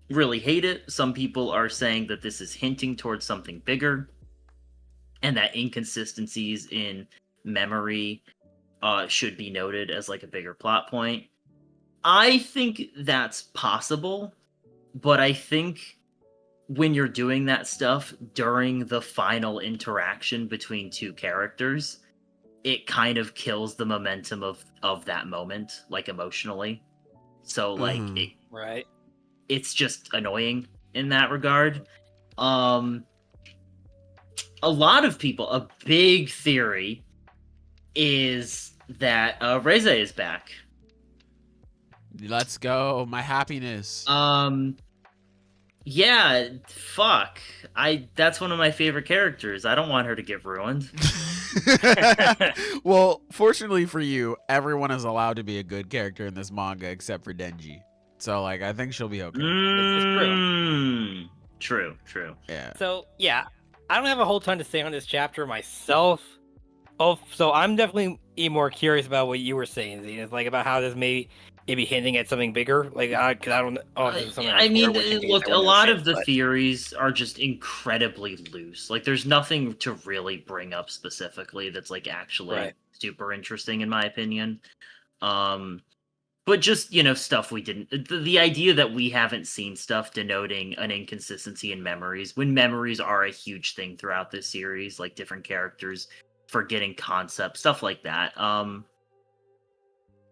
Speaker 2: really hate it. Some people are saying that this is hinting towards something bigger, and that inconsistencies in memory should be noted as a bigger plot point. I think that's possible, but I think when you're doing that stuff during the final interaction between two characters, it kind of kills the momentum of that moment, like emotionally. So like
Speaker 4: Right.
Speaker 2: it's just annoying in that regard. A lot of people, a big theory is that Reze is back.
Speaker 1: Let's go, my happiness.
Speaker 2: Yeah, fuck. That's one of my favorite characters. I don't want her to get ruined.
Speaker 1: Well, fortunately for you, everyone is allowed to be a good character in this manga except for Denji. So, like, I think she'll be okay.
Speaker 2: True.
Speaker 1: Yeah.
Speaker 4: So yeah, I don't have a whole ton to say on this chapter myself. Oh, so I'm definitely more curious about what you were saying, Zine. It's like about how this may be hinting at something bigger. Like, because I don't know. Oh, this is something
Speaker 2: I mean, look, a lot of the
Speaker 4: but...
Speaker 2: theories are just incredibly loose. Like, there's nothing to really bring up specifically that's like actually super interesting, in my opinion. But just, stuff we didn't. The idea that we haven't seen stuff denoting an inconsistency in memories, when memories are a huge thing throughout this series, like different characters forgetting concepts, stuff like that.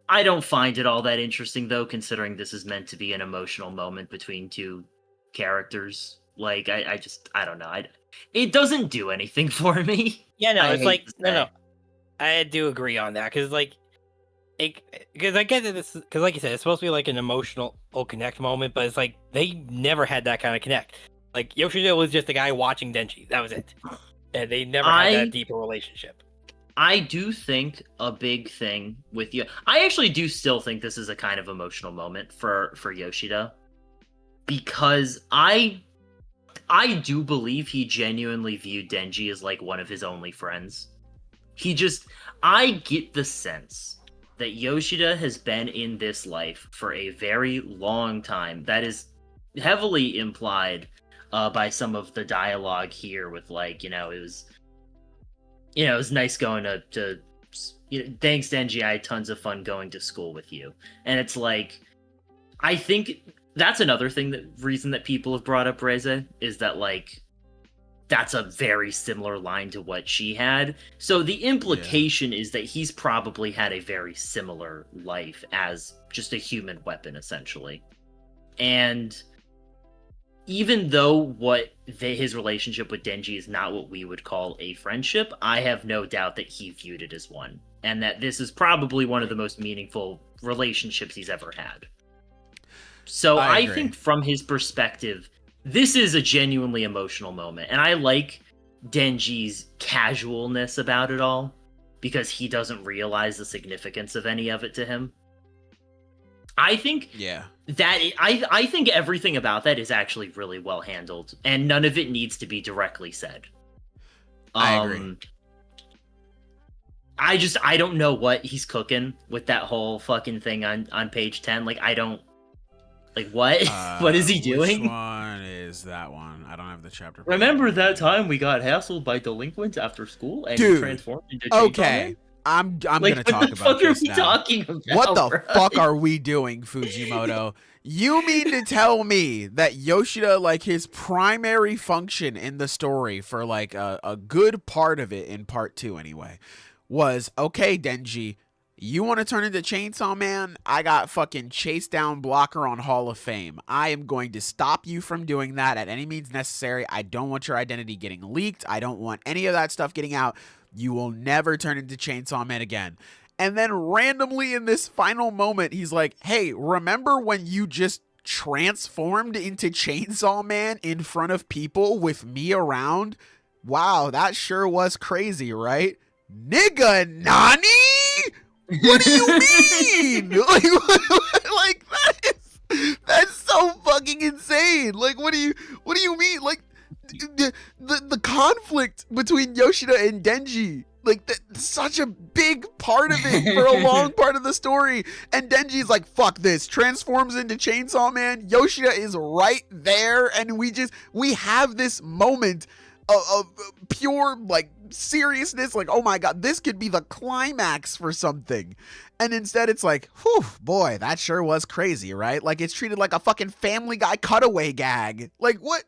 Speaker 2: I don't find it all that interesting, though, considering this is meant to be an emotional moment between two characters. Like, I don't know. It doesn't do anything for me.
Speaker 4: Yeah, no, it's like, no. I do agree on that, because, like, because I get that this, because like you said, it's supposed to be like an emotional connect moment, but it's like they never had that kind of connect. Like Yoshida was just a guy watching Denji, that was it, and they never had that deeper relationship.
Speaker 2: I do think a big thing with you, I actually do still think this is a kind of emotional moment for Yoshida, because I do believe he genuinely viewed Denji as like one of his only friends. I get the sense that Yoshida has been in this life for a very long time. That is heavily implied by some of the dialogue here with, like, it was nice going to thanks, Denji, I had tons of fun going to school with you. And it's like, I think that's another reason that people have brought up Reze, is that, like, that's a very similar line to what she had. So the implication is that he's probably had a very similar life as just a human weapon, essentially. And even though his relationship with Denji is not what we would call a friendship, I have no doubt that he viewed it as one. And that this is probably one of the most meaningful relationships he's ever had. So I think from his perspective, this is a genuinely emotional moment, and I like Denji's casualness about it all, because he doesn't realize the significance of any of it to him. I think I think everything about that is actually really well handled, and none of it needs to be directly said.
Speaker 1: I agree.
Speaker 2: I don't know what he's cooking with that whole fucking thing on page 10. Like, I don't. Like, what? What is he doing?
Speaker 1: Which one is that one? I don't have the chapter.
Speaker 2: Remember that time we got hassled by delinquents after school and transformed into
Speaker 1: okay, I'm gonna talk about this now.
Speaker 2: Talking about,
Speaker 1: what the fuck are we doing, Fujimoto? You mean to tell me that Yoshida, like, his primary function in the story for like a good part of it, in part 2 anyway, was, okay, Denji, you want to turn into Chainsaw Man? I got fucking Chase Down Blocker on Hall of Fame. I am going to stop you from doing that at any means necessary. I don't want your identity getting leaked. I don't want any of that stuff getting out. You will never turn into Chainsaw Man again. And then randomly in this final moment, he's like, hey, remember when you just transformed into Chainsaw Man in front of people with me around? Wow, that sure was crazy, right? Nigga, nani? What do you mean? like that's so fucking insane. Like, what do you mean? Like, the conflict between Yoshida and Denji, like, that's such a big part of it for a long part of the story. And Denji's like, fuck this, transforms into Chainsaw Man. Yoshida is right there, and we have this moment of pure, like, seriousness, like, oh my god, this could be the climax for something, and instead it's like, whew, boy, that sure was crazy, right? Like, it's treated like a fucking Family Guy cutaway gag. Like, what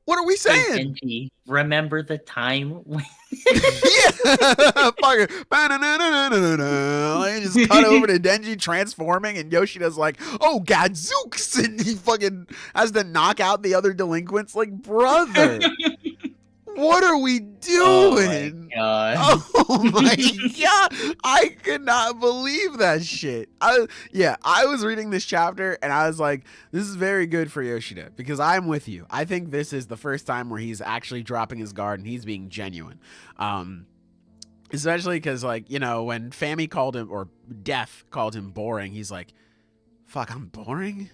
Speaker 1: are we saying?
Speaker 2: Denji, remember the time when...
Speaker 1: Yeah, fucking like, just cut over to Denji transforming, and Yoshida's like, "Oh gadzooks," and he fucking has to knock out the other delinquents. Like, brother, what are we doing? Oh my god! I could not believe that shit. I was reading this chapter and I was like, this is very good for Yoshida, because I'm with you. I think this is the first time where he's actually dropping his guard and he's being genuine. Especially because, like, you know, when Fami called him, or Death called him boring, he's like, fuck, I'm boring?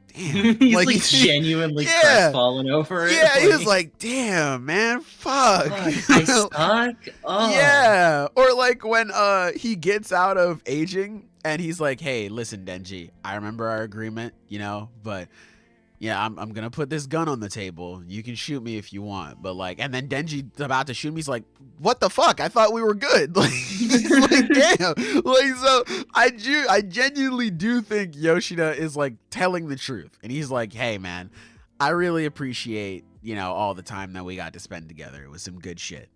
Speaker 1: Damn.
Speaker 2: He's like genuinely crestfallen over it.
Speaker 1: Yeah, he was like, damn, man, fuck.
Speaker 2: I suck. Oh.
Speaker 1: Yeah. Or like when he gets out of aging and he's like, hey, listen, Denji, I remember our agreement, you know, but yeah, I'm gonna put this gun on the table. You can shoot me if you want, but like, and then Denji's about to shoot me. He's like, what the fuck? I thought we were good. Like, like damn. Like, so I genuinely do think Yoshida is like telling the truth, and he's like, hey man, I really appreciate, you know, all the time that we got to spend together. It was some good shit.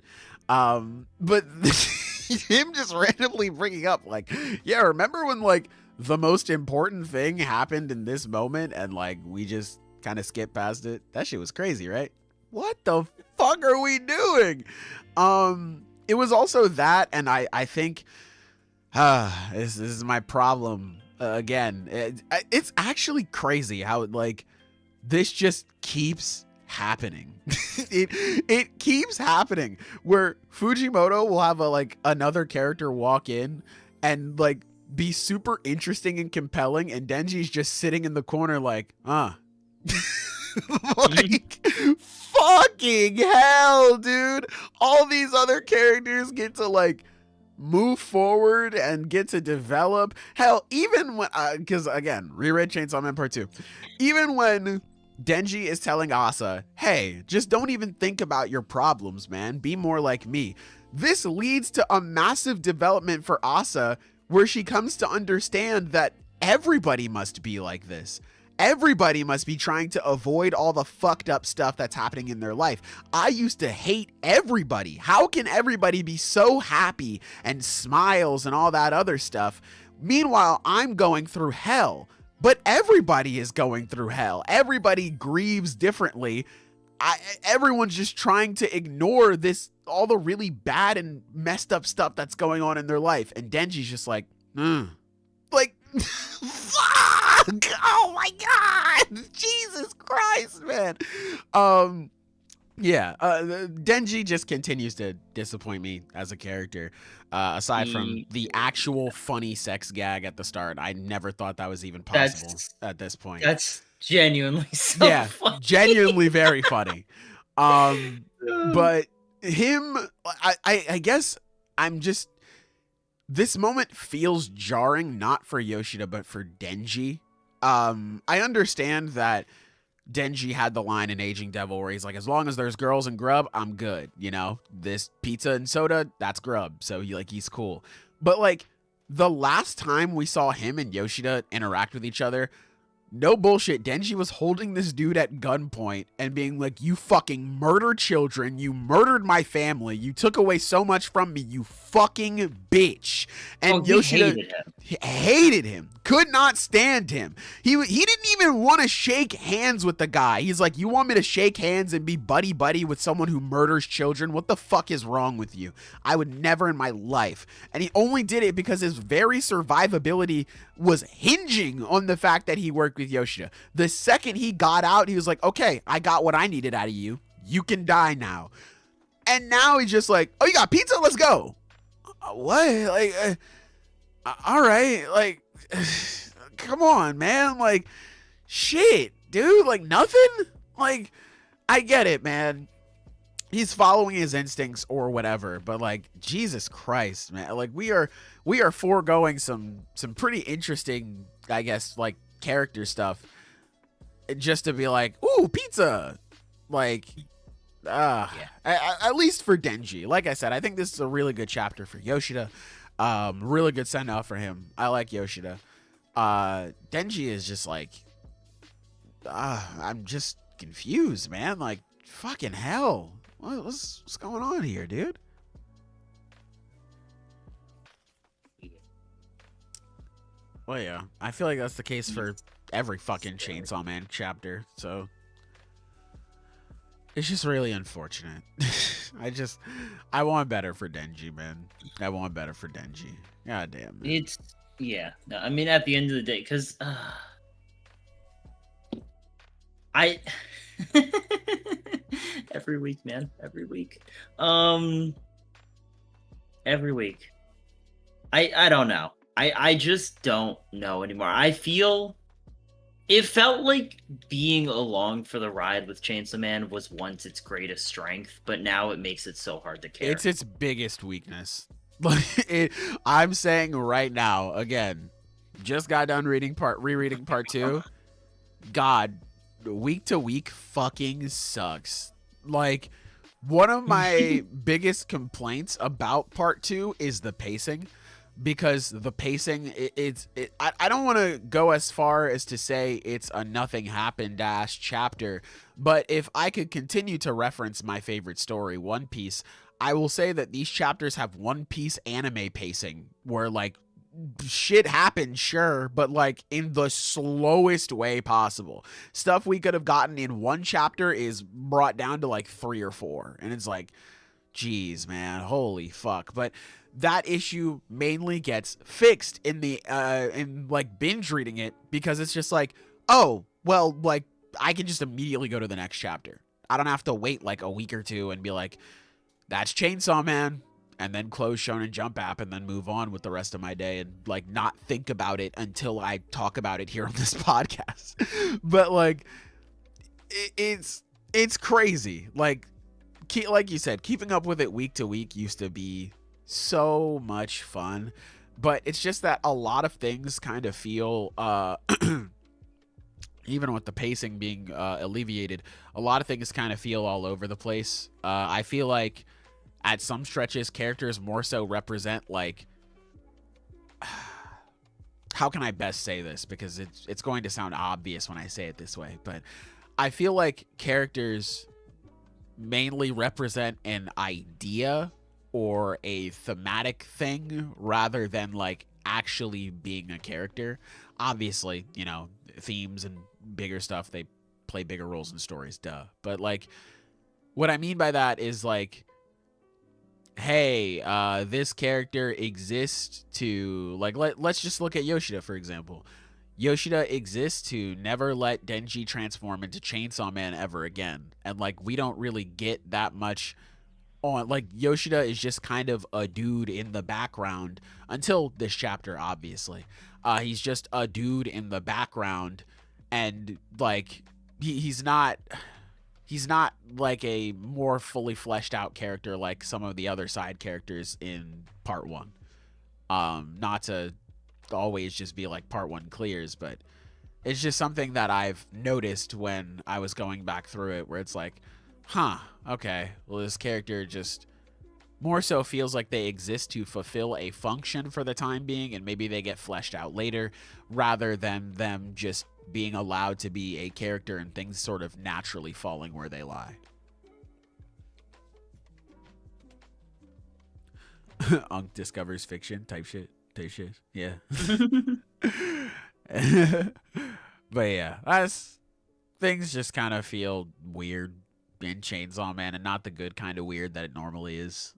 Speaker 1: But him just randomly bringing up like, yeah, remember when like the most important thing happened in this moment and like we just kind of skipped past it? That shit was crazy, right? What the fuck are we doing? It was also that, and I think this is my problem again. It's actually crazy how like this just keeps happening. it keeps happening where Fujimoto will have another character walk in and like be super interesting and compelling, and Denji's just sitting in the corner like, like, fucking hell, dude. All these other characters get to like move forward and get to develop. Hell, even when, because again, reread Chainsaw Man Part 2, even when Denji is telling Asa, hey, just don't even think about your problems, man. Be more like me. This leads to a massive development for Asa, where she comes to understand that everybody must be like this. Everybody must be trying to avoid all the fucked up stuff that's happening in their life. I used to hate everybody. How can everybody be so happy and smiles and all that other stuff? Meanwhile, I'm going through hell. But everybody is going through hell. Everybody grieves differently. Everyone's just trying to ignore this, all the really bad and messed up stuff that's going on in their life. And Denji's just like, like, fuck! Oh my god! Jesus Christ, man. Yeah, Denji just continues to disappoint me as a character. Aside from the actual funny sex gag at the start, I never thought that was even possible at this point.
Speaker 2: That's genuinely so funny.
Speaker 1: Genuinely very funny. But him, I guess I'm just, this moment feels jarring, not for Yoshida, but for Denji. I understand that Denji had the line in Aging Devil where he's like, as long as there's girls and grub, I'm good. You know, this pizza and soda, that's grub. So he's cool. But like the last time we saw him and Yoshida interact with each other, no bullshit, Denji was holding this dude at gunpoint and being like, you fucking murdered children. You murdered my family. You took away so much from me, you fucking bitch. And Yoshida hated him. Could not stand him. He didn't even want to shake hands with the guy. He's like, you want me to shake hands and be buddy-buddy with someone who murders children? What the fuck is wrong with you? I would never in my life. And he only did it because his very survivability was hinging on the fact that he worked with Yoshida. The second he got out, he was like, okay, I got what I needed out of you. You can die now. And now he's just like, oh, you got pizza? Let's go. What? Like, all right. Like, come on, man. Like, shit, dude. Like, nothing? Like, I get it, man. He's following his instincts or whatever, but like, Jesus Christ, man. Like, we are foregoing some pretty interesting, I guess, like, character stuff just to be like, ooh, pizza. Like, at least for Denji. Like I said, I think this is a really good chapter for Yoshida. Really good send off for him. I like Yoshida. Denji is just like, I'm just confused, man. Like, fucking hell. What's going on here, dude? Well, yeah, I feel like that's the case for every fucking Chainsaw Man chapter. So it's just really unfortunate. I want better for Denji, man. I want better for Denji. God damn. Man.
Speaker 2: No, I mean, at the end of the day, because I every week, man, every week. Every week. I don't know. I just don't know anymore. I feel it felt like being along for the ride with Chainsaw Man was once its greatest strength, but now it makes it so hard to care.
Speaker 1: It's its biggest weakness. Like I'm saying right now, again, just got done rereading part 2. God, week to week fucking sucks. Like one of my biggest complaints about part 2 is the pacing, because the pacing I don't want to go as far as to say it's a nothing happened chapter, but if I could continue to reference my favorite story, One Piece, I will say that these chapters have One Piece anime pacing, where like shit happens, sure, but like in the slowest way possible. Stuff we could have gotten in one chapter is brought down to like 3 or 4, and it's like, geez, man, holy fuck. But that issue mainly gets fixed in the in like binge reading it, because it's just like, oh well, like I can just immediately go to the next chapter. I don't have to wait like a week or two and be like, that's Chainsaw Man, and then close Shonen Jump app and then move on with the rest of my day and like not think about it until I talk about it here on this podcast. But like it's crazy. Like you said, keeping up with it week to week used to be so much fun, but it's just that a lot of things kind of feel even with the pacing being alleviated, a lot of things kind of feel all over the place. I feel like at some stretches, characters more so represent like, how can I best say this? Because it's going to sound obvious when I say it this way, but I feel like characters mainly represent an idea or a thematic thing rather than like actually being a character. Obviously, you know, themes and bigger stuff, they play bigger roles in stories, duh. But like, what I mean by that is like, hey, this character exists to like, let's just look at Yoshida, for example. Yoshida exists to never let Denji transform into Chainsaw Man ever again. And like, we don't really get that much on, like, Yoshida is just kind of a dude in the background until this chapter, obviously. He's just a dude in the background, and like he's not like a more fully fleshed out character like some of the other side characters in part 1. Not to always just be like part 1 clears, but it's just something that I've noticed when I was going back through it, where it's like, huh, okay, well, this character just more so feels like they exist to fulfill a function for the time being, and maybe they get fleshed out later, rather than them just being allowed to be a character and things sort of naturally falling where they lie. Unk discovers fiction type shit. Yeah. But yeah, things just kind of feel weird in Chainsaw Man, and not the good kind of weird that it normally is.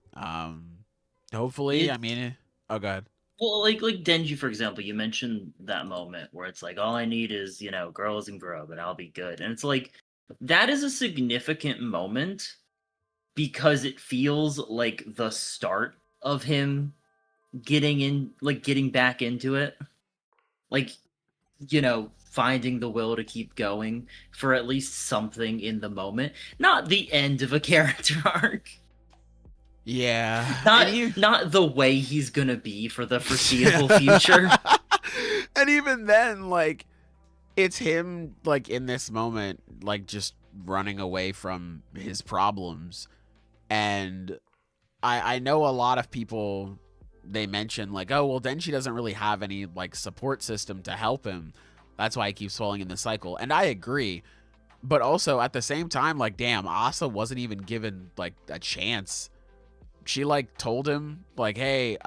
Speaker 1: Hopefully, I mean, oh god.
Speaker 2: Well, like Denji, for example, you mentioned that moment where it's like, all I need is, you know, girls and grub and I'll be good. And it's like, that is a significant moment because it feels like the start of him getting back into it. Like, you know, finding the will to keep going for at least something in the moment. Not the end of a character arc.
Speaker 1: Yeah.
Speaker 2: Not the way he's gonna be for the foreseeable future.
Speaker 1: And even then, like, it's him, like, in this moment, like, just running away from his problems. And I know a lot of people, they mention, like, oh, well, Denji doesn't really have any, like, support system to help him. That's why he keeps falling in the cycle. And I agree. But also, at the same time, like, damn, Asa wasn't even given, like, a chance. She, like, told him, like, hey,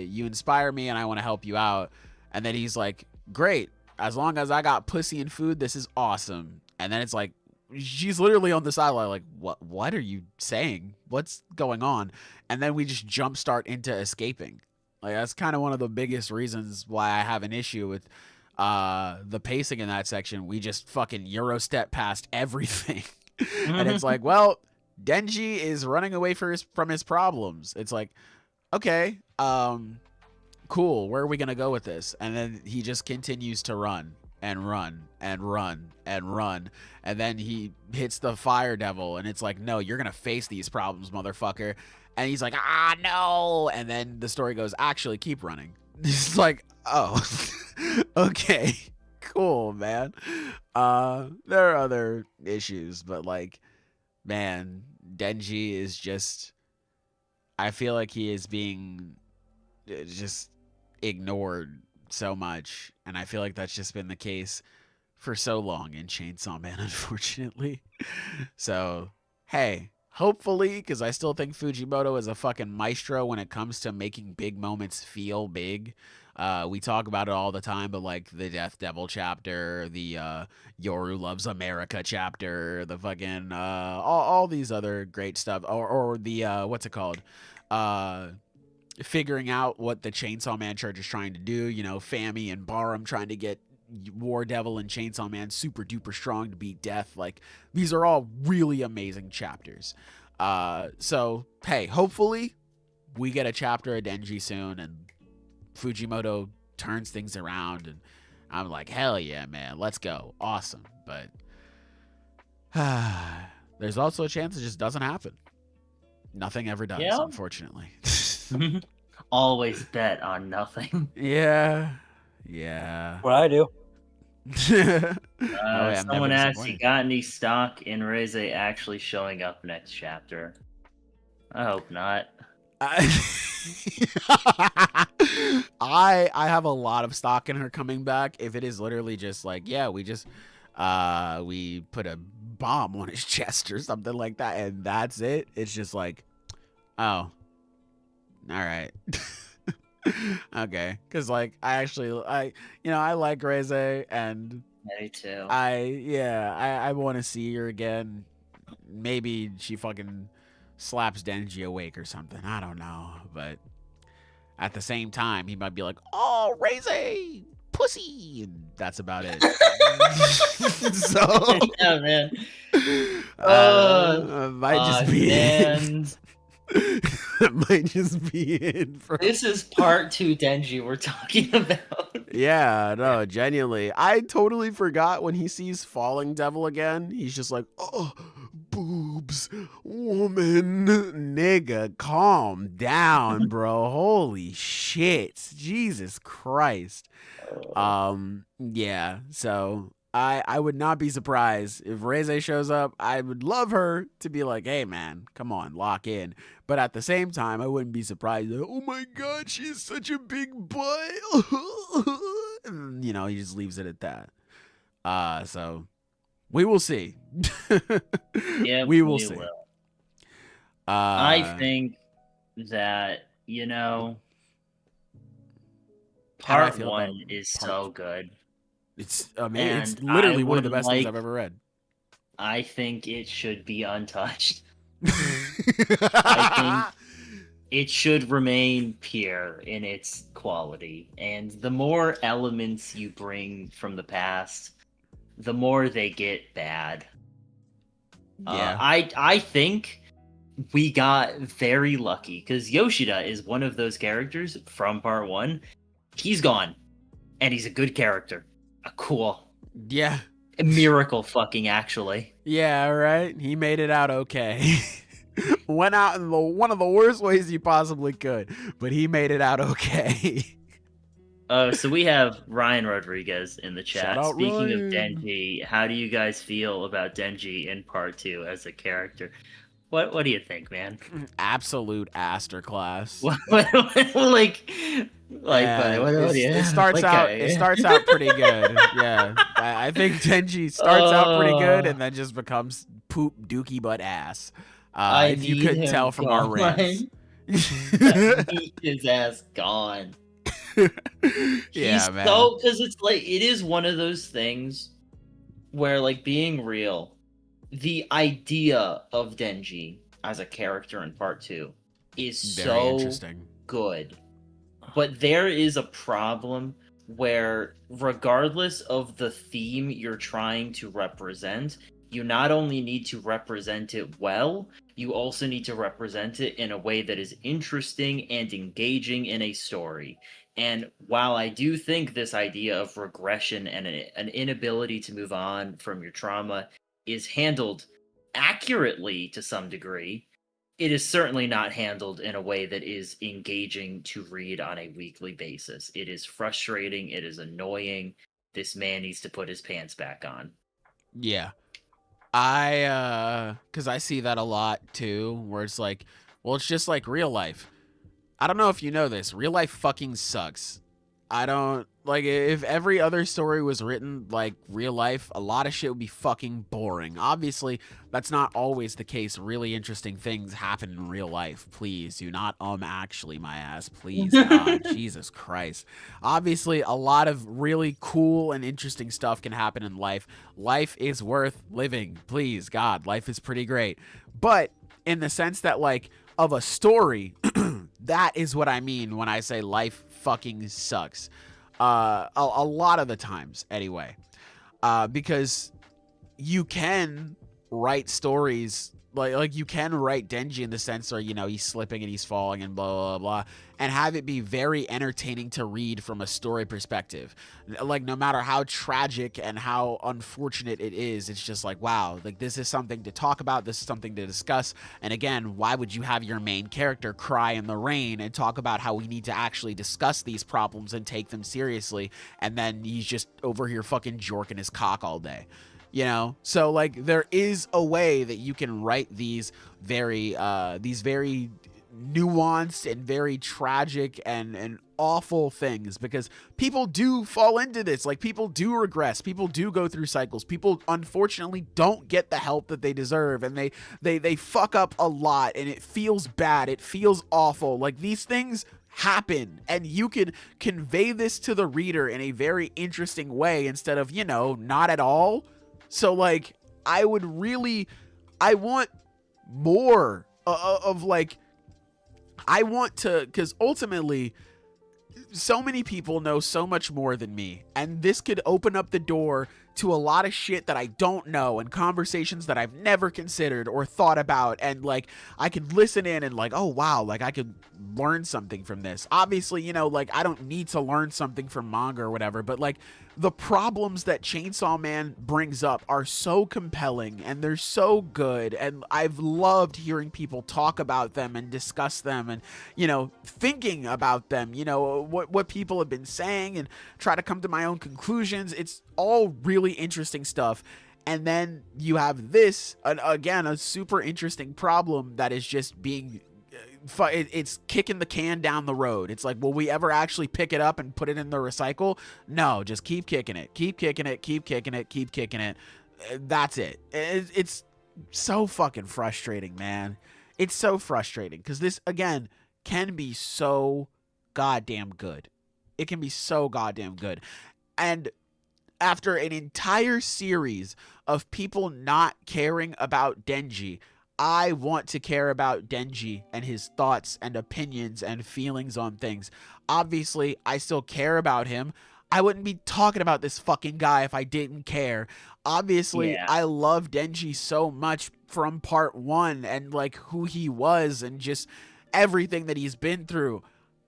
Speaker 1: you inspire me and I want to help you out. And then he's like, great, as long as I got pussy and food, this is awesome. And then it's like, she's literally on the sideline like, what are you saying? What's going on? And then we just jumpstart into escaping. Like, that's kind of one of the biggest reasons why I have an issue with the pacing in that section. We just fucking Eurostep past everything. And it's like, well, Denji is running away from his problems. It's like, okay, cool, where are we gonna go with this? And then he just continues to run and run and run and run, and then he hits the fire devil, and it's like, no, you're gonna face these problems, motherfucker. And he's like, no. And then the story goes, actually, keep running. It's like, oh, okay, cool, man. There are other issues, but like, man, Denji is just, I feel like he is being just ignored so much, and I feel like that's just been the case for so long in Chainsaw Man, unfortunately. So, hey, hopefully, because I still think Fujimoto is a fucking maestro when it comes to making big moments feel big. We talk about it all the time, but like the Death Devil chapter, the Yoru Loves America chapter, the fucking all these other great stuff, or the what's it called? Figuring out what the Chainsaw Man Church is trying to do, you know, Fami and Barum trying to get War Devil and Chainsaw Man super duper strong to beat Death. Like, these are all really amazing chapters. So, hey, hopefully we get a chapter of Denji soon and Fujimoto turns things around, and I'm like, hell yeah, man, let's go. Awesome. But there's also a chance it just doesn't happen. Nothing ever does, unfortunately.
Speaker 2: Always bet on nothing.
Speaker 1: Yeah.
Speaker 4: What I do.
Speaker 2: Someone asked, you got any stock in Reze actually showing up next chapter? I hope not.
Speaker 1: I have a lot of stock in her coming back. If it is literally just like, yeah, we just we put a bomb on his chest or something like that, and that's it. It's just like, oh, all right. Okay, because like I like Reze, and
Speaker 2: Me too.
Speaker 1: I want to see her again. Maybe she fucking slaps Denji awake or something. I don't know, but at the same time, he might be like, "Oh, Reze, pussy," and that's about it. So,
Speaker 2: yeah, man.
Speaker 1: Might just be it. That might just be it.
Speaker 2: This is part 2 Denji we're talking about.
Speaker 1: Yeah, no, genuinely. I totally forgot when he sees Falling Devil again. He's just like, oh, boobs, woman, nigga, calm down, bro. Holy shit. Jesus Christ. Yeah, so I would not be surprised if Reze shows up. I would love her to be like, hey, man, come on, lock in. But at the same time, I wouldn't be surprised. Oh, my God, she's such a big butt. And, you know, he just leaves it at that. So we will see.
Speaker 2: Yeah,
Speaker 1: we will see.
Speaker 2: I think that, you know, part 1 is so good.
Speaker 1: It's man, it's literally one of the best things I've ever read.
Speaker 2: I think it should be untouched. I think it should remain pure in its quality, and the more elements you bring from the past, the more they get bad.
Speaker 1: Yeah.
Speaker 2: I think we got very lucky because Yoshida is one of those characters from part 1. He's gone, and he's a good character. Cool.
Speaker 1: Yeah.
Speaker 2: A miracle fucking actually.
Speaker 1: Yeah, right? He made it out okay. Went out in one of the worst ways you possibly could, but he made it out okay.
Speaker 2: So we have Ryan Rodriguez in the chat. Speaking
Speaker 1: Ryan.
Speaker 2: of Denji, how do you guys feel about Denji in part 2 as a character? What do you think, man?
Speaker 1: Absolute masterclass.
Speaker 2: It
Speaker 1: starts out pretty good. Yeah, I think Denji starts out pretty good and then just becomes poop dookie butt ass. If you couldn't tell from our rants.
Speaker 2: Need his ass gone.
Speaker 1: Yeah, man.
Speaker 2: So, because it's like, it is one of those things where, like, being real, the idea of Denji as a character in part 2 is
Speaker 1: Very
Speaker 2: so
Speaker 1: interesting.
Speaker 2: good. But there is a problem where, regardless of the theme you're trying to represent, you not only need to represent it well, you also need to represent it in a way that is interesting and engaging in a story. And while I do think this idea of regression and an inability to move on from your trauma is handled accurately to some degree, it is certainly not handled in a way that is engaging to read on a weekly basis. It is frustrating. It is annoying. This man needs to put his pants back on.
Speaker 1: Yeah. Cause I see that a lot too, where it's like, well, it's just like real life. I don't know if you know this. Real life fucking sucks. I don't like if every other story was written like real life, a lot of shit would be fucking boring. Obviously, that's not always the case. Really interesting things happen in real life. Please do not actually my ass. Please God, Jesus Christ. Obviously, a lot of really cool and interesting stuff can happen in life. Life is worth living. Please God, life is pretty great. But in the sense that like of a story, that is what I mean when I say life fucking sucks. A lot of the times, anyway. Because you can write stories like you can write Denji in the sense where, you know, he's slipping and he's falling and blah, blah, blah, and have it be very entertaining to read from a story perspective. Like, no matter how tragic and how unfortunate it is, it's just like, wow, like, this is something to talk about. This is something to discuss. And again, why would you have your main character cry in the rain and talk about how we need to actually discuss these problems and take them seriously? And then he's just over here fucking jorking his cock all day. You know, so like there is a way that you can write these very nuanced and very tragic and awful things, because people do fall into this. Like, people do regress, people do go through cycles, people unfortunately don't get the help that they deserve, and they fuck up a lot, and it feels bad, it feels awful. Like, these things happen, and you can convey this to the reader in a very interesting way instead of, you know, not at all. So, like, I want more of, like, I want to, because ultimately, so many people know so much more than me, and this could open up the door to a lot of shit that I don't know, and conversations that I've never considered or thought about, and like I could listen in and like, oh wow, like I could learn something from this. Obviously, you know, like I don't need to learn something from manga or whatever, but like the problems that Chainsaw Man brings up are so compelling and they're so good, and I've loved hearing people talk about them and discuss them, and, you know, thinking about them, you know, what people have been saying, and try to come to my own conclusions. It's all really interesting stuff. And then you have this, again, a super interesting problem that is just being it's kicking the can down the road. It's like, will we ever actually pick it up and put it in the recycle? No, just keep kicking it, keep kicking it, keep kicking it, keep kicking it. That's it. It's so fucking frustrating, man. It's so frustrating because this, again, can be so goddamn good. It can be so goddamn good. And after an entire series of people not caring about Denji, I want to care about Denji and his thoughts and opinions and feelings on things. Obviously, I still care about him. I wouldn't be talking about this fucking guy if I didn't care. Obviously,
Speaker 2: Yeah.
Speaker 1: I love Denji so much from part 1 and like who he was and just everything that he's been through.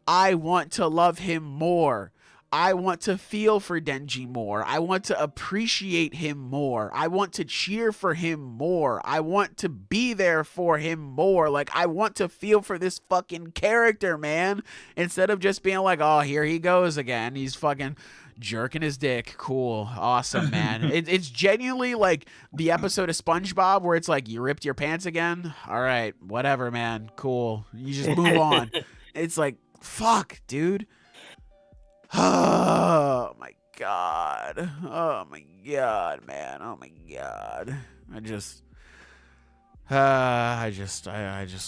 Speaker 1: I want to love him more. I want to feel for Denji more. I want to appreciate him more. I want to cheer for him more. I want to be there for him more. Like, I want to feel for this fucking character, man. Instead of just being like, oh, here he goes again. He's fucking jerking his dick. Cool. Awesome, man. It's genuinely like the episode of SpongeBob where it's like, you ripped your pants again? All right, whatever, man. Cool. You just move on. It's like, fuck, dude. Oh my god. Oh my god, man. Oh my god. I just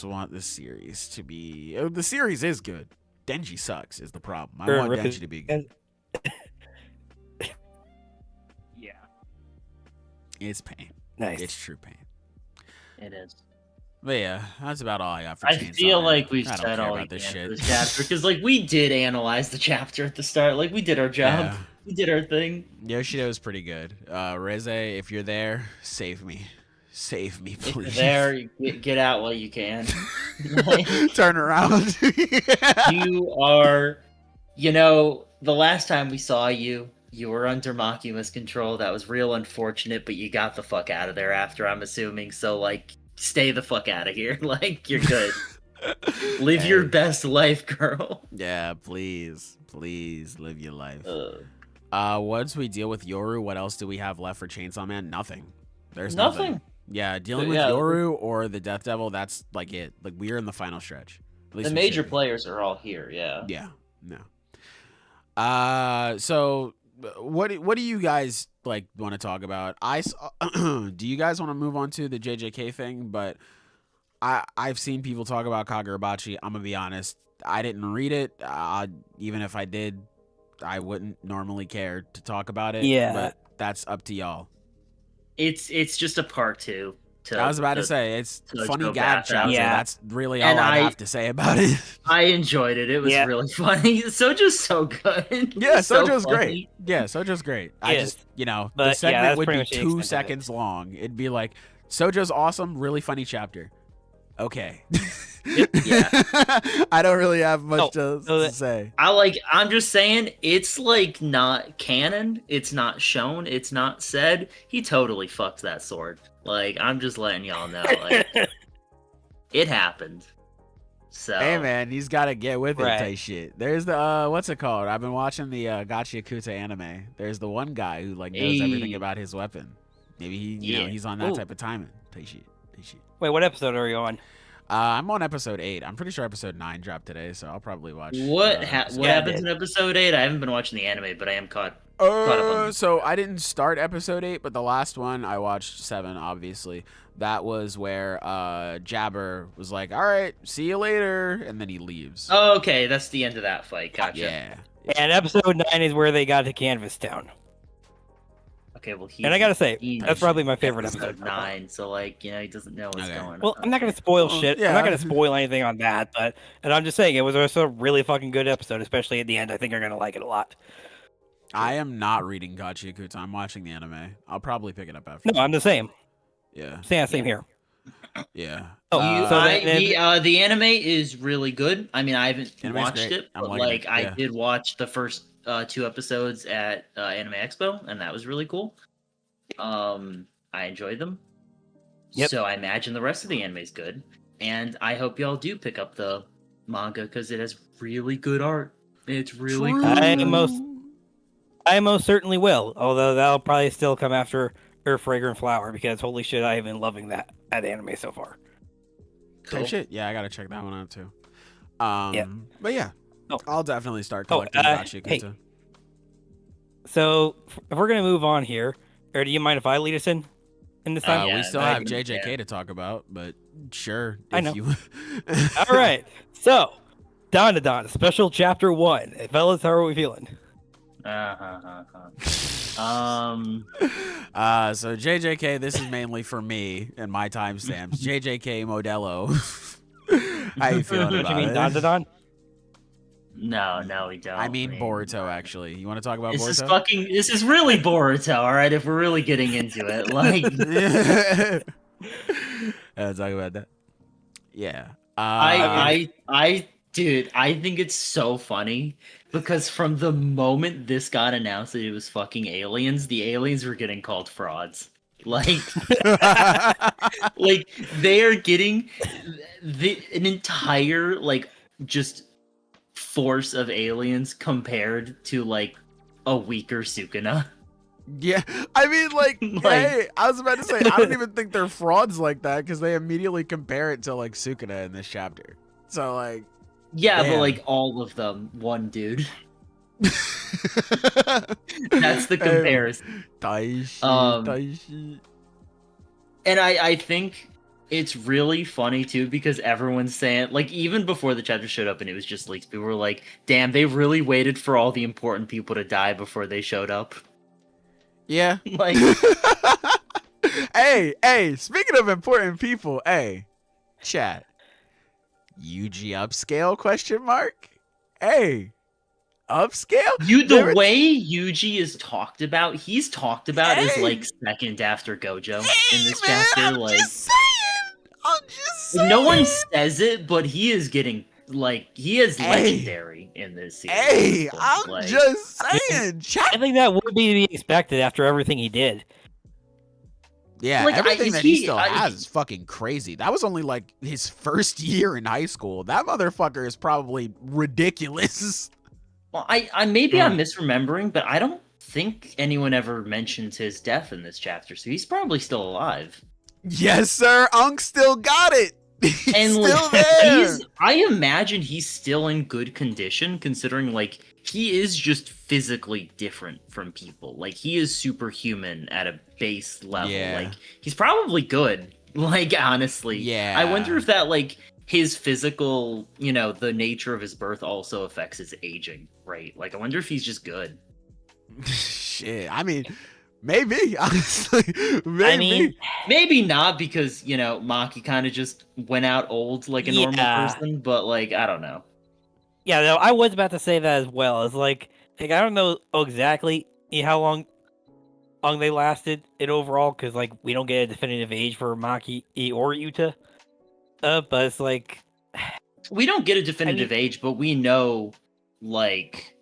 Speaker 1: want this series to be. The series is good. Denji sucks is the problem. I
Speaker 4: Sure,
Speaker 1: want
Speaker 4: Rick
Speaker 1: Denji
Speaker 4: is-
Speaker 1: to be good.
Speaker 2: Yeah,
Speaker 1: It's pain.
Speaker 4: Nice.
Speaker 1: It's true pain.
Speaker 2: it is.
Speaker 1: But yeah, that's about all I got for
Speaker 2: I
Speaker 1: Chainsaw
Speaker 2: feel
Speaker 1: Man.
Speaker 2: like we've
Speaker 1: I don't
Speaker 2: said
Speaker 1: care
Speaker 2: all we
Speaker 1: about this
Speaker 2: can
Speaker 1: shit.
Speaker 2: for this chapter because, like, we did analyze the chapter at the start. Like, we did our job.
Speaker 1: Yeah.
Speaker 2: We did our thing.
Speaker 1: Yoshida was pretty good. Reze, if you're there, save me. Save me,
Speaker 2: If you're
Speaker 1: please.
Speaker 2: there, get out while you can. Like,
Speaker 1: Turn around.
Speaker 2: you are, you know, the last time we saw you, you were under Makima's control. That was real unfortunate, but you got the fuck out of there after, I'm assuming. So, like, stay the fuck out of here. Like, you're good. Live your
Speaker 1: Hey.
Speaker 2: best life, girl.
Speaker 1: Yeah, please. Please live your life.
Speaker 2: Uh,
Speaker 1: Once we deal with Yoru, what else do we have left for Chainsaw Man? Nothing. There's
Speaker 2: Nothing.
Speaker 1: nothing. Yeah, dealing with
Speaker 2: Yeah.
Speaker 1: Yoru or the Death Devil, that's like it. Like we're in the final stretch. At least
Speaker 2: the
Speaker 1: we
Speaker 2: major
Speaker 1: should be.
Speaker 2: players are all here, yeah.
Speaker 1: Yeah. No. So what do you guys like want to talk about? Do you guys want to move on to the JJK thing? But I've seen people talk about Kagurabachi. I'm gonna be honest. I didn't read it. Even if I did, I wouldn't normally care to talk about it.
Speaker 4: Yeah.
Speaker 1: But that's up to y'all.
Speaker 2: It's just a part two.
Speaker 1: I was about to say it's
Speaker 2: to
Speaker 1: funny
Speaker 2: go
Speaker 1: gag
Speaker 2: back
Speaker 1: chapter.
Speaker 2: out.
Speaker 4: Yeah.
Speaker 1: That's really all
Speaker 2: And
Speaker 1: I
Speaker 2: I-
Speaker 1: have to say about it.
Speaker 2: I enjoyed it. It was
Speaker 4: Yeah.
Speaker 2: really funny. Sojo's so good.
Speaker 1: Yeah,
Speaker 2: He's so
Speaker 1: Sojo's
Speaker 2: funny.
Speaker 1: great. Yeah, Sojo's great. I
Speaker 4: Yes.
Speaker 1: just, the
Speaker 4: But, yeah,
Speaker 1: segment
Speaker 4: that's
Speaker 1: would
Speaker 4: pretty
Speaker 1: be
Speaker 4: much the
Speaker 1: 2
Speaker 4: extent of it.
Speaker 1: seconds long. It'd be like, Sojo's awesome, really funny chapter. Okay.
Speaker 2: Yeah.
Speaker 1: I don't really have much
Speaker 4: Oh,
Speaker 1: to
Speaker 4: so that-
Speaker 1: say.
Speaker 2: I'm just saying, it's like not canon. It's not shown. It's not said. He totally fucked that sword. Like, I'm just letting y'all know. Like, it happened. So,
Speaker 1: Hey man, he's got to get with it
Speaker 4: Right.
Speaker 1: type shit. There's the what's it called? I've been watching the Gachiakuta anime. There's the one guy who like knows everything
Speaker 2: Hey.
Speaker 1: about his weapon. Maybe he,
Speaker 2: Yeah.
Speaker 1: he's on that
Speaker 4: Ooh.
Speaker 1: type of timing. Type shit.
Speaker 4: Wait, what episode are you on?
Speaker 1: I'm on episode 8. I'm pretty sure episode 9 dropped today, so I'll probably watch.
Speaker 2: what
Speaker 1: episode
Speaker 2: what
Speaker 4: Yeah, I
Speaker 2: happens
Speaker 4: did.
Speaker 2: in episode 8? I haven't been watching the anime, but I am caught up on-
Speaker 1: So I didn't start episode 8, but the last one I watched 7, obviously. That was where Jabber was like, "All right, see you later," and then he leaves.
Speaker 2: Oh, okay, that's the end of that fight. Gotcha.
Speaker 1: Yeah.
Speaker 4: And episode 9 is where they got to Canvas Town.
Speaker 2: Okay, well,
Speaker 4: And I gotta say,
Speaker 2: he's
Speaker 4: that's probably my favorite
Speaker 2: episode
Speaker 4: episode.
Speaker 2: 9, so like, he doesn't know what's
Speaker 1: Okay.
Speaker 2: going on.
Speaker 4: Well, I'm not gonna spoil
Speaker 1: Well,
Speaker 4: shit. I'm
Speaker 1: yeah.
Speaker 4: not gonna spoil anything on that, and I'm just saying it was also a really fucking good episode, especially at the end. I think you're gonna like it a lot.
Speaker 1: I am not reading Gachiakuta. I'm watching the anime. I'll probably pick it up after.
Speaker 4: No, I'm the same.
Speaker 1: Yeah.
Speaker 4: Same here.
Speaker 1: Yeah.
Speaker 4: Oh, so
Speaker 2: the anime is really good. I mean, I haven't
Speaker 1: Anime's
Speaker 2: watched
Speaker 1: great.
Speaker 2: it,
Speaker 1: I'm
Speaker 2: but
Speaker 1: liking
Speaker 2: like,
Speaker 1: it,
Speaker 2: I
Speaker 1: yeah.
Speaker 2: did watch the first 2 episodes at Anime Expo, and that was really cool. I enjoyed them.
Speaker 4: Yep.
Speaker 2: So I imagine the rest of the anime is good, and I hope y'all do pick up the manga because it has really good art. It's really
Speaker 1: True.
Speaker 2: cool.
Speaker 4: I most certainly will. Although that'll probably still come after Her Fragrant Flower because holy shit, I have been loving that anime so far.
Speaker 1: Type
Speaker 2: Cool.
Speaker 1: shit. Yeah, I gotta check that one out too.
Speaker 4: Yeah.
Speaker 1: But yeah,
Speaker 4: Oh.
Speaker 1: I'll definitely start
Speaker 4: Oh,
Speaker 1: collecting Gachiakuta.
Speaker 4: hey. So if we're gonna move on here, or do you mind if I lead us in this time?
Speaker 2: Yeah,
Speaker 1: We still
Speaker 2: I
Speaker 1: have
Speaker 2: can-
Speaker 1: JJK to talk about, but sure.
Speaker 4: I
Speaker 1: if
Speaker 4: know.
Speaker 1: You...
Speaker 4: All right. So Dandadan, special chapter 1. Hey, fellas, how are we feeling?
Speaker 1: So JJK, this is mainly for me and my timestamps. JJK Modulo. How you feeling
Speaker 4: Don't
Speaker 1: about
Speaker 4: you mean
Speaker 1: it?
Speaker 4: Dandadan?
Speaker 2: No, we don't.
Speaker 1: I mean
Speaker 2: man.
Speaker 1: Boruto, actually. You want to talk about
Speaker 2: This is
Speaker 1: Boruto?
Speaker 2: this is really Boruto, all right. If we're really getting into it, like,
Speaker 1: Talk about that. Yeah.
Speaker 2: Dude, I think it's so funny because from the moment this got announced that it was fucking aliens, the aliens were getting called frauds. Like, like they are getting an entire like just force of aliens compared to like a weaker Sukuna.
Speaker 1: Yeah, I mean, like,
Speaker 2: Like-
Speaker 1: hey, I was about to say, I don't even think they're frauds like that because they immediately compare it to like Sukuna in this chapter. So like,
Speaker 2: Yeah,
Speaker 1: Damn.
Speaker 2: but like all of them, one dude. That's the comparison.
Speaker 1: Taishi,
Speaker 2: Um,
Speaker 1: Taishi.
Speaker 2: And I think It's really funny too because everyone's saying, like, even before the chapter showed up and it was just leaks, people were like, "Damn, they really waited for all the important people to die before they showed up."
Speaker 1: Yeah.
Speaker 2: Like,
Speaker 1: hey, speaking of important people, hey, chat. Yuji upscale question mark? Hey, upscale?
Speaker 2: the way Yuji is talked about, he's talked about as like second after Gojo in this chapter.
Speaker 1: I'm
Speaker 2: Like,
Speaker 1: just saying.
Speaker 2: no one says it, but he is getting like he is legendary in this series.
Speaker 1: Hey,
Speaker 2: So,
Speaker 1: I'm
Speaker 2: like,
Speaker 1: just saying.
Speaker 4: I
Speaker 1: Chat.
Speaker 4: think that would be to be expected after everything he did.
Speaker 1: Yeah,
Speaker 2: like,
Speaker 1: everything that he still has is fucking crazy. That was only like his first year in high school. That motherfucker is probably ridiculous.
Speaker 2: Well, I'm misremembering, but I don't think anyone ever mentions his death in this chapter, so he's probably still alive.
Speaker 1: Yes, sir. Unk still got it. He's
Speaker 2: And
Speaker 1: still
Speaker 2: like,
Speaker 1: there.
Speaker 2: I imagine he's still in good condition, considering like he is just physically different from people. Like he is superhuman at a base level.
Speaker 1: Yeah.
Speaker 2: Like he's probably good. Like honestly,
Speaker 1: Yeah.
Speaker 2: I wonder if that like his physical, you know, the nature of his birth also affects his aging, right? Like I wonder if he's just good.
Speaker 1: Shit. I mean, maybe. Honestly, maybe.
Speaker 4: I mean,
Speaker 2: Maybe not because, you know, Maki kind of just went out old like a normal person, but like I don't know.
Speaker 4: yeah, no, I was about to say that as well. It's like I don't know exactly how long they lasted in overall, because like we don't get a definitive age for Maki or Yuta. But it's like
Speaker 2: We don't get a definitive age, but we know like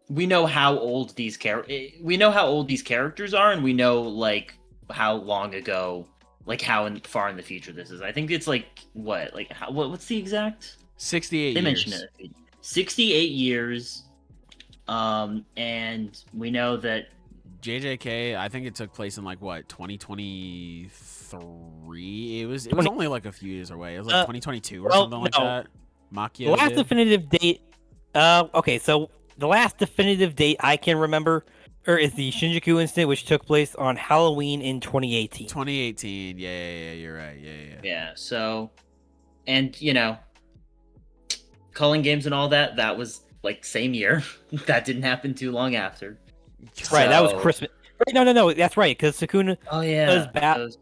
Speaker 2: we know how old these characters are, and we know like how long ago, like how far in the future this is. I think it's like what's the exact
Speaker 1: 68
Speaker 2: they
Speaker 1: years.
Speaker 2: mentioned it. 68 years. And we know that
Speaker 1: JJK, I think it took place in like what, 2023. It was only like a few years away. It was like 2022 or something like that. Maki.
Speaker 4: the last definitive date. Okay, so the last definitive date I can remember is the Shinjuku incident, which took place on Halloween in 2018.
Speaker 1: 2018. Yeah, you're right. Yeah.
Speaker 2: yeah. So, and you know, culling games and all that. That was like same year. That didn't happen too long after.
Speaker 4: Right, that was
Speaker 2: So-
Speaker 4: Christmas. Right, no, that's right, because Sukuna
Speaker 2: Oh yeah.
Speaker 4: Sakuna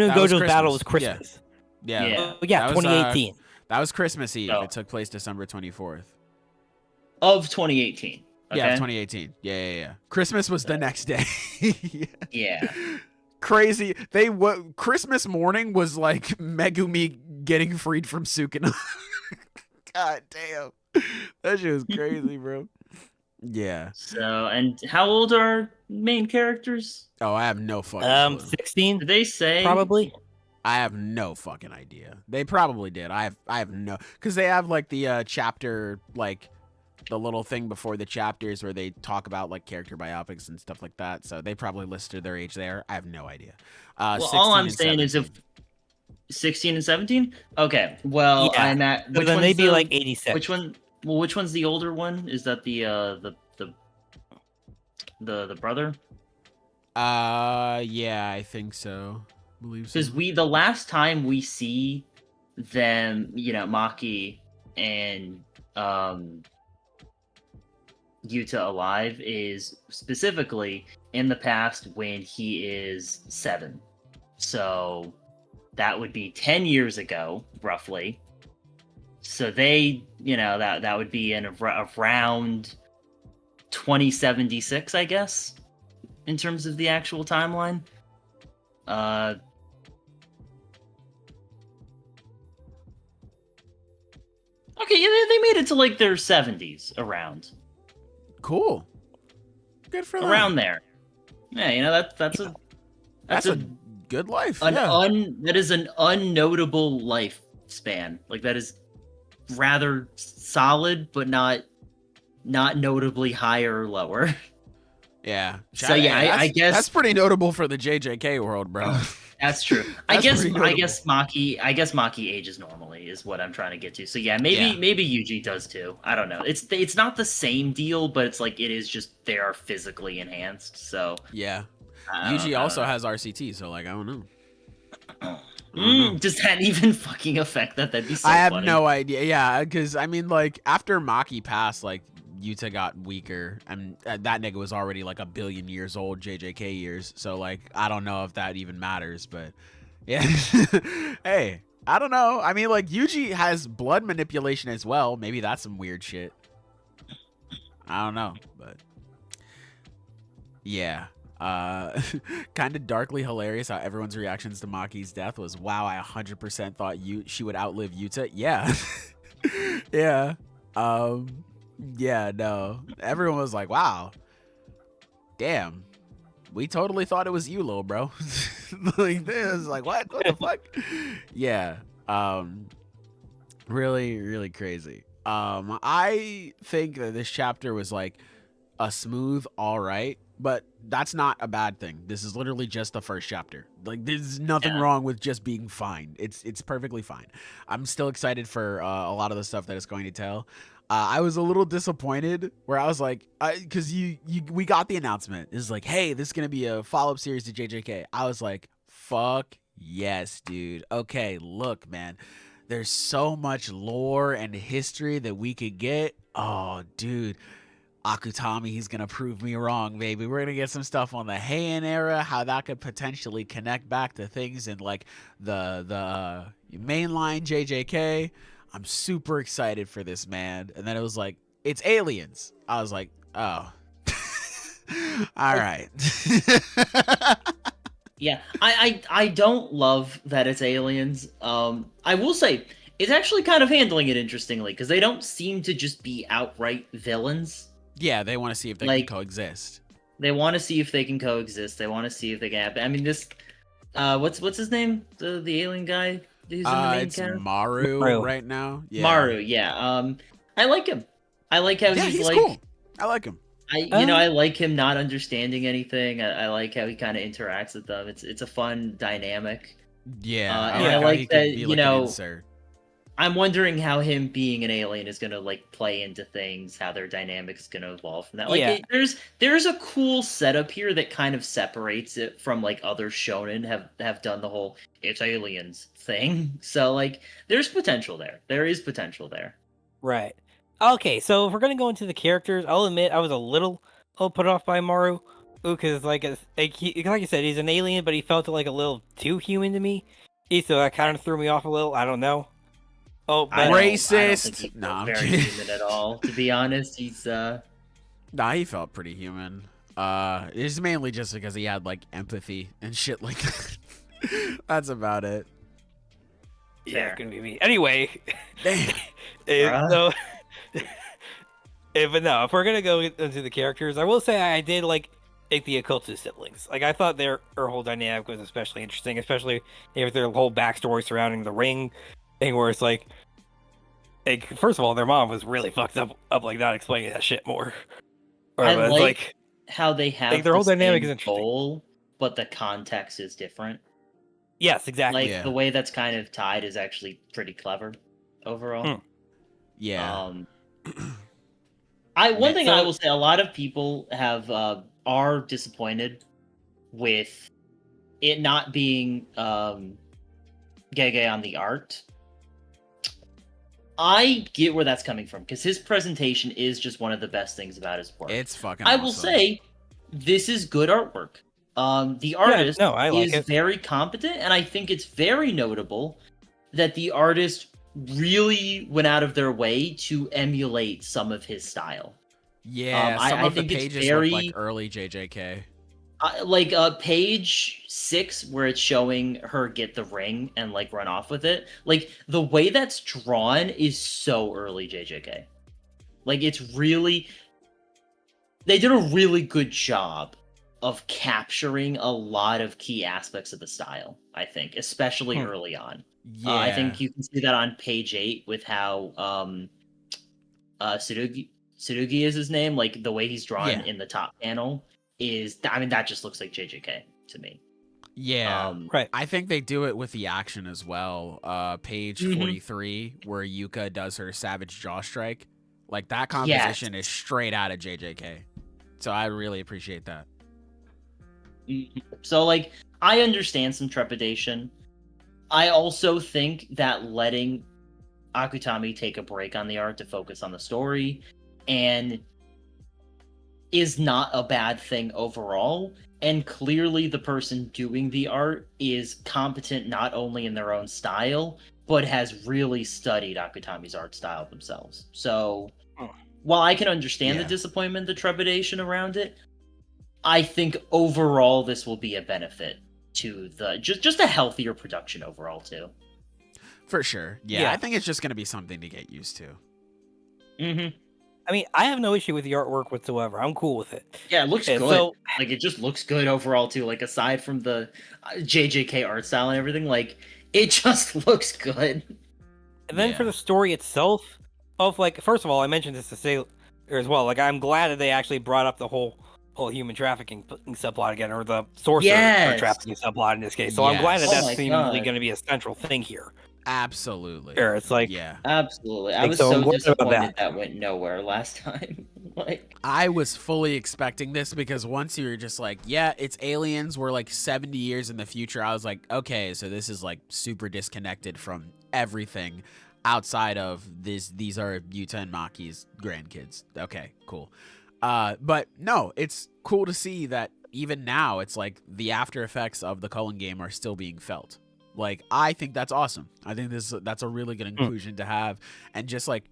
Speaker 4: and
Speaker 1: That was
Speaker 4: Gojo's battle was
Speaker 1: Christmas.
Speaker 4: Christmas.
Speaker 1: Yeah.
Speaker 2: Yeah.
Speaker 4: Oh, yeah,
Speaker 1: That was,
Speaker 4: 2018.
Speaker 1: That was Christmas Eve.
Speaker 2: Oh.
Speaker 1: It took place December 24th.
Speaker 2: Of 2018. Okay?
Speaker 1: Yeah, 2018. Yeah. Christmas was the next day.
Speaker 2: Yeah.
Speaker 1: Crazy. Christmas morning was like Megumi getting freed from Sukuna. God damn. That shit was crazy, bro. Yeah.
Speaker 2: So, and how old are main characters?
Speaker 1: Oh, I have no fucking clue.
Speaker 4: 16
Speaker 2: Did they say?
Speaker 4: probably.
Speaker 1: I have no fucking idea. They probably did. I have no, because they have like the chapter, like the little thing before the chapters where they talk about like character biopics and stuff like that. So they probably listed their age there. I have no idea.
Speaker 2: Well, all I'm saying is if 16 and 17. Okay. Well,
Speaker 4: Yeah.
Speaker 2: I'm at.
Speaker 4: So
Speaker 2: Which
Speaker 4: then
Speaker 2: one's
Speaker 4: they'd be
Speaker 2: the-
Speaker 4: like 86.
Speaker 2: Which one? Well, which one's the older one? Is that the brother?
Speaker 1: Yeah, I think so. Believe so.
Speaker 2: Because the last time we see them, you know, Maki and Yuta alive is specifically in the past when he is 7. So that would be 10 years ago, roughly. So they, you know, that would be in around 2076, I guess, in terms of the actual timeline. Okay, yeah, they made it to like their 70s around
Speaker 1: Cool. Good for them.
Speaker 2: around there. Yeah, you know that's
Speaker 1: That's a good life.
Speaker 2: an
Speaker 1: Yeah.
Speaker 2: that is an unnotable lifespan. Like that is rather solid, but not notably higher or lower.
Speaker 1: Yeah.
Speaker 2: So, yeah,
Speaker 1: Hey,
Speaker 2: I guess-
Speaker 1: that's pretty notable for the JJK world, bro.
Speaker 2: That's true. I
Speaker 1: That's
Speaker 2: guess
Speaker 1: pretty
Speaker 2: I
Speaker 1: notable.
Speaker 2: guess Maki ages normally is what I'm trying to get to. So yeah, maybe Yuji does too. I don't know. It's not the same deal, but it's like it is just they are physically enhanced. So
Speaker 1: Yeah.
Speaker 2: I don't
Speaker 1: Yuji
Speaker 2: know.
Speaker 1: also has RCT, so like I don't know.
Speaker 2: Does that even fucking affect that? That'd be so
Speaker 1: I have
Speaker 2: funny.
Speaker 1: no idea. Yeah, because I mean, like after Maki passed, like Yuta got weaker, and that nigga was already like a billion years old, JJK years. So like, I don't know if that even matters, but yeah. Hey, I don't know. I mean, like Yuji has blood manipulation as well. Maybe that's some weird shit. I don't know, but yeah. Kind of darkly hilarious how everyone's reactions to Maki's death was, wow, I 100% thought she would outlive Yuta. Yeah. Yeah. Yeah, no. Everyone was like, wow. Damn. We totally thought it was you, little bro. Like this, like what the fuck? Yeah. Really, really crazy. I think that this chapter was like a smooth all right, but that's not a bad thing. This is literally just the first chapter. Like there's nothing wrong with just being fine. It's perfectly fine. I'm still excited for a lot of the stuff that it's going to tell. I was a little disappointed where I was like, because we got the announcement. It's like, hey, this is gonna be a follow-up series to JJK. I was like, fuck yes, dude. Okay, look, man. There's so much lore and history that we could get. Oh, dude. Akutami, he's gonna prove me wrong, baby. We're gonna get some stuff on the Heian era, how that could potentially connect back to things in like the mainline JJK. I'm super excited for this, man. And then it was like, it's aliens. I was like, oh. All right.
Speaker 2: Yeah, I don't love that it's aliens. I will say it's actually kind of handling it interestingly because they don't seem to just be outright villains.
Speaker 1: Yeah, they want to see if they can coexist.
Speaker 2: They want to see if they can coexist. They want to see if they can happen. I mean, this, what's his name? The alien guy who's in the main
Speaker 1: it's
Speaker 2: cast?
Speaker 1: Maru right now. Yeah.
Speaker 2: Maru, yeah. I like him. I like how he's like.
Speaker 1: Cool. I like him.
Speaker 2: I like him not understanding anything. I like how he kind of interacts with them. It's a fun dynamic.
Speaker 1: Yeah,
Speaker 2: I like that. I'm wondering how him being an alien is gonna like play into things, how their dynamic is gonna evolve from that. Like, there's a cool setup here that kind of separates it from like other shonen have done the whole it's aliens thing. So like, there's potential there. There is potential there.
Speaker 4: Right. Okay, so if we're gonna go into the characters, I'll admit I was a little put off by Maru, because like you said, he's an alien, but he felt like a little too human to me. So that kind of threw me off a little. I don't know. Oh, but
Speaker 1: racist!
Speaker 2: I don't think he felt very human at all. To be honest, he's
Speaker 1: Nah, he felt pretty human. It's mainly just because he had like empathy and shit like that. That's about it.
Speaker 4: Yeah, it's gonna be me. Anyway,
Speaker 1: Damn.
Speaker 4: but no, if we're gonna go into the characters, I will say I did like the Occult siblings. Like I thought their whole dynamic was especially interesting, especially if their whole backstory surrounding the ring thing, where it's like first of all, their mom was really fucked up like not explaining that shit more.
Speaker 2: I like how they have
Speaker 4: their whole dynamic is
Speaker 2: interesting
Speaker 4: interesting,
Speaker 2: goal, but the context is different.
Speaker 4: Yes, exactly.
Speaker 2: Like the way that's kind of tied is actually pretty clever overall.
Speaker 1: Yeah.
Speaker 2: One thing I will say, a lot of people are disappointed with it not being Gege on the art. I get where that's coming from, because his presentation is just one of the best things about his work.
Speaker 1: It's fucking
Speaker 2: I will say, this is good artwork. The artist is very competent, and I think it's very notable that the artist really went out of their way to emulate some of his style.
Speaker 1: Yeah, some of the pages look like early JJK.
Speaker 2: Like page 6 where it's showing her get the ring and like run off with it. Like the way that's drawn is so early JJK. Like it's really, they did a really good job of capturing a lot of key aspects of the style, I think, especially early on.
Speaker 1: Yeah.
Speaker 2: I think you can see that on page 8 with how Tsurugi is his name, like the way he's drawn in the top panel is, I mean, that just looks like JJK to me.
Speaker 1: Yeah, right. I think they do it with the action as well. Page 43, where Yuka does her savage jaw strike. Like that composition is straight out of JJK. So I really appreciate that.
Speaker 2: So like, I understand some trepidation I also think that letting Akutami take a break on the art to focus on the story and is not a bad thing overall. And clearly the person doing the art is competent not only in their own style, but has really studied Akutami's art style themselves. So while I can understand the disappointment, the trepidation around it, I think overall this will be a benefit to the just a healthier production overall too.
Speaker 1: For sure. Yeah, I think it's just going to be something to get used to.
Speaker 2: Mm-hmm.
Speaker 4: I mean, I have no issue with the artwork whatsoever. I'm cool with it.
Speaker 2: Yeah, it looks good.
Speaker 4: So,
Speaker 2: like, it just looks good overall too. Like, aside from the JJK art style and everything, like, it just looks good.
Speaker 4: And then for the story itself, like, first of all, I mentioned this to say as well. Like, I'm glad that they actually brought up the whole human trafficking subplot again, or the sorcerer trafficking subplot in this case. So I'm glad that that's seemingly going to be a central thing here.
Speaker 1: Absolutely.
Speaker 4: Sure, it's like,
Speaker 2: absolutely. I was so disappointed that went nowhere last time. Like,
Speaker 1: I was fully expecting this because once you were just like, yeah, it's aliens, we're like 70 years in the future, I was like, okay, so this is like super disconnected from everything outside of this. These are Yuta and Maki's grandkids. Okay, cool. But no, it's cool to see that even now it's like the after effects of the Cullen game are still being felt. Like, I think that's awesome. I think that's a really good inclusion to have. And just like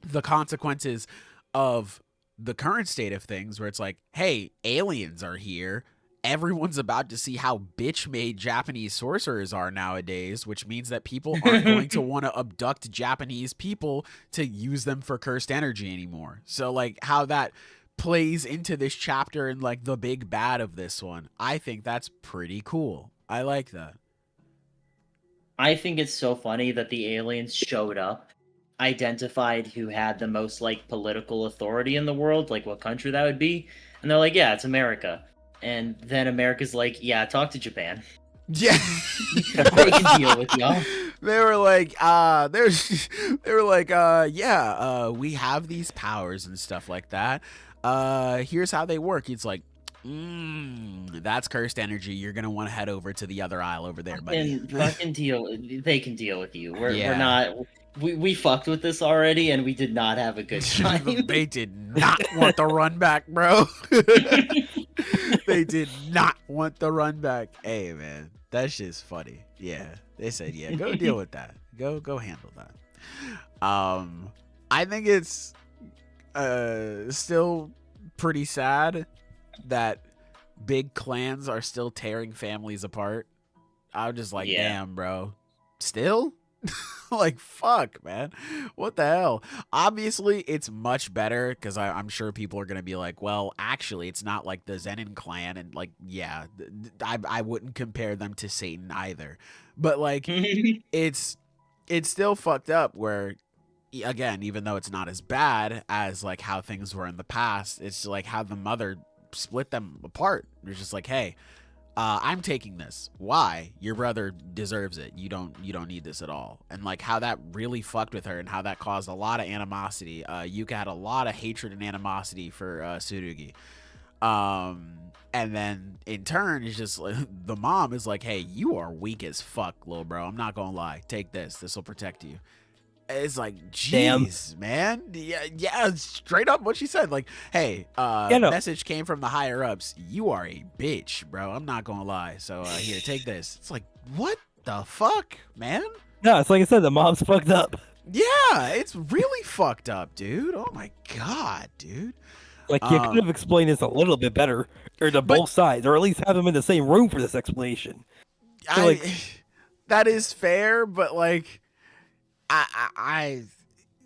Speaker 1: the consequences of the current state of things where it's like, hey, aliens are here. Everyone's about to see how bitch-made Japanese sorcerers are nowadays, which means that people aren't going to want to abduct Japanese people to use them for cursed energy anymore. So like how that plays into this chapter and like the big bad of this one, I think that's pretty cool. I like that.
Speaker 2: I think it's so funny that the aliens showed up, identified who had the most like political authority in the world, like what country that would be, and they're like, yeah, it's America. And then America's like, yeah, talk to Japan.
Speaker 1: Yeah.
Speaker 2: They can deal with y'all.
Speaker 1: They were like, we have these powers and stuff like that. Here's how they work. It's like, that's cursed energy. You're gonna want to head over to the other aisle over there, buddy.
Speaker 2: Fucking deal. They can deal with you. We're not. We fucked with this already, and we did not have a good time.
Speaker 1: They did not want the run back, bro. They did not want the run back. Hey, man, that shit's funny. Yeah, they said, yeah, go deal with that. Go handle that. I think it's still pretty sad that big clans are still tearing families apart. I'm just like, damn, bro. Still? Like, fuck, man. What the hell? Obviously, it's much better because I'm sure people are going to be like, well, actually, it's not like the Zenin clan. And, like, yeah, I wouldn't compare them to Satan either. But, like, it's still fucked up where, again, even though it's not as bad as, like, how things were in the past, it's like how the mother split them apart. It's just like, hey, I'm taking this. Why? Your brother deserves it. You don't need this at all. And like how that really fucked with her and how that caused a lot of animosity. Yuka had a lot of hatred and animosity for Tsurugi. And then in turn, it's just like, the mom is like, hey, you are weak as fuck, little bro. I'm not gonna lie. Take this. This will protect you. It's like, jeez, man. Yeah, straight up what she said. Like, hey, message came from the higher ups. You are a bitch, bro. I'm not gonna lie. So here, take this. It's like, what the fuck, man?
Speaker 4: No, it's like I said, the mom's fucked up.
Speaker 1: Yeah, it's really fucked up, dude. Oh my god, dude.
Speaker 4: Like, you could have explained this a little bit better, or to both sides, or at least have them in the same room for this explanation. So,
Speaker 1: that is fair, but like,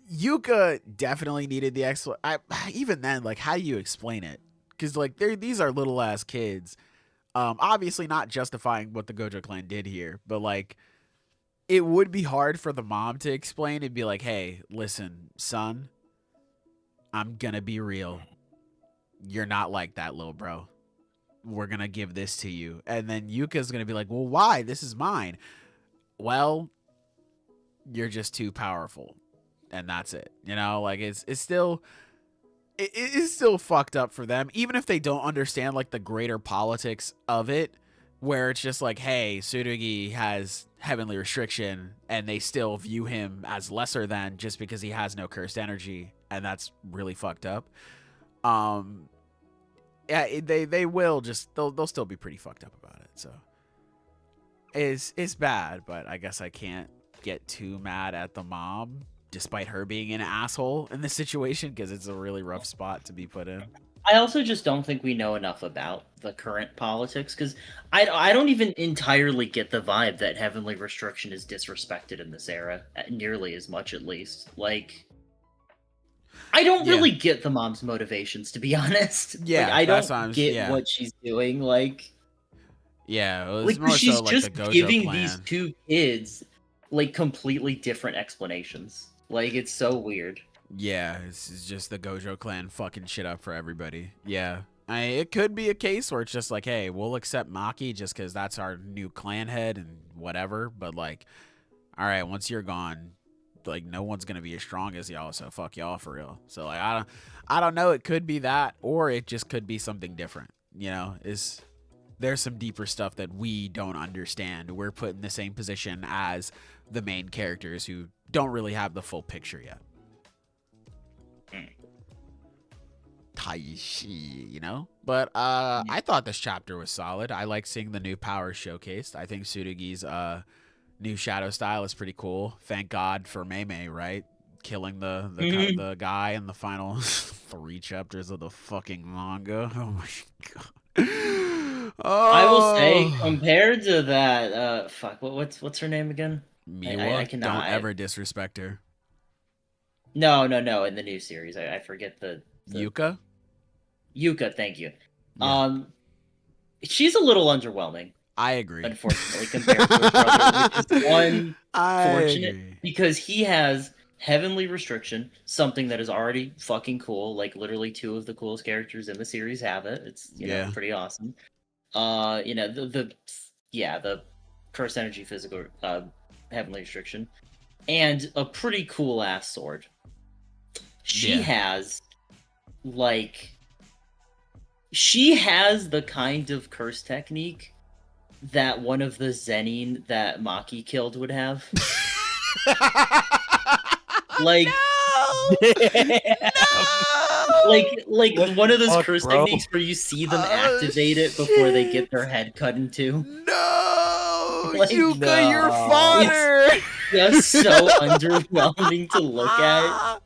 Speaker 1: Yuka definitely needed the even then, like, how do you explain it? Because like these are little ass kids, obviously not justifying what the Gojo clan did here, but like it would be hard for the mom to explain and be like, hey, listen, son, I'm gonna be real. You're not like that, little bro. We're gonna give this to you. And then Yuka's gonna be like, well, why? This is mine. Well, you're just too powerful, and that's it. You know, like it's still it is still fucked up for them, even if they don't understand like the greater politics of it, where it's just like, hey, Tsurugi has heavenly restriction, and they still view him as lesser than just because he has no cursed energy, and that's really fucked up. Yeah, they will just they'll still be pretty fucked up about it. So it's bad, but I guess I can't get too mad at the mom, despite her being an asshole in this situation, because it's a really rough spot to be put in.
Speaker 2: I also just don't think we know enough about the current politics, because I don't even entirely get the vibe that heavenly restriction is disrespected in this era, nearly as much at least. Like, I don't really get the mom's motivations, to be honest.
Speaker 1: Yeah,
Speaker 2: like, I don't get what she's doing. Like,
Speaker 1: yeah, it was
Speaker 2: like
Speaker 1: more
Speaker 2: she's
Speaker 1: so like
Speaker 2: just
Speaker 1: the Gojo
Speaker 2: giving
Speaker 1: clan.
Speaker 2: these two kids like completely different explanations. Like, it's so weird.
Speaker 1: Yeah, it's just the Gojo clan fucking shit up for everybody. Yeah. It could be a case where it's just like, hey, we'll accept Maki just because that's our new clan head and whatever. But, like, all right, once you're gone, like, no one's going to be as strong as y'all, so fuck y'all for real. So, like, I don't know. It could be that, or it just could be something different. You know, there's some deeper stuff that we don't understand. We're put in the same position as the main characters who don't really have the full picture yet. Taishi, you know? But I thought this chapter was solid. I like seeing the new powers showcased. I think Tsurugi's new shadow style is pretty cool. Thank God for Mei, right? Killing the guy in the final 3 chapters of the fucking manga. Oh my god. Oh.
Speaker 2: I will say, compared to that, what's her name again?
Speaker 1: Miwa,
Speaker 2: I cannot.
Speaker 1: Don't ever disrespect her.
Speaker 2: No. In the new series, I forget the
Speaker 1: Yuka.
Speaker 2: Yuka, thank you.
Speaker 1: Yeah.
Speaker 2: She's a little underwhelming.
Speaker 1: I agree.
Speaker 2: Unfortunately, compared to her brother, which is unfortunate because he has heavenly restriction, something that is already fucking cool. Like, literally 2 of the coolest characters in the series have it. It's know, pretty awesome. The curse energy physical heavenly restriction, and a pretty cool ass sword. She has the kind of curse technique that one of the Zenin that Maki killed would have. Like, like one of those curse techniques where you see them activate it before they get their head cut in two.
Speaker 1: No,
Speaker 2: like,
Speaker 1: Yuka, you're fodder.
Speaker 2: It's just so underwhelming to look at.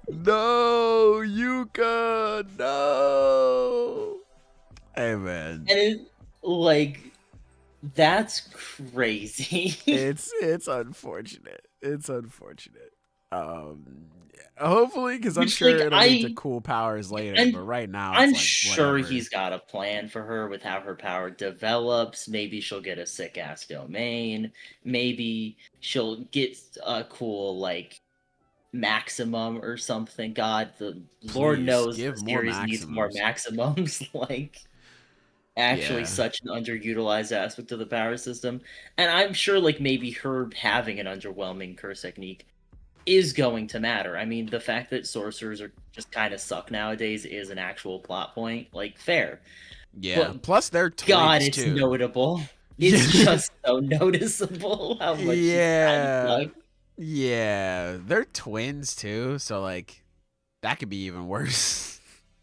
Speaker 1: No, Yuka, no. Hey, man.
Speaker 2: And it's like, that's crazy.
Speaker 1: It's unfortunate. It's unfortunate. Hopefully, because I'm sure it'll lead to cool powers later. But right now,
Speaker 2: I'm
Speaker 1: it's like,
Speaker 2: sure
Speaker 1: whatever.
Speaker 2: he's got a plan for her with how her power develops. Maybe she'll get a sick ass domain. Maybe she'll get a cool like maximum or something. God, the Lord knows the series needs more maximums. Like, actually, such an underutilized aspect of the power system. And I'm sure, like, maybe her having an underwhelming curse technique is going to matter. I mean, the fact that sorcerers are just kind of suck nowadays is an actual plot point. Like, fair.
Speaker 1: Yeah. But plus, they're twins,
Speaker 2: God, it's
Speaker 1: too.
Speaker 2: notable. It's just so noticeable how much.
Speaker 1: Yeah. Yeah, they're twins too, so like that could be even worse.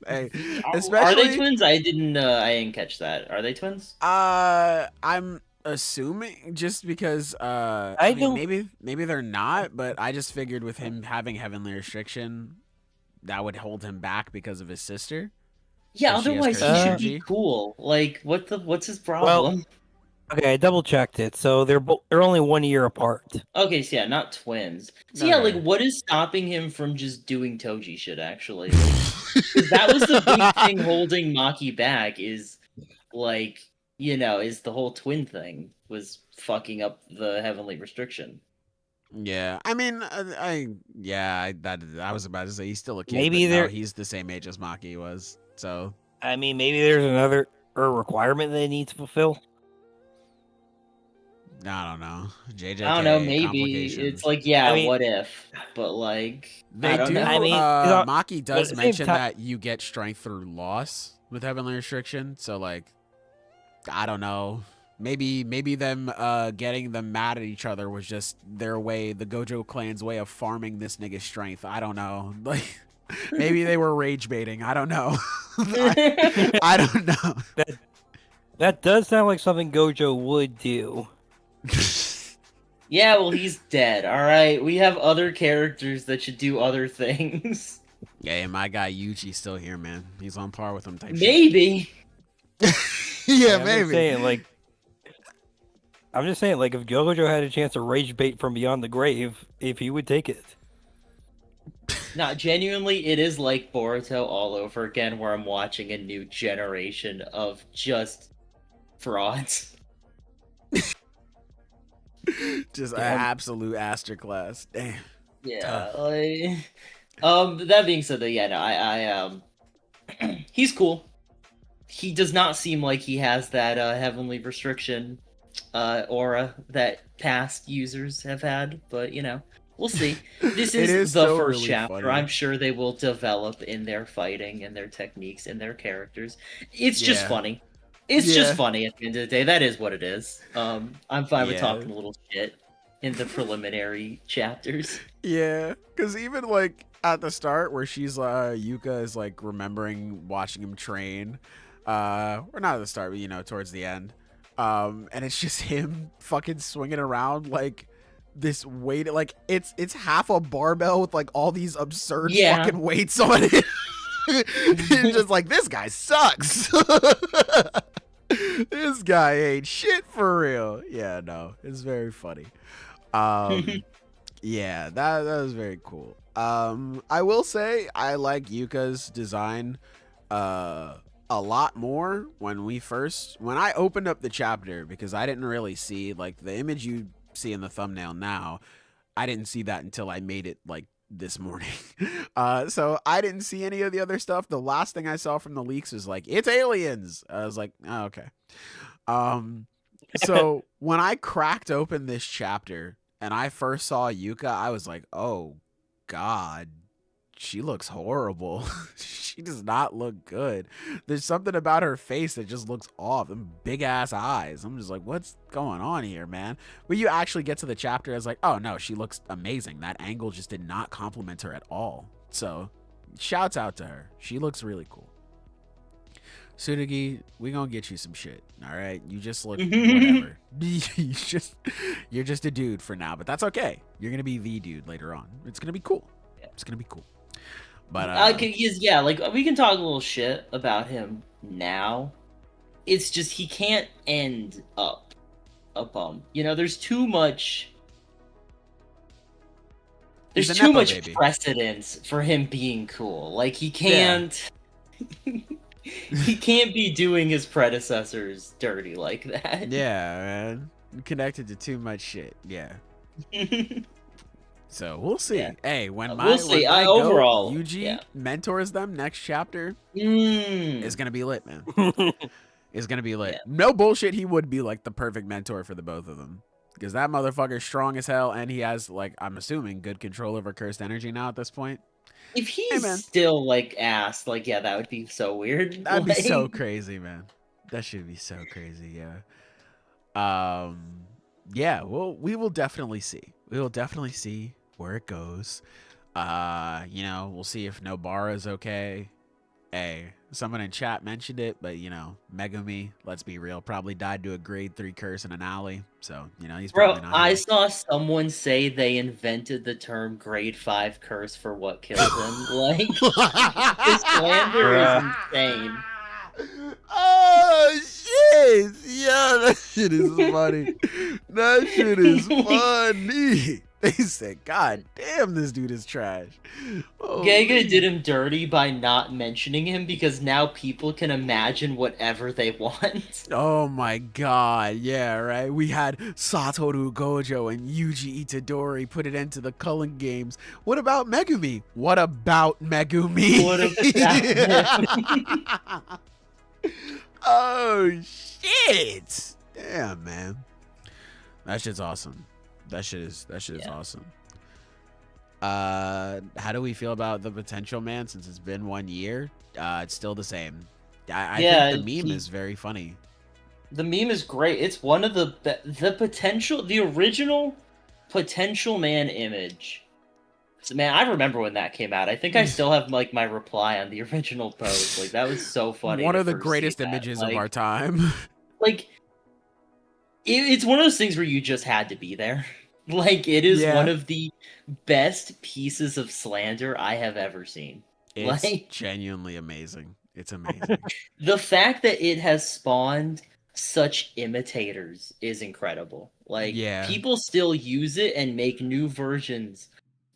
Speaker 1: Hey,
Speaker 2: are they twins? I didn't catch that. Are they twins?
Speaker 1: I'm assuming just because I mean, maybe they're not, but I just figured with him having heavenly restriction, that would hold him back because of his sister.
Speaker 2: Yeah, otherwise he should be cool. Like, what's his problem?
Speaker 4: Well, okay, I double checked it. So they're only 1 year apart.
Speaker 2: Okay, so yeah, not twins. So yeah, like, what is stopping him from just doing Toji shit? Actually, that was the big thing holding Maki back. Is like, is the whole twin thing was fucking up the heavenly restriction.
Speaker 1: Yeah, I mean, I was about to say he's still a kid.
Speaker 4: Maybe
Speaker 1: he's the same age as Maki was. So
Speaker 4: I mean, maybe there's another requirement they need to fulfill.
Speaker 1: I don't know. JJK.
Speaker 2: I don't know. Maybe it's like, what if? But like,
Speaker 1: they do.
Speaker 2: Know.
Speaker 1: I mean, Maki does mention that you get strength through loss with heavenly restriction. So like, I don't know. Maybe them getting them mad at each other was just their way, the Gojo clan's way of farming this nigga's strength. I don't know. Like maybe they were rage baiting. I don't know. I don't know.
Speaker 4: That does sound like something Gojo would do.
Speaker 2: Yeah, well, he's dead. All right, we have other characters that should do other things.
Speaker 1: Yeah, my guy Yuji's still here, man. He's on par with him type
Speaker 2: Maybe.
Speaker 1: shit. Yeah,
Speaker 4: I'm
Speaker 1: maybe.
Speaker 4: Just saying, like, if Gojo had a chance to rage bait from beyond the grave, if he would take it.
Speaker 2: No, genuinely, it is like Boruto all over again, where I'm watching a new generation of just frauds.
Speaker 1: Just an absolute masterclass. Damn.
Speaker 2: Yeah. That being said, though, yeah, no, I he's cool. He does not seem like he has that heavenly restriction aura that past users have had, but you know, we'll see. This is the first
Speaker 1: really
Speaker 2: chapter.
Speaker 1: funny.
Speaker 2: I'm sure they will develop in their fighting and their techniques and their characters. It's just funny. It's just funny at the end of the day. That is what it is. I'm fine with talking a little shit in the preliminary chapters.
Speaker 1: Yeah, because even like at the start where she's Yuka is like remembering watching him train, or not at the start, but you know, towards the end, and it's just him fucking swinging around like this weight, like it's half a barbell with like all these absurd fucking weights on it. It's just like, this guy sucks. This guy ain't shit for real. Yeah, no, it's very funny. Yeah, that was very cool. I will say I like Yuka's design a lot more when I opened up the chapter, because I didn't really see like the image you see in the thumbnail now. I didn't see that until I made it like this morning. So I didn't see any of the other stuff. The last thing I saw from the leaks was like, it's aliens. I was like, oh, okay. So when I cracked open this chapter and I first saw Yuka, I was like, oh God, she looks horrible. She does not look good. There's something about her face that just looks off. Them big ass eyes. I'm just like, what's going on here, man? When you actually get to the chapter, it's like, oh no, she looks amazing. That angle just did not compliment her at all. So shouts out to her. She looks really cool. Tsurugi, we gonna get you some shit. All right, you just look whatever. You're just a dude for now, but that's okay. You're gonna be the dude later on. It's gonna be cool. It's gonna be cool. But
Speaker 2: like we can talk a little shit about him now. It's just he can't end up a bum. You know, there's too much. There's too much precedence for him being cool. Like he can't. Yeah. He can't be doing his predecessors dirty like that.
Speaker 1: Yeah, man. Connected to too much shit. Yeah. So we'll see. Yeah. Hey, when my
Speaker 2: overall
Speaker 1: Yuji mentors them next chapter, it's gonna be lit, man. It's gonna be lit. Yeah. No bullshit. He would be like the perfect mentor for the both of them, because that motherfucker's strong as hell, and he has, like, I'm assuming, good control over cursed energy now at this point.
Speaker 2: If he's still like ass, like, yeah, that would be so weird.
Speaker 1: That'd be so crazy, man. That should be so crazy. Yeah. Yeah. Well, we will definitely see. We will definitely see where it goes. You know, we'll see if Nobara's okay. Hey, someone in chat mentioned it, but you know, Megumi, let's be real, probably died to a grade 3 curse in an alley. So, you know, he's probably not.
Speaker 2: I saw someone say they invented the term grade 5 curse for what killed him. Like, this slander is insane.
Speaker 1: Oh shit! Yeah, that shit is funny. That shit is funny. They said, God damn, this dude is trash.
Speaker 2: Gege did him dirty by not mentioning him, because now people can imagine whatever they want.
Speaker 1: Oh my God, yeah, right? We had Satoru Gojo and Yuji Itadori put it into the Culling games. What about Megumi? What about Megumi?
Speaker 2: What about
Speaker 1: Oh shit! Damn, man. That shit's awesome. That shit is awesome. How do we feel about the potential man since it's been 1 year? It's still the same. I think the meme is very funny.
Speaker 2: The meme is great. It's one of the original Potential Man image. So, man, I remember when that came out. I think I still have like my reply on the original post. Like that was so funny.
Speaker 1: One
Speaker 2: to
Speaker 1: of the
Speaker 2: first
Speaker 1: greatest
Speaker 2: see that.
Speaker 1: images
Speaker 2: Like,
Speaker 1: of our time.
Speaker 2: Like it's one of those things where you just had to be there. Like it is
Speaker 1: Yeah.
Speaker 2: one of the best pieces of slander I have ever seen.
Speaker 1: It's
Speaker 2: Like
Speaker 1: genuinely amazing. It's amazing.
Speaker 2: the fact that it has spawned such imitators is incredible. Like
Speaker 1: Yeah.
Speaker 2: people still use it and make new versions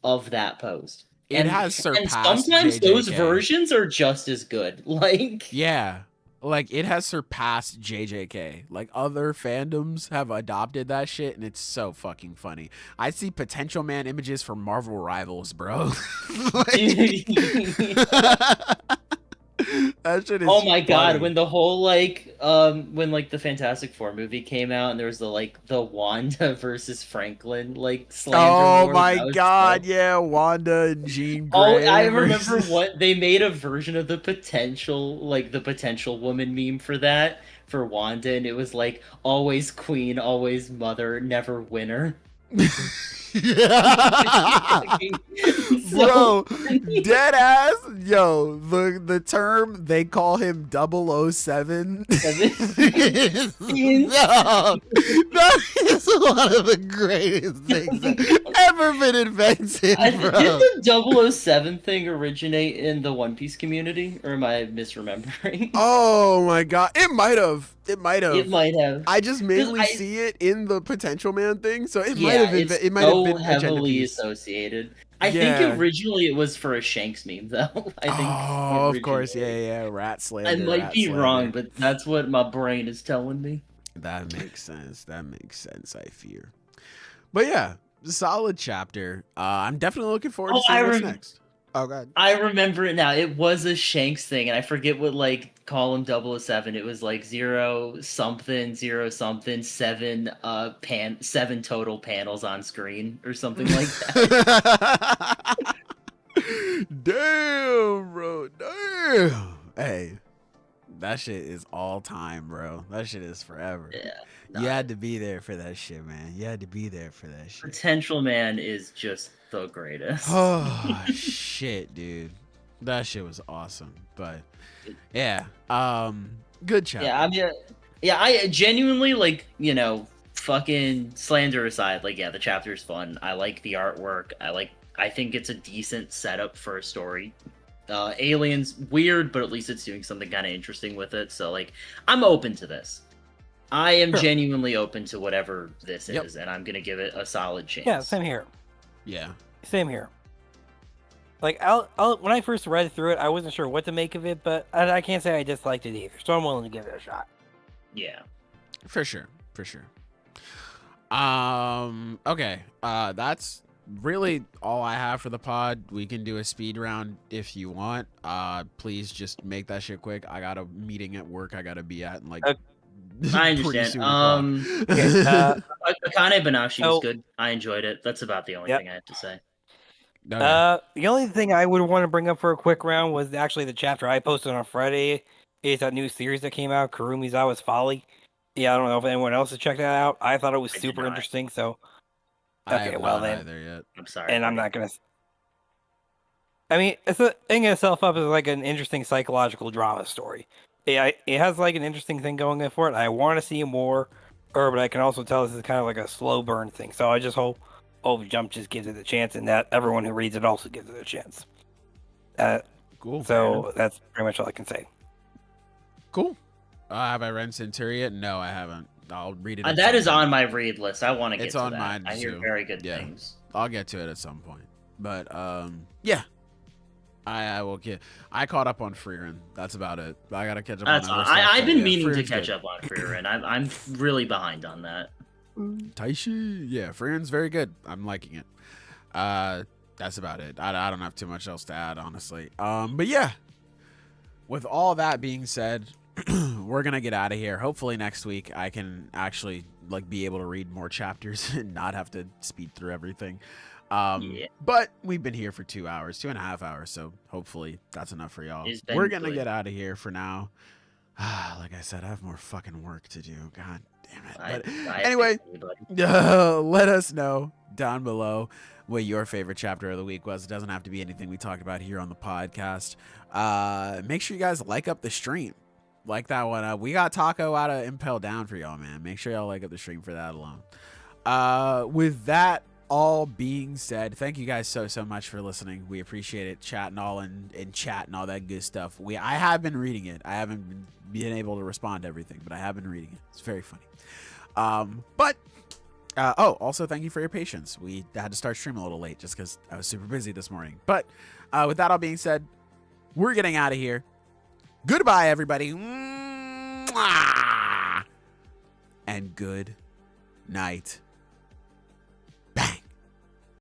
Speaker 2: of that post.
Speaker 1: It has
Speaker 2: and
Speaker 1: surpassed
Speaker 2: sometimes
Speaker 1: JJK.
Speaker 2: those versions are just as good. Like
Speaker 1: Yeah. Like it has surpassed JJK. Like other fandoms have adopted that shit and it's so fucking funny. I see Potential Man images for Marvel Rivals, bro. That shit is
Speaker 2: oh my god,
Speaker 1: funny.
Speaker 2: when the whole when like the Fantastic Four movie came out and there was the Wanda versus Franklin slander
Speaker 1: Oh
Speaker 2: war,
Speaker 1: my
Speaker 2: that was
Speaker 1: god,
Speaker 2: so-
Speaker 1: yeah, Wanda and Jean
Speaker 2: Oh,
Speaker 1: Grey.
Speaker 2: I remember
Speaker 1: versus-
Speaker 2: what they made a version of the potential woman meme for that for Wanda, and it was like always queen, always mother, never winner.
Speaker 1: Bro, dead ass. Yo, the term they call him 007. Yo, that is one of the greatest things that ever been invented,
Speaker 2: Did
Speaker 1: bro.
Speaker 2: the 007 thing originate in the One Piece community, or am I misremembering?
Speaker 1: Oh my god, it might have. It might have.
Speaker 2: It might have.
Speaker 1: I just mainly
Speaker 2: I-
Speaker 1: see it in the Potential Man thing, so it
Speaker 2: Yeah,
Speaker 1: might have.
Speaker 2: it's
Speaker 1: It might have
Speaker 2: so
Speaker 1: been agenda
Speaker 2: heavily
Speaker 1: piece.
Speaker 2: associated. I
Speaker 1: Yeah.
Speaker 2: think originally it was for a Shanks meme, though. I think.
Speaker 1: Oh, of course,
Speaker 2: originally.
Speaker 1: yeah. Rat slander.
Speaker 2: I might
Speaker 1: rat
Speaker 2: be
Speaker 1: slander.
Speaker 2: wrong, but that's what my brain is telling me.
Speaker 1: That makes sense. That makes sense. I fear. But yeah, solid chapter. I'm definitely looking forward to
Speaker 2: Oh, I
Speaker 1: seeing what's
Speaker 2: rem-
Speaker 1: next. Oh god.
Speaker 2: I remember it now. It was a Shanks thing, and I forget what column 007. It was 0 something 0 something 7 7 total panels on screen or something like that.
Speaker 1: Damn, bro. Damn. Hey, that shit is all time, bro. That shit is forever.
Speaker 2: Yeah.
Speaker 1: You had to be there for that shit, man. You had to be there for that shit.
Speaker 2: Potential Man is just the greatest.
Speaker 1: Oh shit, dude. That shit was awesome. But yeah, good chapter.
Speaker 2: Yeah, I mean, I genuinely fucking slander aside, the chapter's fun. I like the artwork. I think it's a decent setup for a story. Aliens, weird, but at least it's doing something kind of interesting with it. So I'm open to this. I am genuinely open to whatever this is, and I'm gonna give it a solid chance.
Speaker 4: Yeah, same here.
Speaker 1: Yeah.
Speaker 4: Same here. I'll when I first read through it, I wasn't sure what to make of it, but I can't say I disliked it either. So I'm willing to give it a shot.
Speaker 2: Yeah.
Speaker 1: For sure. Okay. That's really all I have for the pod. We can do a speed round if you want. Please just make that shit quick. I got a meeting at work I gotta be at in
Speaker 2: I
Speaker 1: pretty
Speaker 2: understand.
Speaker 1: soon.
Speaker 2: Akane Banashi was
Speaker 4: so-
Speaker 2: good. I enjoyed it. That's about the only
Speaker 4: Yep.
Speaker 2: thing I have to say.
Speaker 1: Okay.
Speaker 4: The only thing I would want to bring up for a quick round was actually the chapter I posted on Friday. It's that new series that came out, Kurumizawa's Folly. Yeah, I don't know if anyone else has checked that out. I thought it was
Speaker 2: I did
Speaker 4: super
Speaker 2: not.
Speaker 4: interesting. So,
Speaker 1: I
Speaker 4: okay,
Speaker 1: have
Speaker 4: well
Speaker 1: not
Speaker 4: then.
Speaker 1: either yet.
Speaker 2: I'm sorry.
Speaker 4: And I'm not gonna. I mean, it's thing itself up as an interesting psychological drama story. It has an interesting thing going for it. I want to see more, but I can also tell this is kind of a slow burn thing. So I just hope Jump just gives it a chance, and that everyone who reads it also gives it a chance.
Speaker 1: Cool.
Speaker 4: So that's pretty much all I can say.
Speaker 1: Cool. Have I read Centuria yet? No, I haven't. I'll read it. at
Speaker 2: That
Speaker 1: some
Speaker 2: is on
Speaker 1: point.
Speaker 2: my read list. I want to get
Speaker 1: It's
Speaker 2: to
Speaker 1: on
Speaker 2: that.
Speaker 1: mine,
Speaker 2: I hear
Speaker 1: too.
Speaker 2: very good
Speaker 1: Yeah.
Speaker 2: things.
Speaker 1: I'll get to it at some point. But yeah. I will get. I caught up on Freerun. That's about it. I gotta catch up.
Speaker 2: That's
Speaker 1: on
Speaker 2: all.
Speaker 1: other stuff,
Speaker 2: I've
Speaker 1: but
Speaker 2: been
Speaker 1: yeah,
Speaker 2: meaning to
Speaker 1: Freerun's
Speaker 2: catch
Speaker 1: good.
Speaker 2: up on Freerun. I'm really behind on that.
Speaker 1: Taishi, yeah, Freerun's very good. I'm liking it. That's about it. I don't have too much else to add, honestly. But yeah, with all that being said, we're gonna get out of here. Hopefully next week I can actually be able to read more chapters and not have to speed through everything.
Speaker 2: Yeah.
Speaker 1: But we've been here for 2.5 hours, so hopefully that's enough for y'all.
Speaker 2: It's been
Speaker 1: We're gonna
Speaker 2: good.
Speaker 1: get out of here for now. Like I said, I have more fucking work to do. God damn it. But
Speaker 2: I
Speaker 1: anyway,
Speaker 2: feel you, buddy.
Speaker 1: let us know down below what your favorite chapter of the week was. It doesn't have to be anything we talked about here on the podcast. Make sure you guys like up the stream. Like that one. We got Taco out of Impel Down for y'all, man. Make sure y'all like up the stream for that alone. With that all being said, thank you guys so much for listening. We appreciate it. Chatting all in chat and all that good stuff. I have been reading it. I haven't been able to respond to everything, but I have been reading it. It's very funny. Also thank you for your patience. We had to start streaming a little late just because I was super busy this morning. But with that all being said, we're getting out of here. Goodbye, everybody. Mwah! And good night.